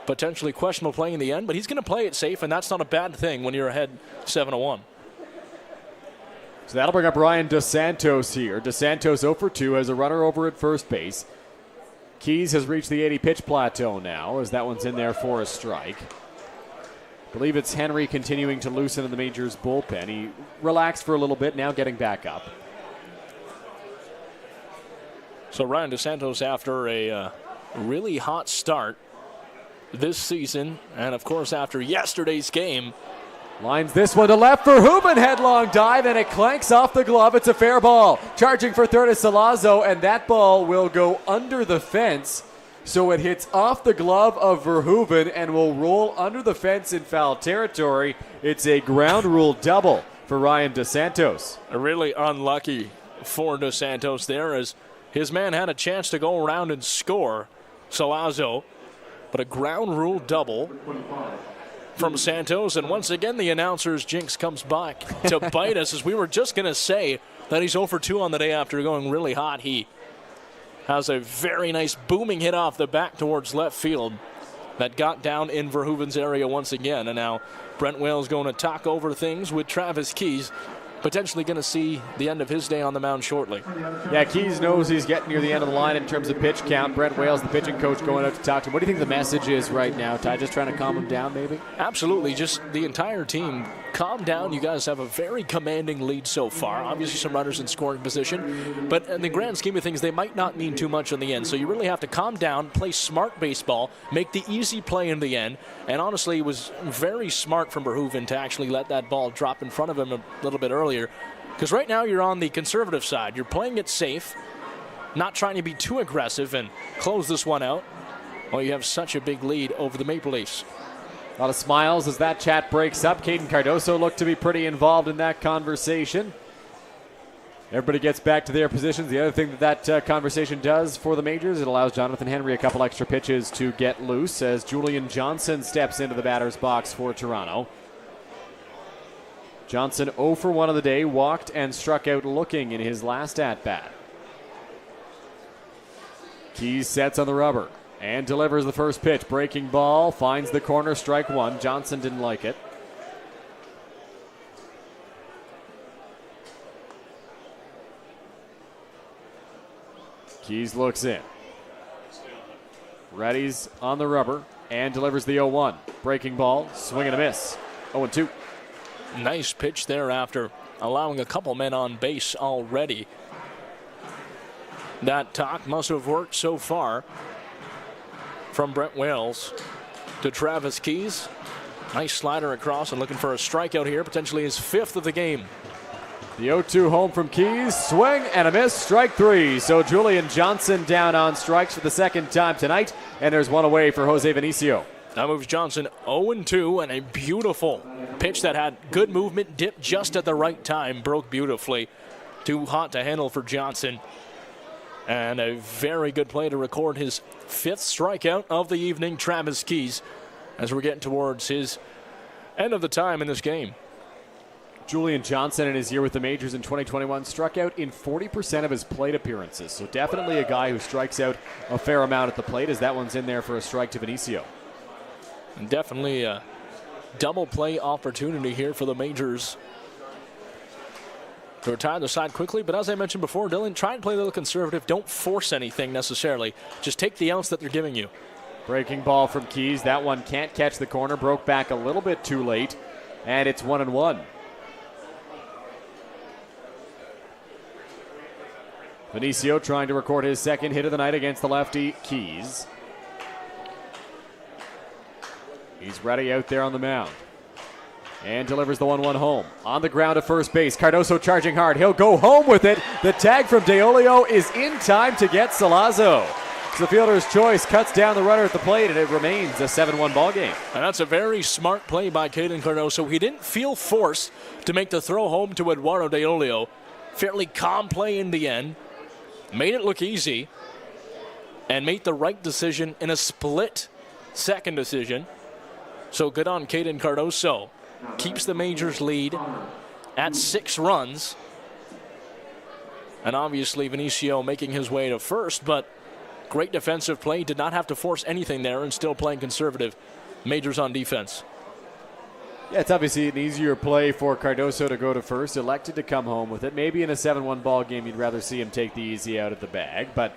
potentially questionable play in the end, but he's going to play it safe, and that's not a bad thing when you're ahead 7-1. So that'll bring up Ryan DeSantos here. DeSantos 0 for 2 has a runner over at first base. Keys has reached the 80-pitch plateau now as that one's in there for a strike. I believe it's Henry continuing to loosen in the Majors bullpen. He relaxed for a little bit, now getting back up. So Ryan DeSantos, after a really hot start this season, and of course after yesterday's game, lines this one to left. Verhoeven headlong dive, and it clanks off the glove. It's a fair ball. Charging for third is Salazzo, and that ball will go under the fence. So it hits off the glove of Verhoeven and will roll under the fence in foul territory. It's a ground rule double for Ryan DeSantos. Really unlucky for DeSantos there, as his man had a chance to go around and score, Salazzo, but a ground rule double from Santos. And once again, the announcer's jinx comes back to bite us, as we were just going to say that he's 0 for 2 on the day after going really hot. He has a very nice booming hit off the back towards left field that got down in Verhoeven's area once again. And now Brent Wales going to talk over things with Travis Keys potentially going to see the end of his day on the mound shortly. Yeah, Keys knows he's getting near the end of the line in terms of pitch count. Brent Wales, the pitching coach, going out to talk to him. What do you think the message is right now, Ty? Just trying to calm him down, maybe? Absolutely. Just the entire team, calm down. You guys have a very commanding lead so far. Obviously some runners in scoring position, but in the grand scheme of things, they might not mean too much in the end. So you really have to calm down, play smart baseball, make the easy play in the end. And honestly, it was very smart from Verhoeven to actually let that ball drop in front of him a little bit earlier. Because right now you're on the conservative side. You're playing it safe, not trying to be too aggressive and close this one out. Well, you have such a big lead over the Maple Leafs. A lot of smiles as that chat breaks up. Caden Cardoso looked to be pretty involved in that conversation. Everybody gets back to their positions. The other thing that conversation does for the Majors, it allows Jonathan Henry a couple extra pitches to get loose as Julian Johnson steps into the batter's box for Toronto. Johnson 0 for 1 of the day, walked and struck out looking in his last at-bat. Keys sets on the rubber and delivers the first pitch. Breaking ball, finds the corner, strike one. Johnson didn't like it. Keys looks in. Ready's on the rubber and delivers the 0-1. Breaking ball, swing and a miss. 0-2. Nice pitch there after allowing a couple men on base already. That talk must have worked so far from Brent Wales to Travis Keys. Nice slider across and looking for a strikeout here, potentially his 5th of the game. The 0-2 home from Keys, swing and a miss, strike 3. So Julian Johnson down on strikes for the second time tonight, and there's one away for Jose Vinicio. Now moves Johnson 0-2, and a beautiful pitch that had good movement, dipped just at the right time, broke beautifully. Too hot to handle for Johnson. And a very good play to record his 5th strikeout of the evening, Travis Keys, as we're getting towards his end of the time in this game. Julian Johnson in his year with the Majors in 2021 struck out in 40% of his plate appearances. So definitely a guy who strikes out a fair amount at the plate, as that one's in there for a strike to Vinicio. And definitely a double play opportunity here for the Majors to retire the side quickly. But as I mentioned before, Dylan, try and play a little conservative. Don't force anything necessarily. Just take the outs that they're giving you. Breaking ball from Keys. That one can't catch the corner. Broke back a little bit too late. And it's 1-1. Vinicio trying to record his second hit of the night against the lefty Keys. He's ready out there on the mound. And delivers the 1-1 home. On the ground at first base. Cardoso charging hard. He'll go home with it. The tag from DeOlio is in time to get Salazzo. So the fielder's choice cuts down the runner at the plate, and it remains a 7-1 ball game. And that's a very smart play by Caden Cardoso. He didn't feel forced to make the throw home to Eduardo DeOlio. Fairly calm play in the end. Made it look easy. And made the right decision in a split second decision. So good on Caden Cardoso. Keeps the Majors lead at 6 runs. And obviously Vinicio making his way to first, but great defensive play. Did not have to force anything there and still playing conservative. Majors on defense. Yeah, it's obviously an easier play for Cardoso to go to first. Elected to come home with it. Maybe in a 7-1 ball game you'd rather see him take the easy out of the bag, but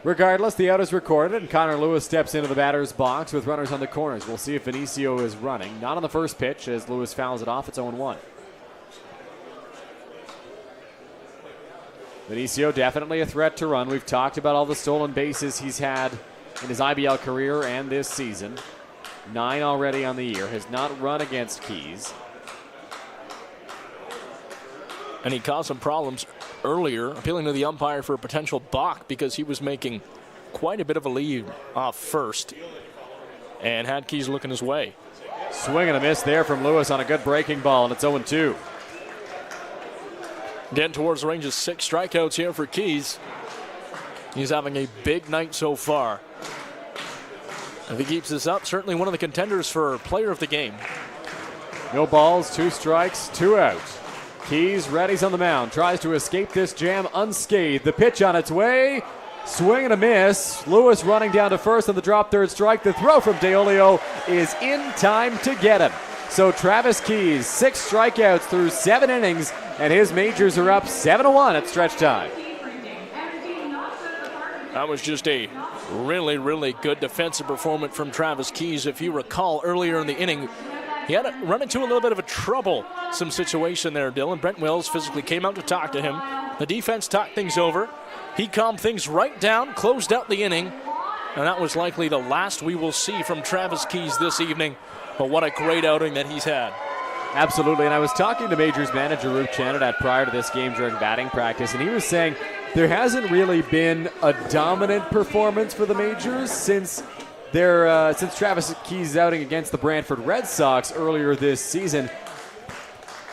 regardless, the out is recorded, and Connor Lewis steps into the batter's box with runners on the corners. We'll see if Vinicio is running. Not on the first pitch as Lewis fouls it off. It's 0-1. Vinicio definitely a threat to run. We've talked about all the stolen bases he's had in his IBL career and this season. 9 already on the year. Has not run against Keys. And he caused some problems earlier, appealing to the umpire for a potential balk because he was making quite a bit of a lead off first and had Keys looking his way. Swing and a miss there from Lewis on a good breaking ball, and it's 0-2. Getting towards the range of 6 strikeouts here for Keys. He's having a big night so far. If he keeps this up, certainly one of the contenders for player of the game. No balls, 2 strikes, 2 out. Keys ready's on the mound, tries to escape this jam unscathed. The pitch on its way, swing and a miss. Lewis running down to first on the drop, 3rd strike. The throw from DeOlio is in time to get him. So Travis Keys, 6 strikeouts through 7 innings, and his Majors are up 7-1 at stretch time. That was just a really, really good defensive performance from Travis Keys. If you recall, earlier in the inning, he had to run into a little bit of a troublesome situation there, Dylan. Brent Wills physically came out to talk to him. The defense talked things over. He calmed things right down, closed out the inning, and that was likely the last we will see from Travis Keys this evening. But what a great outing that he's had. Absolutely, and I was talking to Majors manager Ruth Chanadat prior to this game during batting practice, and he was saying there hasn't really been a dominant performance for the Majors since Travis Keys' outing against the Brantford Red Sox earlier this season.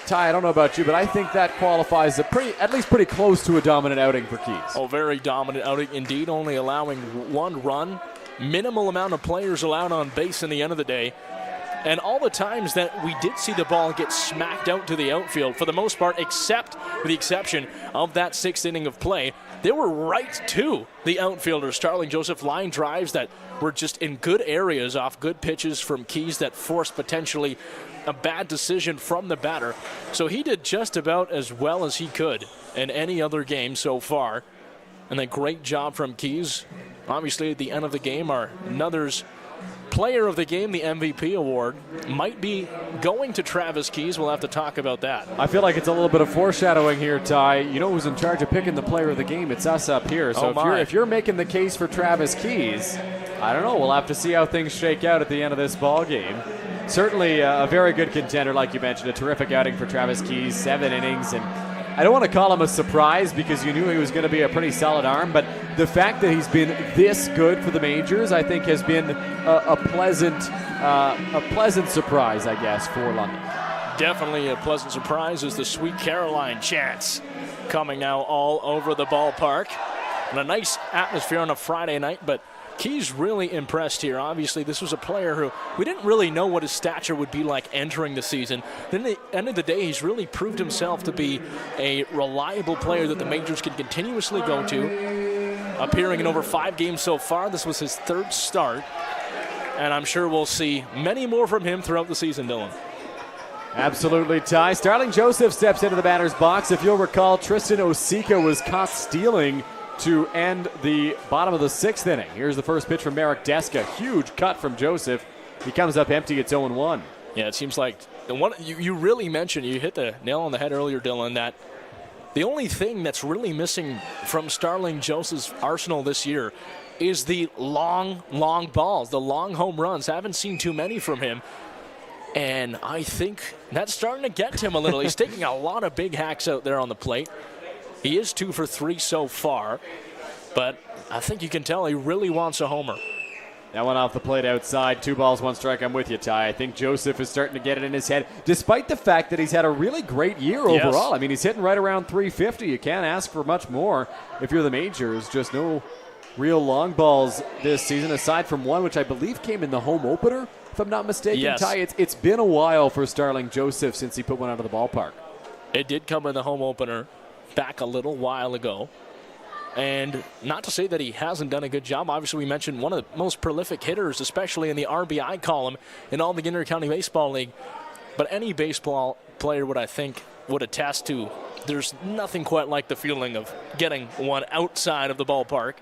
Ty, I don't know about you, but I think that qualifies at least pretty close to a dominant outing for Keys. Oh, very dominant outing indeed, only allowing 1 run, minimal amount of players allowed on base in the end of the day. And all the times that we did see the ball get smacked out to the outfield, for the most part, except with the exception of that 6th inning of play, they were right to the outfielder. Starling Joseph line drives that were just in good areas off good pitches from Keys that forced potentially a bad decision from the batter. So he did just about as well as he could in any other game so far. And a great job from Keys. Obviously, at the end of the game, our Nuthers Player of the Game, the MVP award, might be going to Travis Keys. We'll have to talk about that. I feel like it's a little bit of foreshadowing here, Ty. You know who's in charge of picking the Player of the Game? It's us up here. So if you're making the case for Travis Keys, I don't know. We'll have to see how things shake out at the end of this ball game. Certainly a very good contender, like you mentioned. A terrific outing for Travis Keys, 7 innings, and I don't want to call him a surprise because you knew he was going to be a pretty solid arm, but the fact that he's been this good for the Majors, I think, has been a pleasant surprise, I guess, for London. Definitely a pleasant surprise as the Sweet Caroline chants coming now all over the ballpark. And a nice atmosphere on a Friday night, but Keys really impressed here. Obviously, this was a player who we didn't really know what his stature would be like entering the season. Then at the end of the day, he's really proved himself to be a reliable player that the Majors can continuously go to. Appearing in over 5 games so far, this was his 3rd start. And I'm sure we'll see many more from him throughout the season, Dylan. Absolutely, Ty. Starling Joseph steps into the batter's box. If you'll recall, Tristan Osika was caught stealing to end the bottom of the 6th inning. Here's the first pitch from Marek Deska. Huge cut from Joseph. He comes up empty. It's 0-1. Yeah, it seems like the one you really mentioned, you hit the nail on the head earlier, Dylan, that the only thing that's really missing from Starling Joseph's arsenal this year is the long balls, the long home runs. Haven't seen too many from him. And I think that's starting to get to him a little. He's taking a lot of big hacks out there on the plate. He is 2 for 3 so far, but I think you can tell he really wants a homer. That one off the plate outside. 2 balls, 1 strike. I'm with you, Ty. I think Joseph is starting to get it in his head, despite the fact that he's had a really great year overall. I mean, he's hitting right around 350. You can't ask for much more if you're the Majors. Just no real long balls this season, aside from one, which I believe came in the home opener, if I'm not mistaken. Yes. Ty, it's been a while for Starling Joseph since he put one out of the ballpark. It did come in the home opener back a little while ago. And not to say that he hasn't done a good job. Obviously, we mentioned one of the most prolific hitters, especially in the RBI column in all the Inter-County Baseball League. But any baseball player would attest to there's nothing quite like the feeling of getting one outside of the ballpark.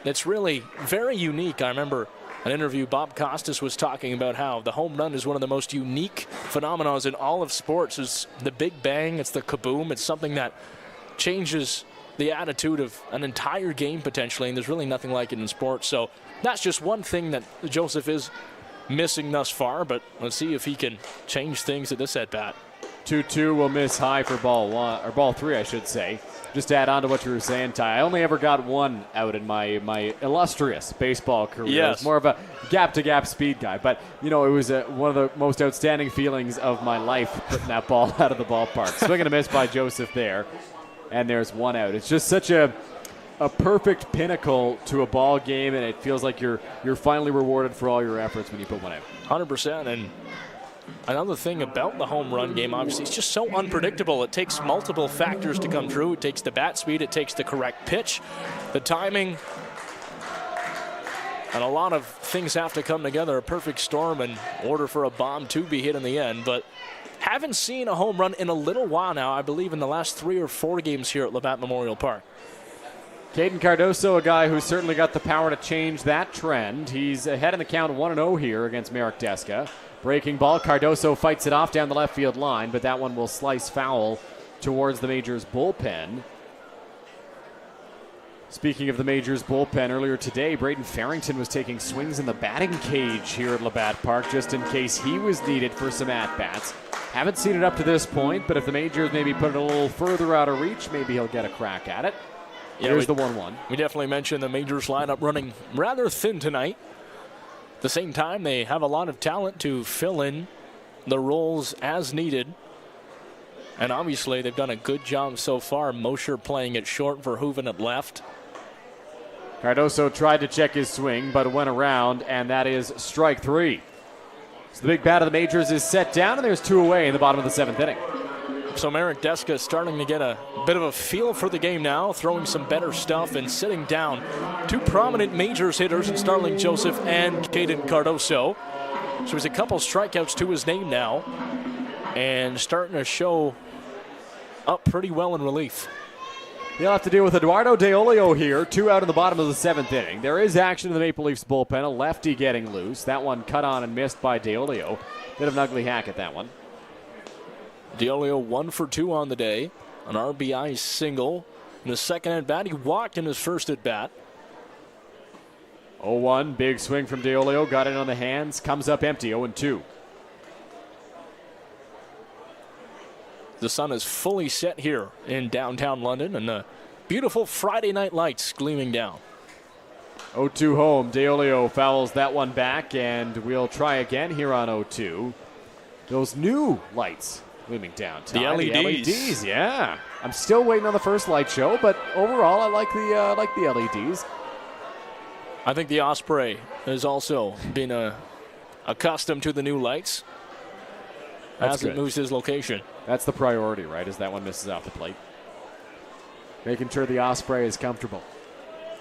It's really very unique. I remember an interview, Bob Costas was talking about how the home run is one of the most unique phenomena in all of sports. It's the big bang, it's the kaboom, it's something that changes the attitude of an entire game potentially, and there's really nothing like it in sports. So that's just one thing that Joseph is missing thus far, but let's see if he can change things at this at-bat. 2-2 will miss high for ball 1, or ball 3, I should say. Just to add on to what you were saying, Ty, I only ever got 1 out in my illustrious baseball career. Yes. I was more of a gap-to-gap speed guy, but, you know, it was one of the most outstanding feelings of my life putting that ball out of the ballpark. Swing and a miss by Joseph there, and there's 1 out. It's just such a perfect pinnacle to a ball game, and it feels like you're finally rewarded for all your efforts when you put 1 out. 100%, and another thing about the home run game, obviously, it's just so unpredictable. It takes multiple factors to come true. It takes the bat speed, it takes the correct pitch, the timing, and a lot of things have to come together, a perfect storm in order for a bomb to be hit in the end. But haven't seen a home run in a little while now, I believe in the last 3 or 4 games here at Labatt Memorial Park. Caden Cardoso, a guy who's certainly got the power to change that trend. He's ahead in the count 1-0 here against Merrick Deska. Breaking ball, Cardoso fights it off down the left field line, but that one will slice foul towards the Majors bullpen. Speaking of the Majors bullpen, earlier today, Braden Farrington was taking swings in the batting cage here at Labatt Park just in case he was needed for some at-bats. Haven't seen it up to this point, but if the Majors maybe put it a little further out of reach, maybe he'll get a crack at it. Here's the 1-1. We definitely mentioned the Majors lineup running rather thin tonight. At the same time, they have a lot of talent to fill in the roles as needed. And obviously, they've done a good job so far. Mosher playing at short, Verhoeven at left. Cardoso tried to check his swing, but went around, and that is strike 3. So the big bat of the Majors is set down, and there's 2 away in the bottom of the 7th inning. So Merrick Deska is starting to get a bit of a feel for the game now, throwing some better stuff and sitting down 2 prominent Majors hitters in Starling Joseph and Caden Cardoso. So he's a couple strikeouts to his name now and starting to show up pretty well in relief. He'll have to deal with Eduardo DeOlio here, 2 out in the bottom of the 7th inning. There is action in the Maple Leafs bullpen, a lefty getting loose. That one cut on and missed by DeOlio. Bit of an ugly hack at that one. DeOlio 1 for 2 on the day. An RBI single. In the second at bat, he walked in his first at bat. 0-1, big swing from DeOlio, got it on the hands, comes up empty, 0-2. The sun is fully set here in downtown London, and the beautiful Friday night lights gleaming down. 0-2 home. DeOlio fouls that one back, and we'll try again here on 0-2. Those new lights gleaming down. The LEDs. The LEDs, yeah. I'm still waiting on the first light show, but overall, I like the LEDs. I think the Osprey has also been accustomed to the new lights as it moves his location. That's the priority, right, as that one misses off the plate. Making sure the Osprey is comfortable.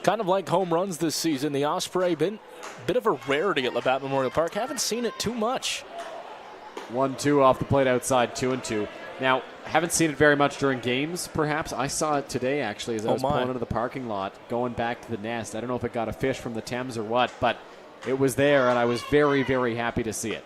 Kind of like home runs this season, the Osprey been a bit of a rarity at Labatt Memorial Park. Haven't seen it too much. 1-2 off the plate outside, 2-2. Now, haven't seen it very much during games, perhaps. I saw it today, actually, as I was pulling into the parking lot, going back to the nest. I don't know if it got a fish from the Thames or what, but it was there, and I was very, very happy to see it.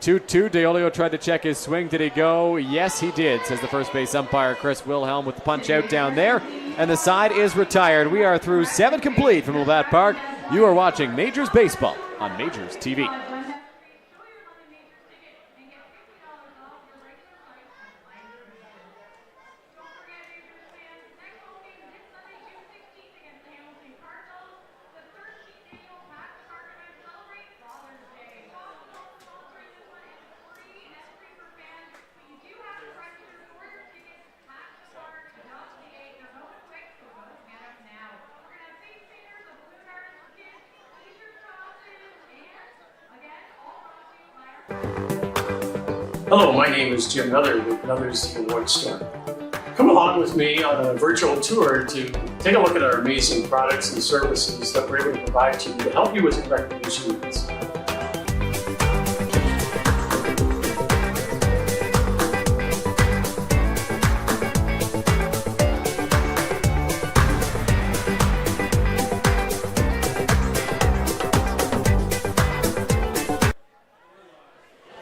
2-2, DeOlio tried to check his swing. Did he go? Yes, he did, says the first base umpire, Chris Wilhelm, with the punch out down there. And the side is retired. We are through 7 complete from Labatt Park. You are watching Majors Baseball on Majors TV. Hello, my name is Jim Miller with Miller's Award Store. Come along with me on a virtual tour to take a look at our amazing products and services that we're able to provide to you to help you with your recreation needs.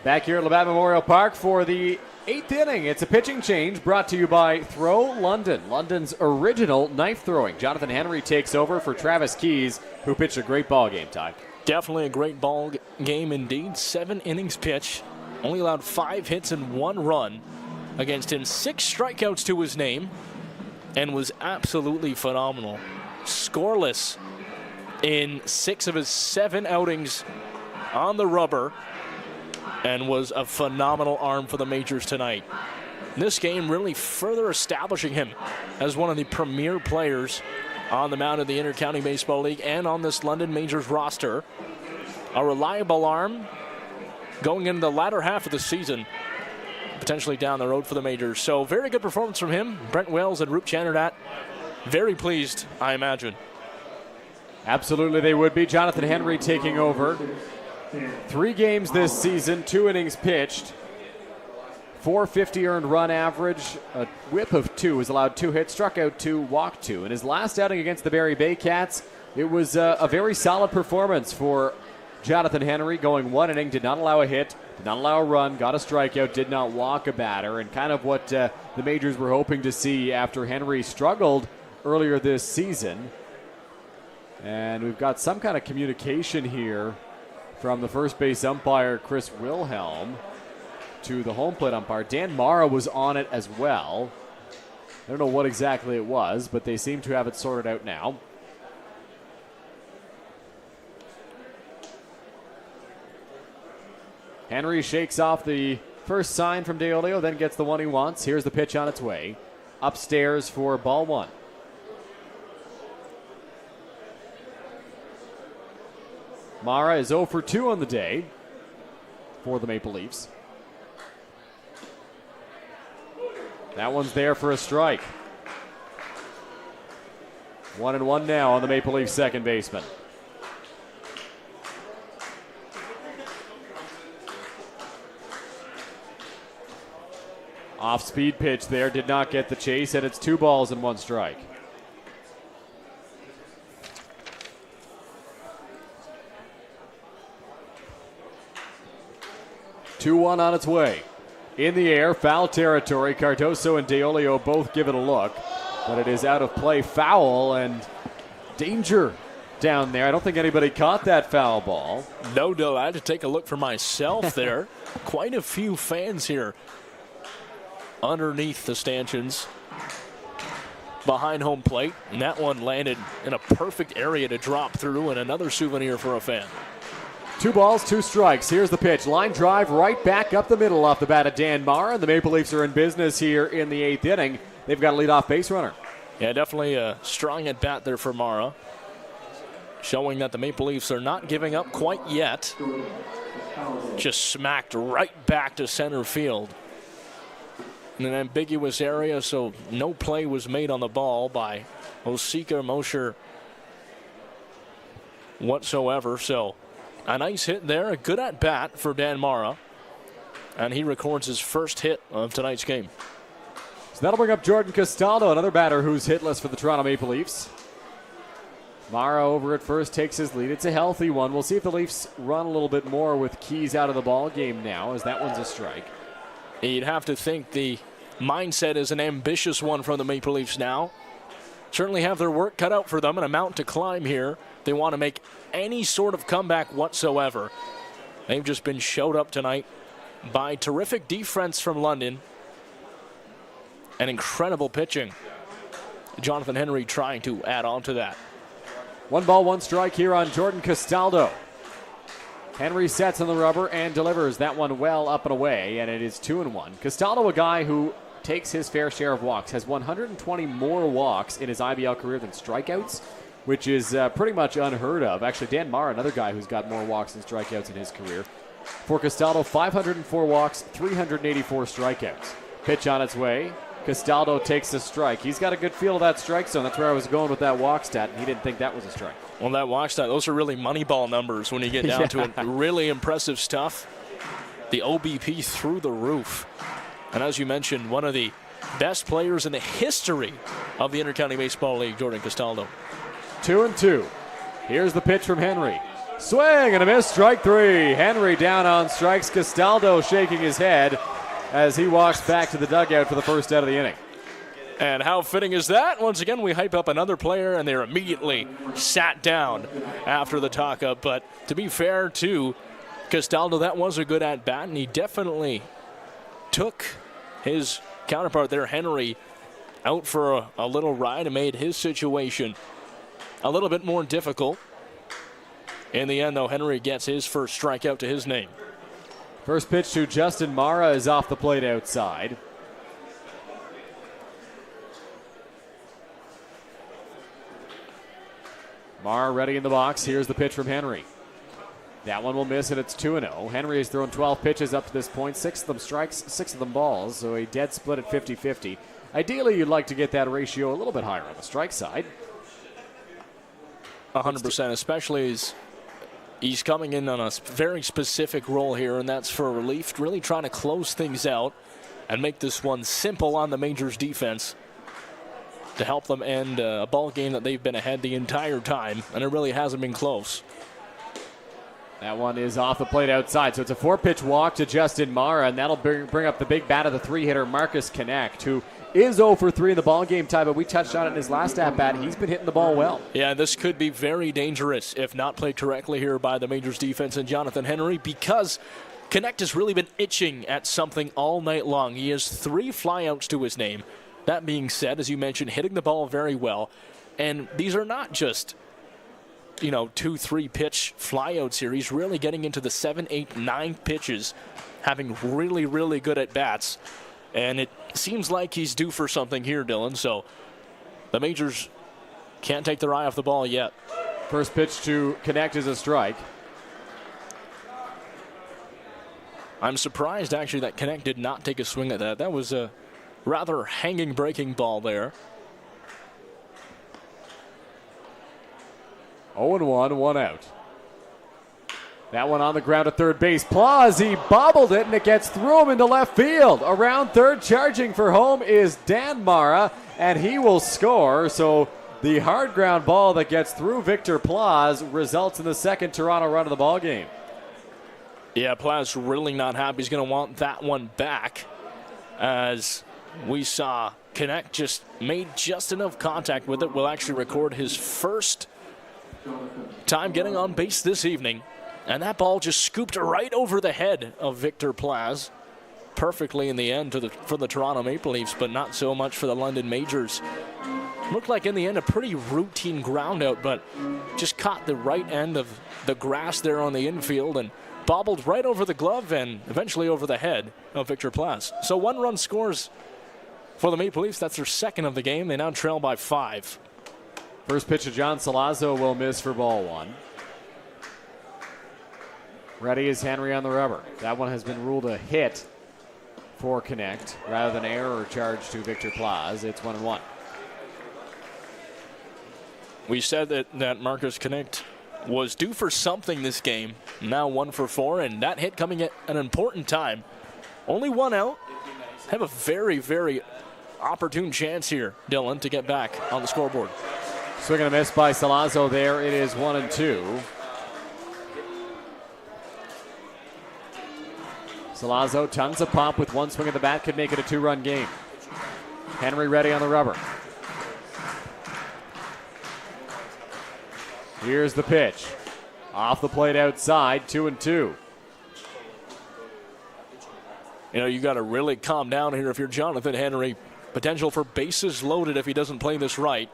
Back here at Labatt Memorial Park for the 8th inning. It's a pitching change brought to you by Throw London, London's original knife throwing. Jonathan Henry takes over for Travis Keys, who pitched a great ball game, Ty. Definitely a great ball game indeed. 7 innings pitched, only allowed 5 hits and 1 run. Against him, 6 strikeouts to his name, and was absolutely phenomenal. Scoreless in 6 of his 7 outings on the rubber, and was a phenomenal arm for the Majors tonight. This game really further establishing him as one of the premier players on the mound of the Inter-County Baseball League and on this London Majors roster. A reliable arm going into the latter half of the season, potentially down the road for the Majors. So very good performance from him. Brent Wells and Roop Chanderdat very pleased, I imagine. Absolutely they would be. Jonathan Henry taking over. 3 games this season, 2 innings pitched. .450 earned run average, a whip of 2, was allowed 2 hits, struck out 2, walked 2. In his last outing against the Barrie Bay Cats, it was a very solid performance for Jonathan Henry, going 1 inning, did not allow a hit, did not allow a run, got a strikeout, did not walk a batter, and kind of what the Majors were hoping to see after Henry struggled earlier this season. And we've got some kind of communication here from the first base umpire, Chris Wilhelm, to the home plate umpire. Dan Mara was on it as well. I don't know what exactly it was, but they seem to have it sorted out now. Henry shakes off the first sign from DeOlio, then gets the one he wants. Here's the pitch on its way. Upstairs for ball 1. Mara is 0 for 2 on the day for the Maple Leafs. That one's there for a strike. 1-1 now on the Maple Leafs second baseman. Off-speed pitch there, did not get the chase, and it's 2 balls and 1 strike. Two-1 on its way. In the air, foul territory. Cardoso and DeOlio both give it a look, but it is out of play, foul, and danger down there. I don't think anybody caught that foul ball. No, I had to take a look for myself there. Quite a few fans here underneath the stanchions behind home plate, and that one landed in a perfect area to drop through, and another souvenir for a fan. 2 balls, 2 strikes. Here's the pitch. Line drive right back up the middle off the bat of Dan Mara, and the Maple Leafs are in business here in the 8th inning. They've got a leadoff base runner. Yeah, definitely a strong at bat there for Mara, showing that the Maple Leafs are not giving up quite yet. Just smacked right back to center field in an ambiguous area, so no play was made on the ball by Osika Mosher whatsoever. So a nice hit there, a good at bat for Dan Mara, and he records his first hit of tonight's game. So that'll bring up Jordan Castaldo, another batter who's hitless for the Toronto Maple Leafs. Mara over at first takes his lead. It's a healthy one. We'll see if the Leafs run a little bit more with Keys out of the ball game now, as that one's a strike. You'd have to think the mindset is an ambitious one from the Maple Leafs now. Certainly have their work cut out for them and a mountain to climb here. They want to make any sort of comeback whatsoever. They've just been showed up tonight by terrific defense from London and incredible pitching. Jonathan Henry trying to add on to that. 1 ball, 1 strike here on Jordan Castaldo. Henry sets on the rubber and delivers that one well up and away, and it is 2-1. Castaldo, a guy who takes his fair share of walks, has 120 more walks in his IBL career than strikeouts, which is pretty much unheard of. Actually, Dan Mara, another guy who's got more walks than strikeouts in his career. For Castaldo, 504 walks, 384 strikeouts. Pitch on its way. Castaldo takes a strike. He's got a good feel of that strike zone. That's where I was going with that walk stat, and he didn't think that was a strike. Well, that walk stat, those are really Moneyball numbers when you get down to it. Really impressive stuff. The OBP through the roof. And as you mentioned, one of the best players in the history of the Intercounty Baseball League, Jordan Castaldo. 2-2. Here's the pitch from Henry. Swing and a miss, strike 3. Henry down on strikes. Castaldo shaking his head as he walks back to the dugout for the first out of the inning. And how fitting is that? Once again, we hype up another player, and they're immediately sat down after the talk-up. But to be fair to Castaldo, that was a good at-bat, and he definitely took his counterpart there, Henry, out for a little ride and made his situation a little bit more difficult. In the end, though, Henry gets his first strikeout to his name. First pitch to Justin Mara is off the plate outside. Mara ready in the box. Here's the pitch from Henry. That one will miss, and it's 2-0. Henry has thrown 12 pitches up to this point. 6 of them strikes, 6 of them balls, so a dead split at 50-50. Ideally, you'd like to get that ratio a little bit higher on the strike side. 100%, especially as he's coming in on a very specific role here, and that's for relief, really trying to close things out. and make this one simple on the Majors defense to help them end a ball game that they've been ahead the entire time, and it really hasn't been close. That one is off the plate outside, so it's a 4-pitch walk to Justin Mara, and that'll bring up the big bat of the 3-hitter, Marcus Connect, who is 0 for 3 in the ball game tie, but we touched on it in his last at-bat. He's been hitting the ball well. Yeah, this could be very dangerous if not played correctly here by the Majors defense and Jonathan Henry, because Connect has really been itching at something all night long. He has 3 flyouts to his name. That being said, as you mentioned, hitting the ball very well. And these are not just, 2-3 pitch flyouts here. He's really getting into the 7, 8, 9 pitches, having really, really good at bats. And it seems like he's due for something here, Dylan. So the Majors can't take their eye off the ball yet. First pitch to Connect is a strike. I'm surprised, actually, that Connect did not take a swing at that. That was a rather hanging breaking ball there. 0-1, 1 out. That one on the ground at third base. Plaz, he bobbled it, and it gets through him into left field. Around third, charging for home is Dan Mara, and he will score. So the hard ground ball that gets through Victor Plaz results in the second Toronto run of the ball game. Yeah, Plaz really not happy. He's going to want that one back, as we saw Connect just made just enough contact with it. Will actually record his first time getting on base this evening. And that ball just scooped right over the head of Victor Plaz. Perfectly in the end for the Toronto Maple Leafs, but not so much for the London Majors. Looked like in the end a pretty routine ground out, but just caught the right end of the grass there on the infield and bobbled right over the glove and eventually over the head of Victor Plaz. So 1 run scores for the Maple Leafs. That's their second of the game. They now trail by 5. First pitch to John Salazzo will miss for ball 1. Ready is Henry on the rubber. That one has been ruled a hit for Connect rather than error or charge to Victor Plaz. It's 1-1. We said that Marcus Connect was due for something this game. Now 1 for 4, and that hit coming at an important time. Only 1 out. Have a very, very opportune chance here, Dylan, to get back on the scoreboard. Swing and a miss by Salazzo there. It is 1-2. Salazzo, tons of pop with 1 swing of the bat, could make it a 2-run game. Henry ready on the rubber. Here's the pitch. Off the plate outside, 2-2. You got to really calm down here if you're Jonathan Henry. Potential for bases loaded if he doesn't play this right.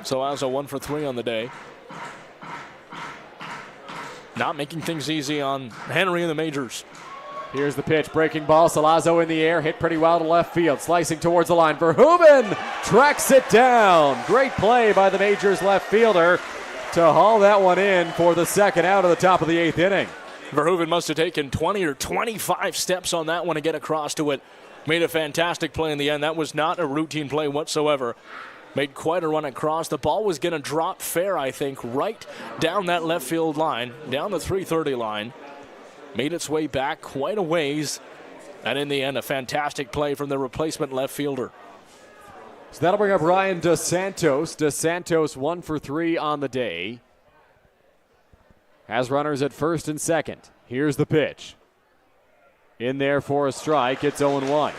Salazzo 1 for 3 on the day. Not making things easy on Henry and the Majors. Here's the pitch, breaking ball. Salazzo in the air, hit pretty well to left field. Slicing towards the line. Verhoeven tracks it down. Great play by the Majors left fielder to haul that one in for the second out of the top of the 8th inning. Verhoeven must have taken 20 or 25 steps on that one to get across to it. Made a fantastic play in the end. That was not a routine play whatsoever. Made quite a run across. The ball was going to drop fair, I think, right down that left field line, down the 330 line. Made its way back quite a ways. And in the end, a fantastic play from the replacement left fielder. So that'll bring up Ryan Dos Santos. Dos Santos 1 for 3 on the day. Has runners at first and second. Here's the pitch. In there for a strike. It's 0-1.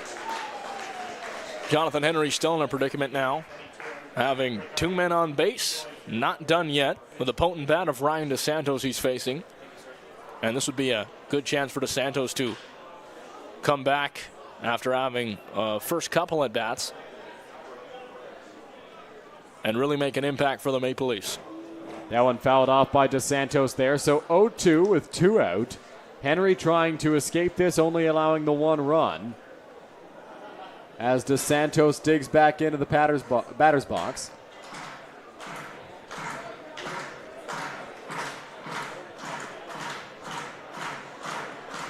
Jonathan Henry still in a predicament now. Having 2 men on base. Not done yet with a potent bat of Ryan Dos Santos he's facing. And this would be a good chance for Dos Santos to come back after having first couple at bats and really make an impact for the Maple Leafs. That one fouled off by Dos Santos there. So 0-2 with 2 out. Henry trying to escape this, only allowing the 1 run. As Dos Santos digs back into the batter's box.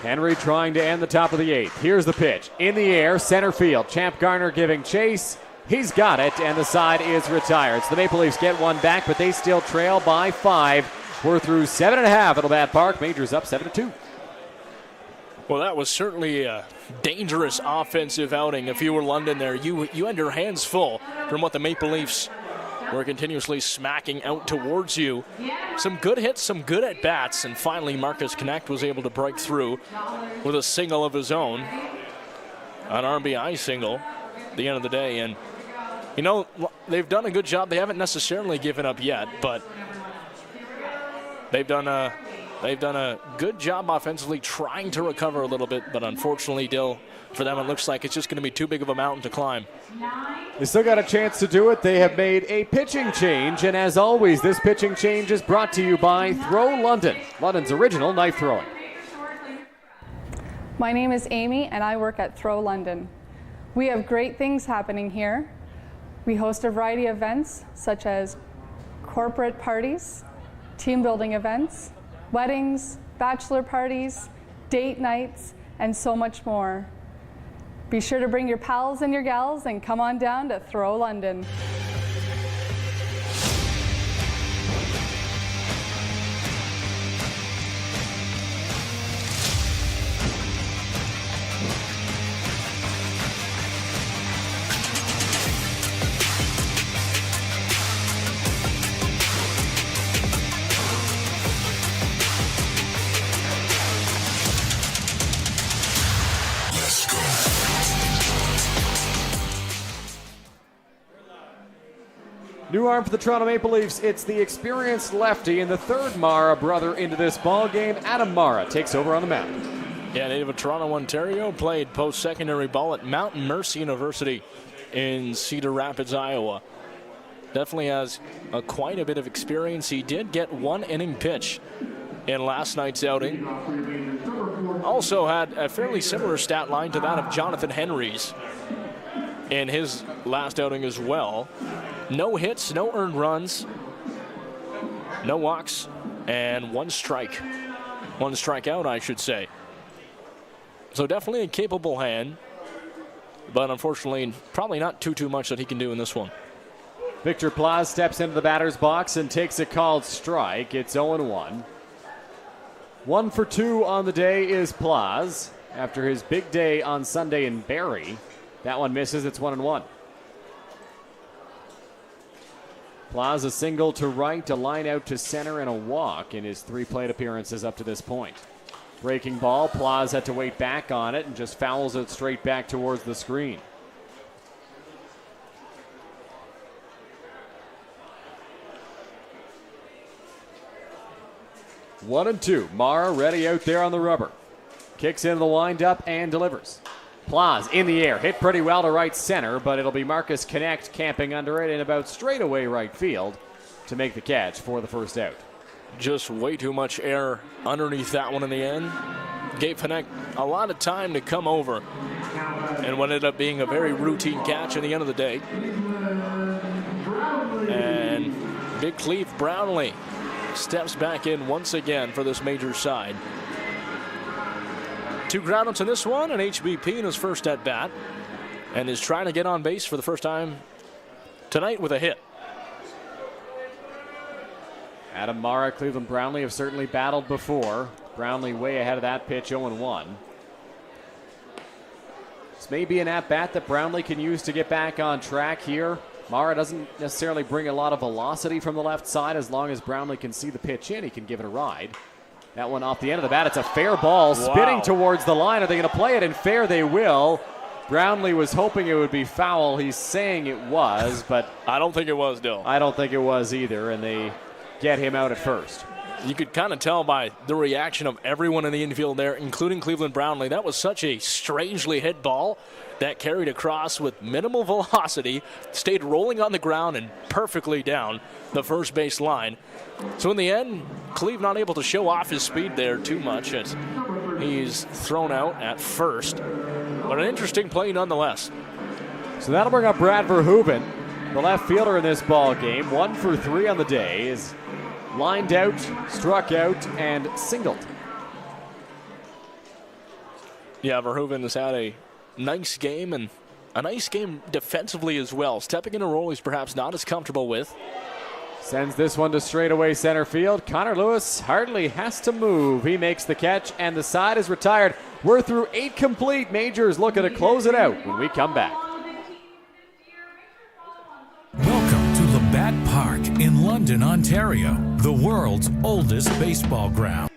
Henry trying to end the top of the 8th. Here's the pitch. In the air, center field. Champ Garner giving chase. He's got it, and the side is retired. So the Maple Leafs get 1 back, but they still trail by 5. We're through 7.5 at Labatt Park. Majors up 7-2. Well, that was certainly a dangerous offensive outing. If you were London there, you had your hands full from what the Maple Leafs were continuously smacking out towards you. Some good hits, some good at-bats, and finally Marcus Knecht was able to break through with a single of his own, an RBI single at the end of the day. And, you know, they've done a good job. They haven't necessarily given up yet, but they've done a good job offensively trying to recover a little bit, but unfortunately, Dill, for them, it looks like it's just going to be too big of a mountain to climb. They still got a chance to do it. They have made a pitching change, and as always, this pitching change is brought to you by Throw London, London's original knife throwing. My name is Amy, and I work at Throw London. We have great things happening here. We host a variety of events, such as corporate parties, team building events, weddings, bachelor parties, date nights, and so much more. Be sure to bring your pals and your gals and come on down to Throw London. New arm for the Toronto Maple Leafs. It's the experienced lefty and the third Mara brother into this ball game. Adam Mara takes over on the mound. Yeah, native of Toronto, Ontario, played post-secondary ball at Mountain Mercy University in Cedar Rapids, Iowa. Definitely has quite a bit of experience. He did get one inning pitch in last night's outing. Also had a fairly similar stat line to that of Jonathan Henry's in his last outing as well. No hits, no earned runs, no walks, and one strikeout, I should say. So definitely a capable hand, but unfortunately probably not too much that he can do in this one. Victor Plaz steps into the batter's box and takes a called strike. It's 0-1. 1 for 2 on the day is Plaz after his big day on Sunday in Barrie. That one misses. It's 1-1. Plaz a single to right, a line out to center, and a walk in his 3 plate appearances up to this point. Breaking ball, Plaz had to wait back on it and just fouls it straight back towards the screen. One and two. Mara ready out there on the rubber. Kicks into the windup and delivers. Plaz in the air, hit pretty well to right center, but it'll be Marcus Knecht camping under it in about straightaway right field to make the catch for the first out. Just way too much air underneath that one in the end. Gave Knecht a lot of time to come over, and what ended up being a very routine catch at the end of the day. And Big Cleve Brownlee steps back in once again for this Majors side. 2 groundouts in this one, and HBP in his first at bat, and is trying to get on base for the first time tonight with a hit. Adam Mara, Cleveland Brownlee have certainly battled before. Brownlee way ahead of that pitch, 0-1. This may be an at-bat that Brownlee can use to get back on track here. Mara doesn't necessarily bring a lot of velocity from the left side. As long as Brownlee can see the pitch in, he can give it a ride. That one off the end of the bat. It's a fair ball, spinning towards the line. Are they going to play it in fair? They will. Brownlee was hoping it would be foul. He's saying it was, but I don't think it was, Dill. I don't think it was either, and they get him out at first. You could kind of tell by the reaction of everyone in the infield there, including Cleveland Brownlee. That was such a strangely hit ball that carried across with minimal velocity, stayed rolling on the ground and perfectly down the first base line. So in the end, Cleve not able to show off his speed there too much as he's thrown out at first. But an interesting play nonetheless. So that'll bring up Brad Verhoeven, the left fielder in this ball game. 1 for 3 on the day. Is lined out, struck out, and singled. Yeah, Verhoeven has had a nice game, and a nice game defensively as well. Stepping in a role he's perhaps not as comfortable with. Sends this one to straightaway center field. Connor Lewis hardly has to move. He makes the catch, and the side is retired. We're through 8 complete. Majors looking to close it out when we come back. Welcome to Labatt Park in London, Ontario, the world's oldest baseball grounds.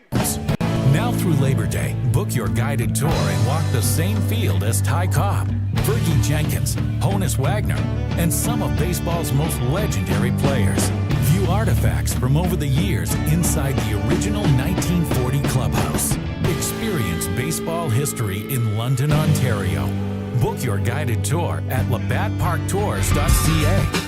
Now through Labor Day, book your guided tour and walk the same field as Ty Cobb, Fergie Jenkins, Honus Wagner, and some of baseball's most legendary players. View artifacts from over the years inside the original 1940 clubhouse. Experience baseball history in London, Ontario. Book your guided tour at labattparktours.ca.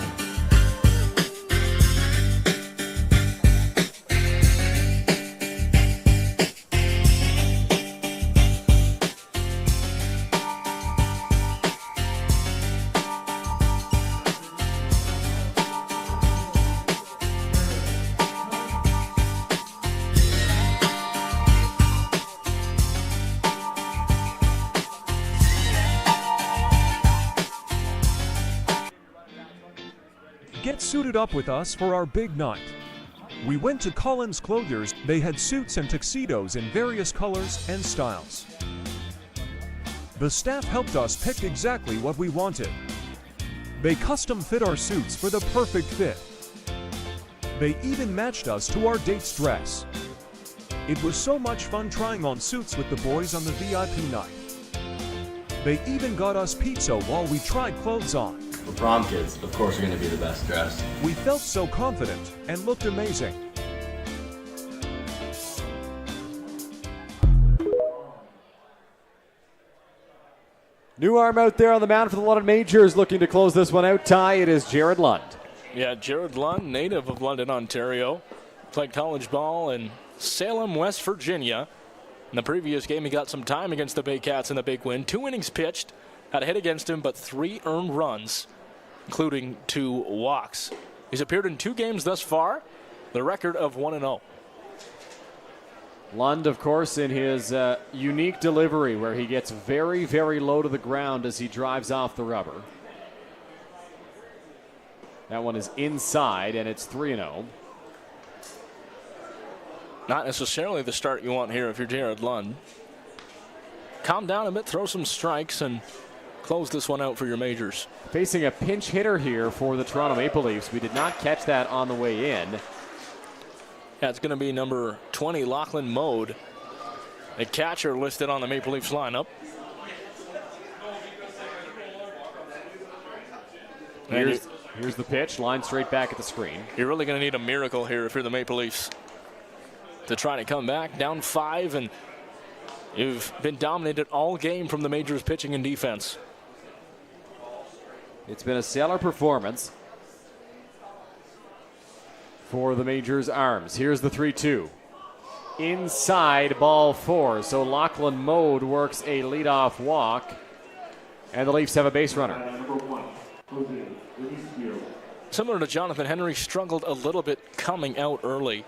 Get suited up with us for our big night. We went to Collins Clothiers. They had suits and tuxedos in various colors and styles. The staff helped us pick exactly what we wanted. They custom fit our suits for the perfect fit. They even matched us to our date's dress. It was so much fun trying on suits with the boys on the VIP night. They even got us pizza while we tried clothes on. We're prom kids. Of course we're going to be the best dressed. We felt so confident and looked amazing. New arm out there on the mound for the London Majors looking to close this one out. Ty, it is Jared Lund. Yeah, Jared Lund, native of London, Ontario. Played college ball in Salem, West Virginia. In the previous game, he got some time against the Baycats in the big win. 2 innings pitched, had a hit against him, but 3 earned runs, including 2 walks. He's appeared in 2 games thus far, the record of 1-0. Lund, of course, in his unique delivery where he gets very, very low to the ground as he drives off the rubber. That one is inside, and it's 3-0. Not necessarily the start you want here if you're Jared Lund. Calm down a bit, throw some strikes, and close this one out for your Majors. Facing a pinch hitter here for the Toronto Maple Leafs. We did not catch that on the way in. Yeah, it's going to be number 20, Lachlan Mode, a catcher listed on the Maple Leafs lineup. Here's the pitch, line straight back at the screen. You're really going to need a miracle here if you're the Maple Leafs to try to come back. Down 5, and you've been dominated all game from the Majors pitching and defense. It's been a stellar performance for the Majors arms. Here's the 3-2. Inside, ball 4. So Lachlan Mode works a leadoff walk, and the Leafs have a base runner. Similar to Jonathan Henry, struggled a little bit coming out early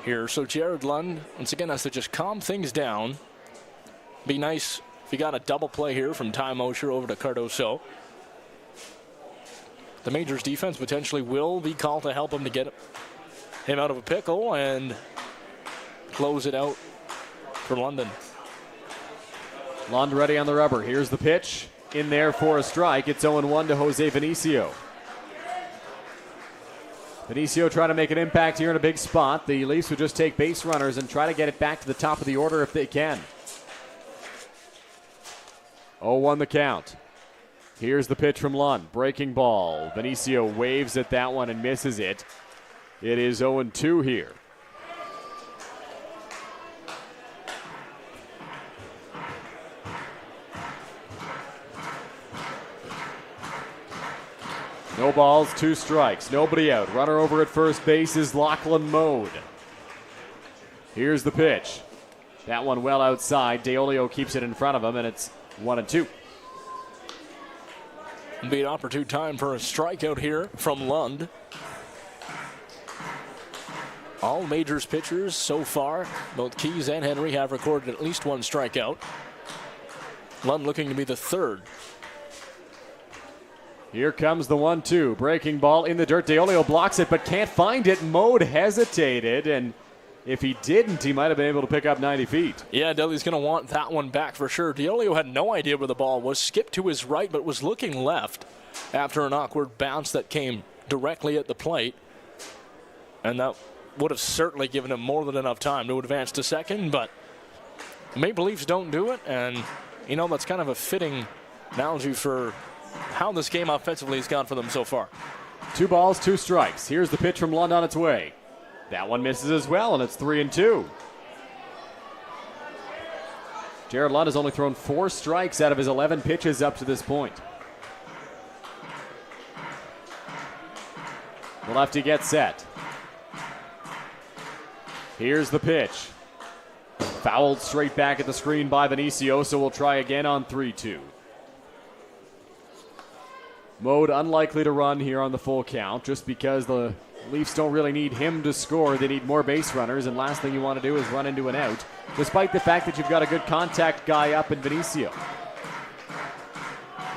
here. So Jared Lund, once again, has to just calm things down. Be nice if you got a double play here from Ty Mosher over to Cardoso. The Majors defense potentially will be called to help him to get him out of a pickle and close it out for London. Lund ready on the rubber. Here's the pitch. In there for a strike. It's 0-1 to Jose Vinicio. Vinicio trying to make an impact here in a big spot. The Leafs would just take base runners and try to get it back to the top of the order if they can. 0-1 the count. Here's the pitch from Lund. Breaking ball. Vinicio waves at that one and misses it. It is 0-2 here. No balls, 2 strikes. Nobody out. Runner over at first base is Lachlan Mode. Here's the pitch. That one well outside. Deolio keeps it in front of him, and it's 1-2. It'll be an opportune time for a strikeout here from Lund. All Majors pitchers so far, both Keys and Henry, have recorded at least 1 strikeout. Lund looking to be the 3rd. Here comes the 1-2. Breaking ball in the dirt. DeOlio blocks it, but can't find it. Mode hesitated, and if he didn't, he might have been able to pick up 90 feet. Yeah, Delhi's going to want that one back for sure. DeOlio had no idea where the ball was. Skipped to his right, but was looking left after an awkward bounce that came directly at the plate. And that would have certainly given him more than enough time to advance to second, but Maple Leafs don't do it, and, you know, that's kind of a fitting analogy for how this game offensively has gone for them so far. 2 balls, 2 strikes. Here's the pitch from Lund on its way. That one misses as well, and it's 3-2. Jared Lund has only thrown 4 strikes out of his 11 pitches up to this point. The lefty gets set. Here's the pitch. Fouled straight back at the screen by Benicio, so we'll try again on 3-2. Mode unlikely to run here on the full count just because the Leafs don't really need him to score. They need more base runners, and last thing you want to do is run into an out, despite the fact that you've got a good contact guy up in Benicio.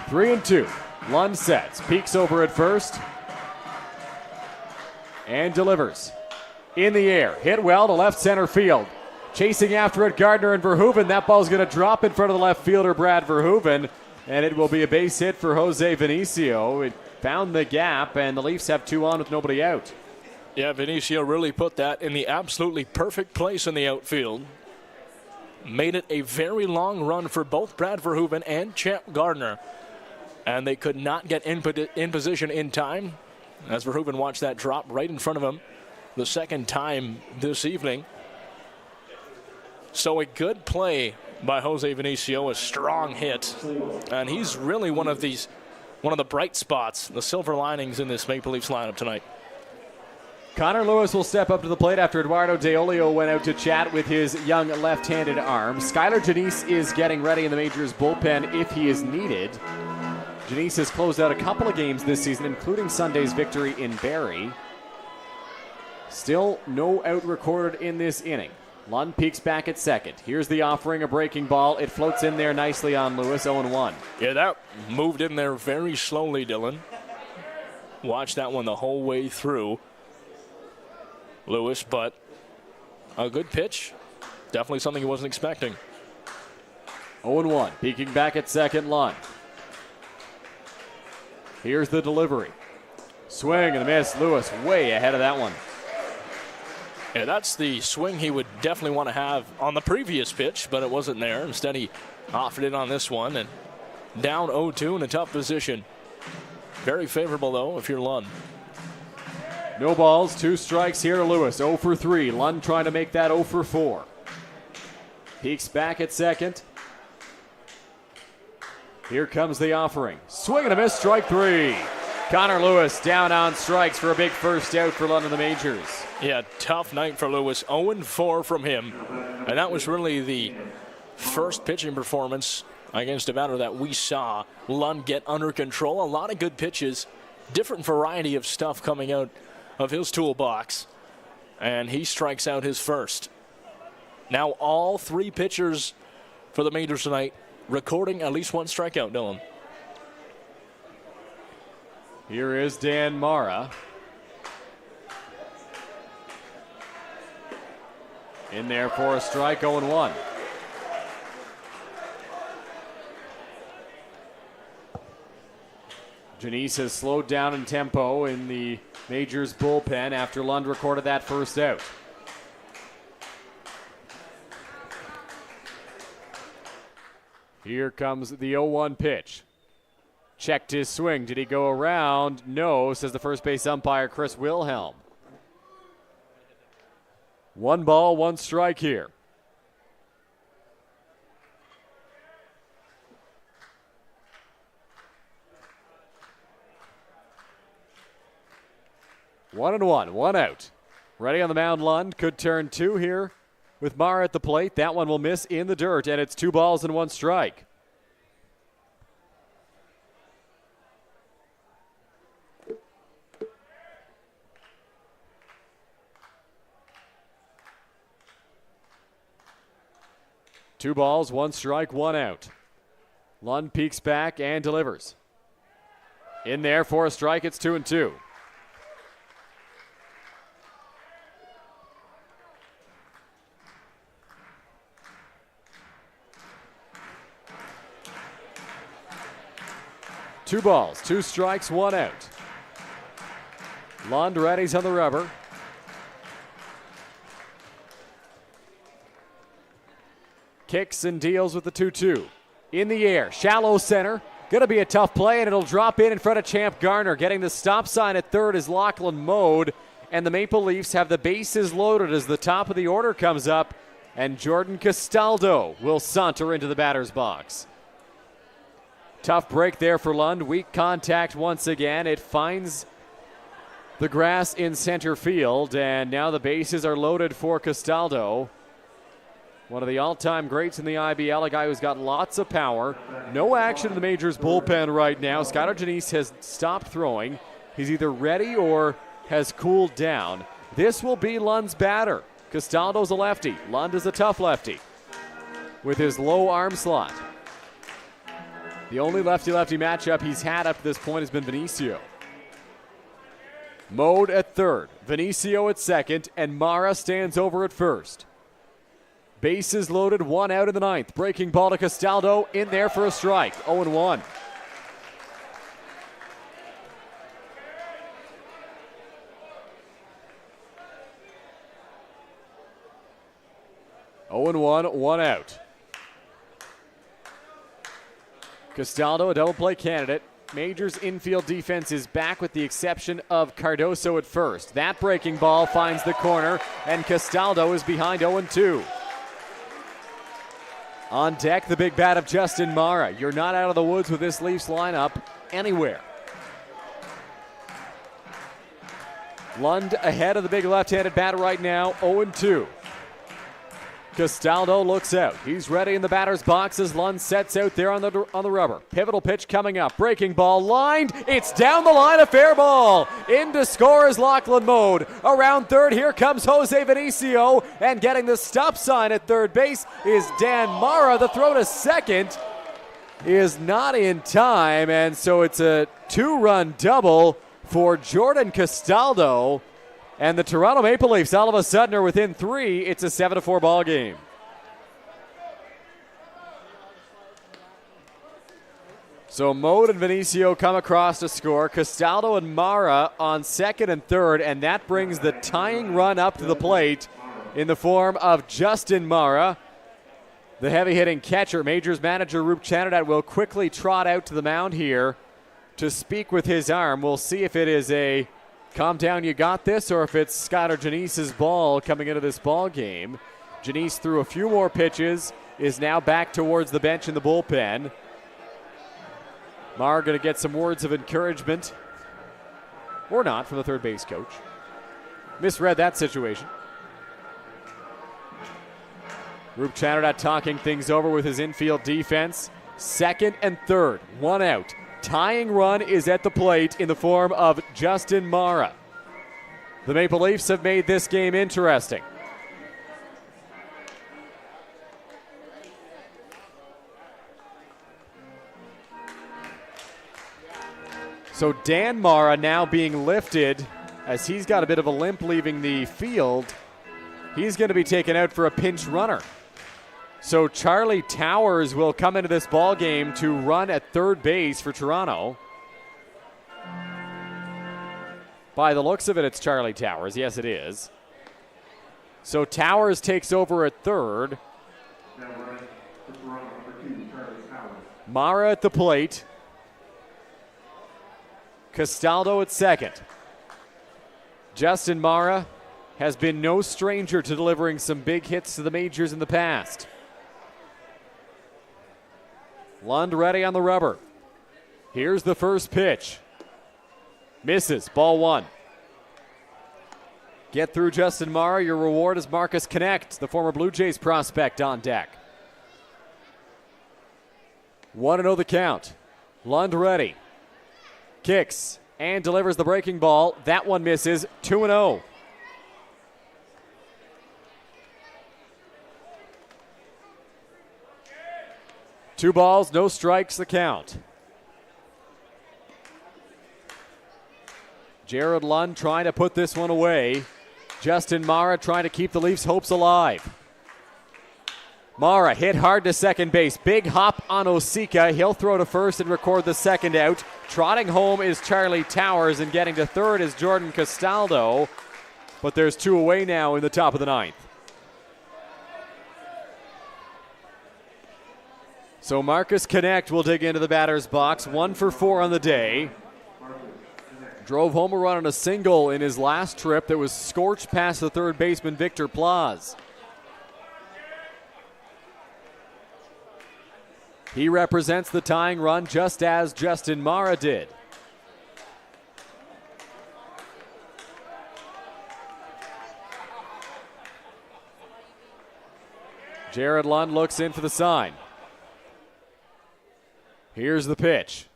3-2. Lund sets, peeks over at first, and delivers. In the air, hit well to left center field. Chasing after it, Gardner and Verhoeven. That ball's going to drop in front of the left fielder, Brad Verhoeven, and it will be a base hit for Jose Benicio. It found the gap, and the Leafs have 2 on with nobody out. Yeah, Benicio really put that in the absolutely perfect place in the outfield. Made it a very long run for both Brad Verhoeven and Champ Gardner, and they could not get in position in time as Verhoeven watched that drop right in front of him the second time this evening. So a good play by Jose Benicio, a strong hit, and he's really one of the bright spots, the silver linings in this Maple Leafs lineup tonight. Connor Lewis will step up to the plate after Eduardo DeOlio went out to chat with his young left-handed arm. Skylar Janice is getting ready in the Majors bullpen if he is needed. Janice has closed out a couple of games this season, including Sunday's victory in Barrie. Still no out recorded in this inning. Lund peeks back at second. Here's the offering, a breaking ball. It floats in there nicely on Lewis, 0-1. Yeah, that moved in there very slowly, Dylan. Watch that one the whole way through. Lewis, but a good pitch. Definitely something he wasn't expecting. 0-1, peeking back at second, Lund. Here's the delivery. Swing and a miss. Lewis way ahead of that one. Yeah, that's the swing he would definitely want to have on the previous pitch, but it wasn't there. Instead, he offered it on this one, and down 0-2 in a tough position. Very favorable, though, if you're Lund. No balls, 2 strikes here to Lewis. 0 for 3. Lund trying to make that 0 for 4. Peeks back at second. Here comes the offering. Swing and a miss, strike 3. Connor Lewis down on strikes for a big first out for Lund in the Majors. Yeah, tough night for Lewis. 0-4 from him. And that was really the first pitching performance against a batter that we saw Lund get under control. A lot of good pitches, different variety of stuff coming out of his toolbox. And he strikes out his first. Now all 3 pitchers for the Majors tonight recording at least 1 strikeout, Dylan. Here is Dan Mara. In there for a strike, 0-1. Janice has slowed down in tempo in the Majors bullpen after Lund recorded that first out. Here comes the 0-1 pitch. Checked his swing. Did he go around? No, says the first base umpire, Chris Wilhelm. 1 ball, 1 strike here. One and one out. Ready on the mound, Lund. Could turn 2 here with Mara at the plate. That one will miss in the dirt, and it's 2 balls and 1 strike. Two balls, 1 strike, 1 out. Lund peeks back and delivers. In there for a strike, it's 2-2. Two balls, two strikes, one out. Lund ready's on the rubber. Kicks and deals with the 2-2. In the air, shallow center. Going to be a tough play, and it'll drop in front of Champ Garner. Getting the stop sign at third is Lachlan Mode, and the Maple Leafs have the bases loaded as the top of the order comes up, and Jordan Castaldo will saunter into the batter's box. Tough break there for Lund. Weak contact once again. It finds the grass in center field, and now the bases are loaded for Castaldo. One of the all-time greats in the IBL, a guy who's got lots of power. No action in the Majors bullpen right now. Skylar Janice has stopped throwing. He's either ready or has cooled down. This will be Lund's batter. Castaldo's a lefty. Lund is a tough lefty with his low arm slot. The only lefty-lefty matchup he's had up to this point has been Vinicio. Mode at third, Vinicio at second, and Mara stands over at first. Bases loaded, one out in the ninth. Breaking ball to Castaldo, in there for a strike, 0-1. One out. Castaldo, a double play candidate. Majors infield defense is back with the exception of Cardoso at first. That breaking ball finds the corner, and Castaldo is behind 0-2. On deck, the big bat of Justin Mara. You're not out of the woods with this Leafs lineup anywhere. Lund ahead of the big left-handed bat right now, 0-2. Castaldo looks out. He's ready in the batter's box as Lund sets out there on the rubber. Pivotal pitch coming up. Breaking ball lined. It's down the line, a fair ball. In to score is Lachlan Mode. Around third, here comes Jose Vinicio. And getting the stop sign at third base is Dan Mara. The throw to second is not in time. And so it's a two-run double for Jordan Castaldo. And the Toronto Maple Leafs all of a sudden are within three. It's a 7-4 ball game. So Mode and Vinicio come across to score. Castaldo and Mara on second and third, and that brings the tying run up to the plate in the form of Justin Mara. The heavy-hitting catcher, Majors manager Roop Chanadat, will quickly trot out to the mound here to speak with his arm. We'll see if it is a calm down, you got this, or if it's Skylar Janice's ball coming into this ball game. Janice threw a few more pitches, is now back towards the bench in the bullpen. Mar going to get some words of encouragement, or not, from the third base coach. Misread that situation. Roop Chanadat talking things over with his infield defense. Second and third, one out. Tying run is at the plate in the form of Justin Mara. The Maple Leafs have made this game interesting. So Dan Mara now being lifted as he's got a bit of a limp leaving the field. He's going to be taken out for a pinch runner. So Charlie Towers will come into this ball game to run at third base for Toronto. By the looks of it, it's Charlie Towers. Yes, it is. So Towers takes over at third. Mara at the plate. Castaldo at second. Justin Mara has been no stranger to delivering some big hits to the Majors in the past. Lund ready on the rubber. Here's the first pitch. Misses, ball one. Get through Justin Mara. Your reward is Marcus Connect, the former Blue Jays prospect, on deck. 1-0 the count. Lund ready. Kicks and delivers the breaking ball. That one misses. 2-0. Two balls, no strikes, the count. Jared Lund trying to put this one away. Justin Mara trying to keep the Leafs' hopes alive. Mara hit hard to second base. Big hop on Osika. He'll throw to first and record the second out. Trotting home is Charlie Towers, and getting to third is Jordan Castaldo. But there's 2 away now in the top of the 9th. So Marcus Connect will dig into the batter's box. 1 for 4 on the day. Drove home a run on a single in his last trip that was scorched past the third baseman Victor Plaz. He represents the tying run just as Justin Mara did. Jared Lund looks in for the sign. Here's the pitch.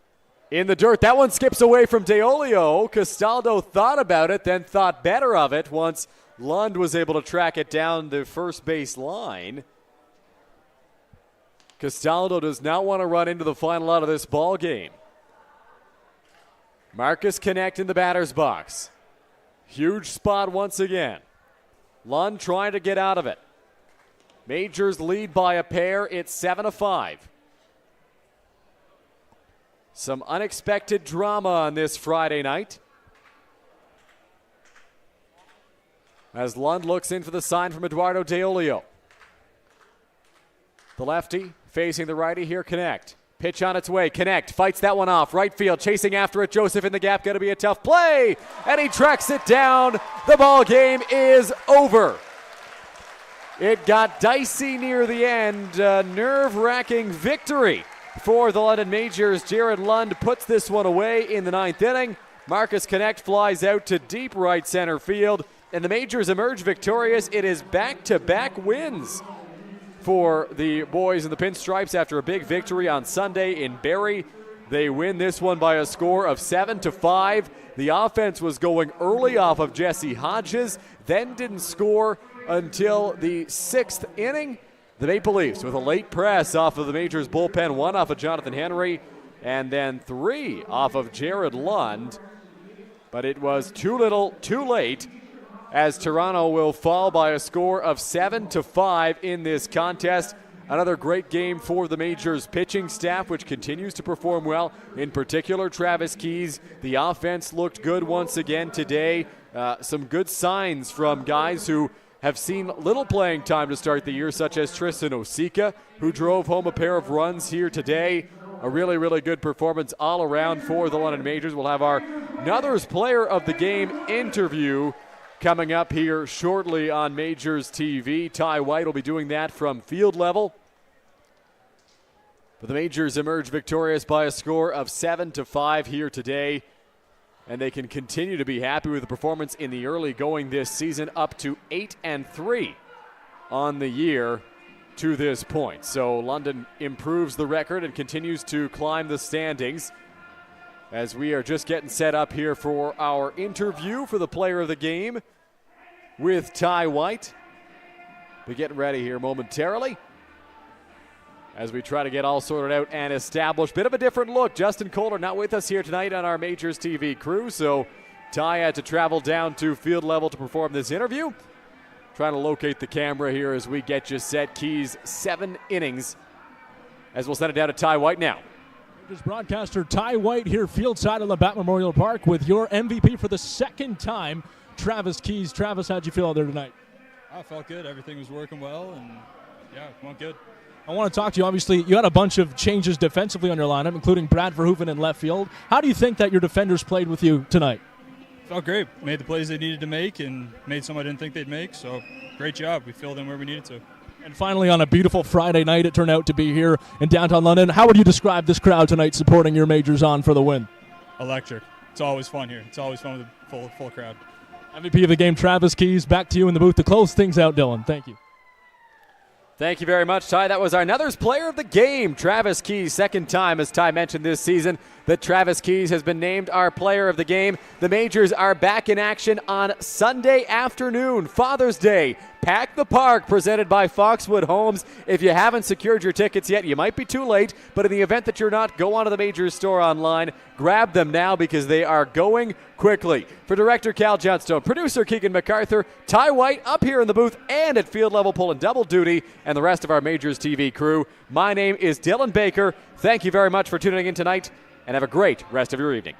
In the dirt, that one skips away from DeOlio. Castaldo thought about it, then thought better of it once Lund was able to track it down the first base line. Castaldo does not want to run into the final out of this ball game. Marcus Connect in the batter's box. Huge spot once again. Lund trying to get out of it. Majors lead by a pair. It's 7-5. Some unexpected drama on this Friday night. As Lund looks in for the sign from Eduardo DeOlio. The lefty facing the righty here, Connect. Pitch on its way. Connect fights that one off. Right field, chasing after it. Joseph in the gap. Going to be a tough play. And he tracks it down. The ball game is over. It got dicey near the end. Nerve-wracking victory for the London Majors. Jared Lund puts this one away in the 9th inning. Marcus Connect flies out to deep right center field. And the Majors emerge victorious. It is back-to-back wins for the boys in the pinstripes after a big victory on Sunday in Barrie. They win this one by a score of 7-5. The offense was going early off of Jesse Hodges, then didn't score until the 6th inning. The Maple Leafs with a late press off of the Majors bullpen, 1 off of Jonathan Henry, and then 3 off of Jared Lund. But it was too little, too late, as Toronto will fall by a score of 7-5 in this contest. Another great game for the Majors pitching staff, which continues to perform well. In particular, Travis Keys. The offense looked good once again today. Some good signs from guys who have seen little playing time to start the year, such as Tristan Osika, who drove home a pair of runs here today. A really, really good performance all around for the London Majors. We'll have our Nuthers Player of the Game interview coming up here shortly on Majors TV. Ty White will be doing that from field level. But the Majors emerge victorious by a score of 7-5 here today. And they can continue to be happy with the performance in the early going this season, up to 8-3 on the year to this point. So London improves the record and continues to climb the standings as we are just getting set up here for our interview for the player of the game with Ty White. We're getting ready here momentarily as we try to get all sorted out and established. Bit of a different look. Justin Koehler not with us here tonight on our Majors TV crew, so Ty had to travel down to field level to perform this interview. Trying to locate the camera here as we get you set. Keys 7 innings as we'll send it down to Ty White now. Majors broadcaster Ty White here fieldside at Labatt Memorial Park with your MVP for the second time, Travis Keys. Travis, how'd you feel out there tonight? I felt good. Everything was working well, and yeah, it went good. I want to talk to you. Obviously, you had a bunch of changes defensively on your lineup, including Brad Verhoeven in left field. How do you think that your defenders played with you tonight? Felt great. Made the plays they needed to make and made some I didn't think they'd make, so great job. We filled in where we needed to. And finally, on a beautiful Friday night, it turned out to be here in downtown London. How would you describe this crowd tonight supporting your Majors on for the win? Electric. It's always fun here. It's always fun with a full crowd. MVP of the game, Travis Keys. Back to you in the booth to close things out, Dylan. Thank you. Thank you very much, Ty. That was our Nuthers Player of the Game, Travis Keys. Second time, as Ty mentioned this season, that Travis Keys has been named our Player of the Game. The Majors are back in action on Sunday afternoon, Father's Day. Pack the Park, presented by Foxwood Homes. If you haven't secured your tickets yet, you might be too late, but in the event that you're not, go onto the Majors store online. Grab them now because they are going quickly. For Director Cal Johnstone, producer Keegan MacArthur, Ty White up here in the booth and at field level pulling double duty, and the rest of our Majors TV crew, my name is Dylan Baker. Thank you very much for tuning in tonight, and have a great rest of your evening.